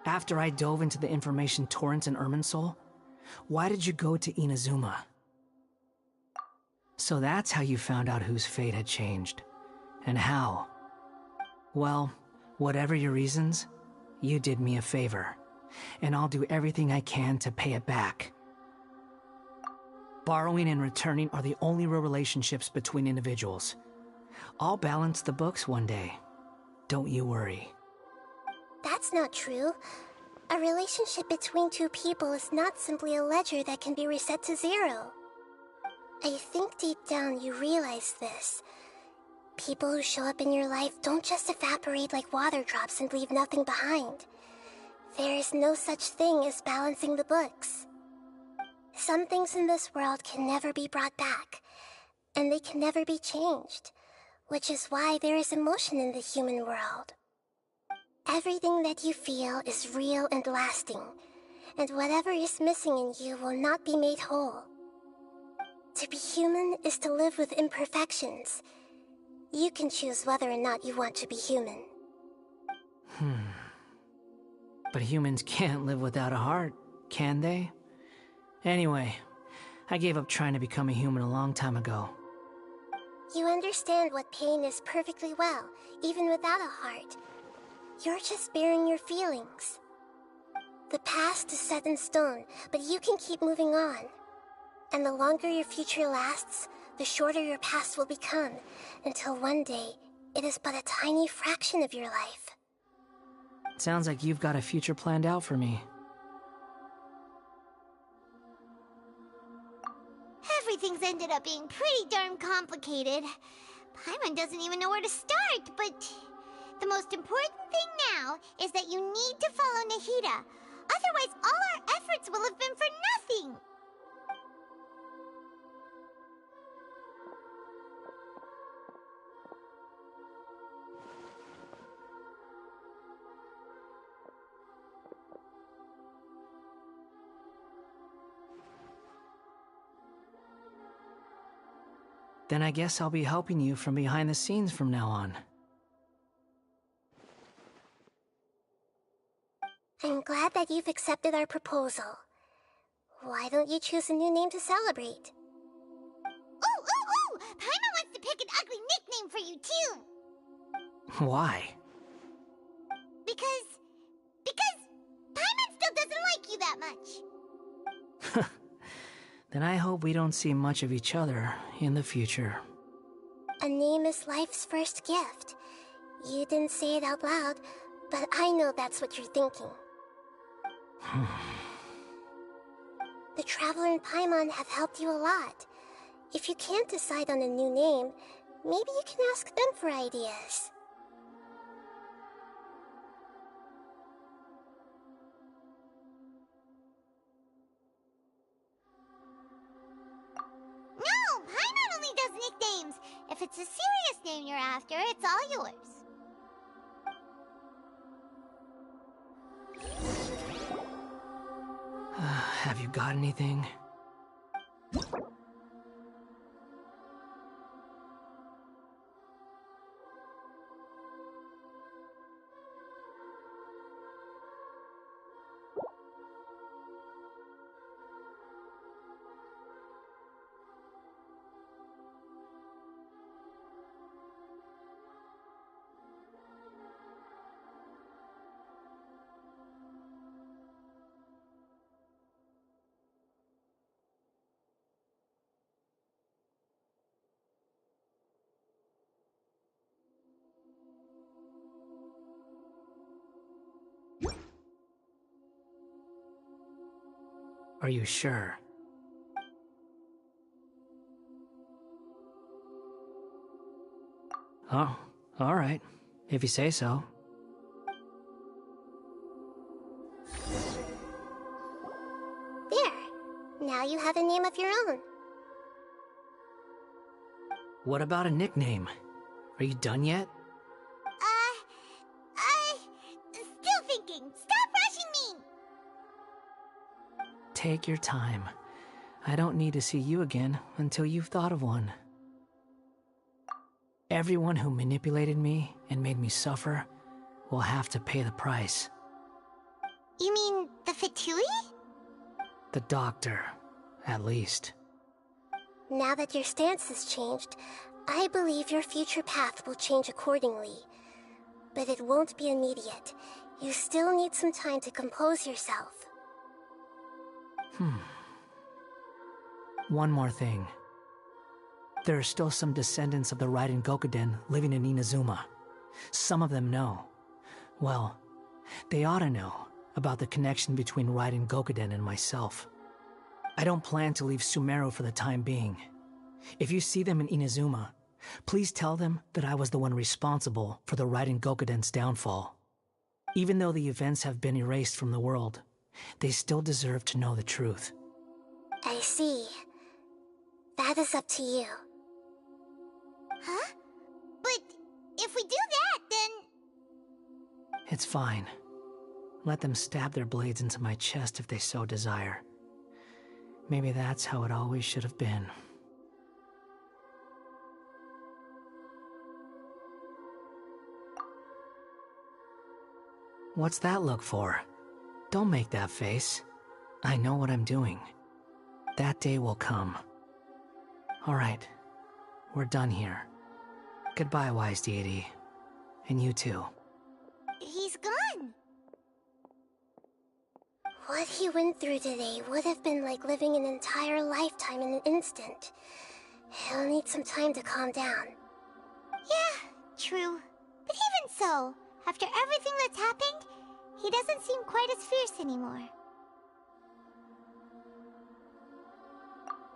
After I dove into the information torrents in Irminsul, why did you go to Inazuma? So that's how you found out whose fate had changed. And how? Well, whatever your reasons, you did me a favor, and I'll do everything I can to pay it back. Borrowing and returning are the only real relationships between individuals. I'll balance the books one day. Don't you worry. That's not true. A relationship between two people is not simply a ledger that can be reset to zero. I think deep down you realize this. People who show up in your life don't just evaporate like water drops and leave nothing behind. There is no such thing as balancing the books. Some things in this world can never be brought back, and they can never be changed, which is why there is emotion in the human world. Everything that you feel is real and lasting, and whatever is missing in you will not be made whole. To be human is to live with imperfections. You can choose whether or not you want to be human. But humans can't live without a heart, can they? Anyway, I gave up trying to become a human a long time ago. You understand what pain is perfectly well, even without a heart. You're just bearing your feelings. The past is set in stone, but you can keep moving on. And the longer your future lasts, the shorter your past will become, until one day, it is but a tiny fraction of your life. Sounds like you've got a future planned out for me. Everything's ended up being pretty darn complicated. Paimon doesn't even know where to start, but the most important thing now is that you need to follow Nahida. Otherwise, all our efforts will have been for nothing. Then I guess I'll be helping you from behind the scenes from now on. I'm glad that you've accepted our proposal. Why don't you choose a new name to celebrate? Ooh! Paimon wants to pick an ugly nickname for you, too! Why? Because Paimon still doesn't like you that much. Then I hope we don't see much of each other in the future. A name is life's first gift. You didn't say it out loud, but I know that's what you're thinking. The Traveler and Paimon have helped you a lot. If you can't decide on a new name, maybe you can ask them for ideas. No! Paimon only does nicknames! If it's a serious name you're after, it's all yours. Have you got anything? Are you sure? Oh, all right. If you say so. There. Now you have a name of your own. What about a nickname? Are you done yet? Still thinking. Stop rushing me! Take your time. I don't need to see you again until you've thought of one. Everyone who manipulated me and made me suffer will have to pay the price. You mean the Fatui? The doctor, at least. Now that your stance has changed, I believe your future path will change accordingly. But it won't be immediate. You still need some time to compose yourself. One more thing. There are still some descendants of the Raiden Gokuden living in Inazuma. Some of them know. Well, they ought to know about the connection between Raiden Gokuden and myself. I don't plan to leave Sumeru for the time being. If you see them in Inazuma, please tell them that I was the one responsible for the Raiden Gokuden's downfall. Even though the events have been erased from the world, they still deserve to know the truth. I see. That is up to you. Huh? But if we do that, then... It's fine. Let them stab their blades into my chest if they so desire. Maybe that's how it always should have been. What's that look for? Don't make that face. I know what I'm doing. That day will come. Alright, we're done here. Goodbye, wise deity. And you too. He's gone. What he went through today would have been like living an entire lifetime in an instant. He'll need some time to calm down. Yeah, true. But even so, after everything that's happened, he doesn't seem quite as fierce anymore.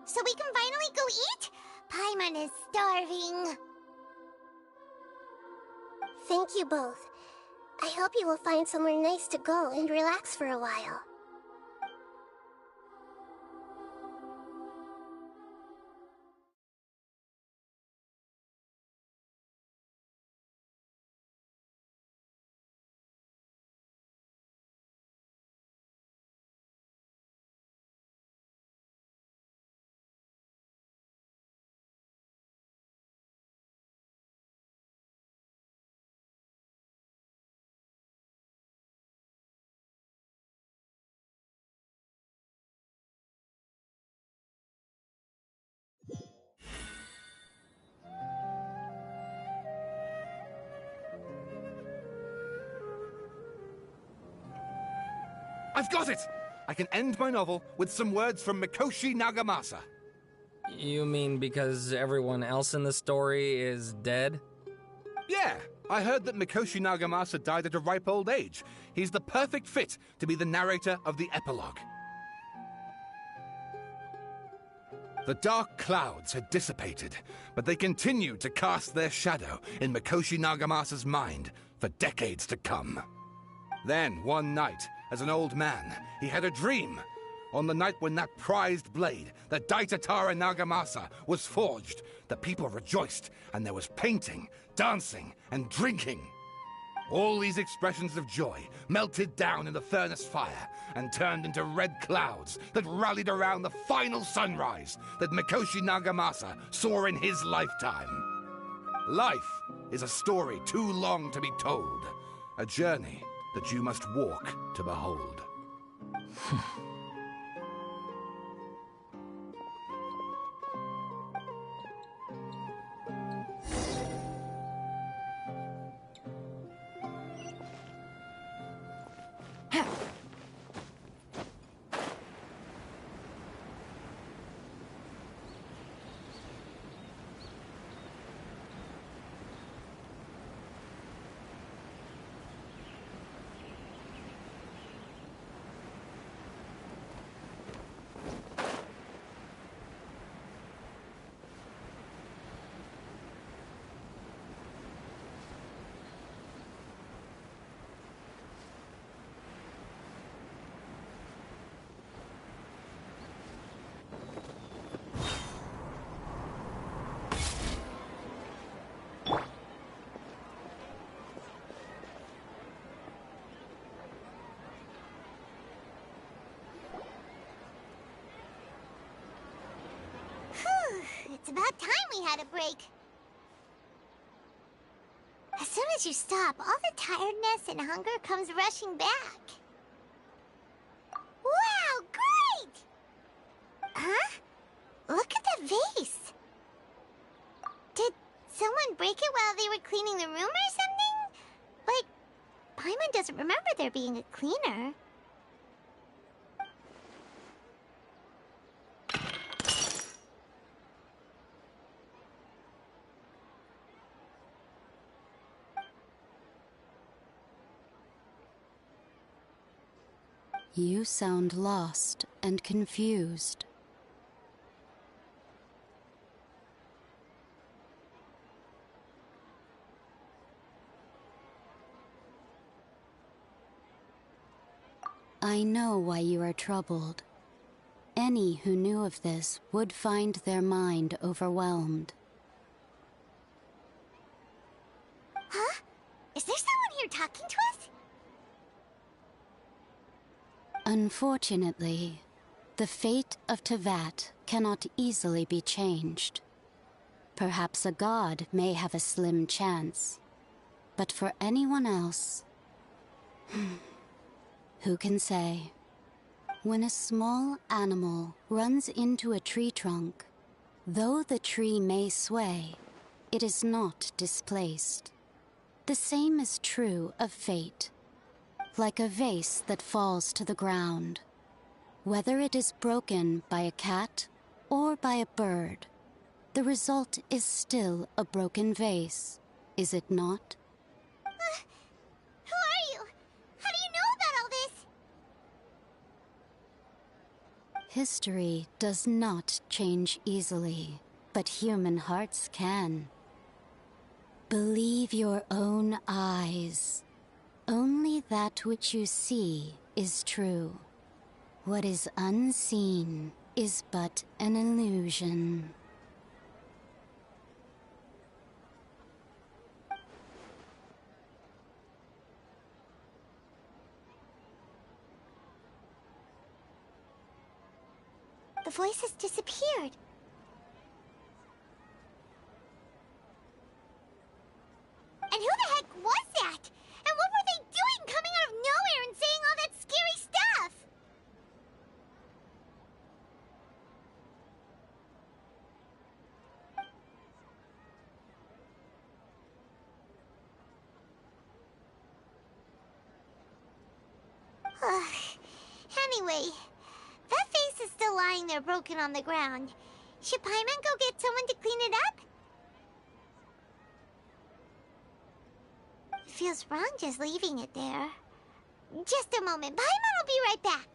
So we can finally go eat? Paimon is starving. Thank you both. I hope you will find somewhere nice to go and relax for a while. I've got it! I can end my novel with some words from Mikoshi Nagamasa. You mean because everyone else in the story is dead? Yeah, I heard that Mikoshi Nagamasa died at a ripe old age. He's the perfect fit to be the narrator of the epilogue. The dark clouds had dissipated, but they continued to cast their shadow in Mikoshi Nagamasa's mind for decades to come. Then, one night, as an old man, he had a dream. On the night when that prized blade, the Daitatara Nagamasa, was forged, the people rejoiced, and there was painting, dancing, and drinking. All these expressions of joy melted down in the furnace fire and turned into red clouds that rallied around the final sunrise that Mikoshi Nagamasa saw in his lifetime. Life is a story too long to be told, a journey that you must walk to behold. It's about time we had a break. As soon as you stop, all the tiredness and hunger comes rushing back. Wow, great! Huh? Look at the vase. Did someone break it while they were cleaning the room or something? But Paimon doesn't remember there being a cleaner. You sound lost and confused. I know why you are troubled. Any who knew of this would find their mind overwhelmed. Huh? Is there someone here talking to us? Unfortunately, the fate of Tevat cannot easily be changed. Perhaps a god may have a slim chance, but for anyone else, Who can say? When a small animal runs into a tree trunk, though the tree may sway, it is not displaced. The same is true of fate. Like a vase that falls to the ground. Whether it is broken by a cat or by a bird, the result is still a broken vase, is it not? Who are you? How do you know about all this? History does not change easily, but human hearts can. Believe your own eyes. Only that which you see is true. What is unseen is but an illusion. The voice has disappeared. And who the heck was that? And what were they doing coming out of nowhere and saying all that scary stuff? Anyway, that face is still lying there broken on the ground. Should Paimon go get someone to clean it up? It feels wrong just leaving it there. Just a moment. Paimon will be right back.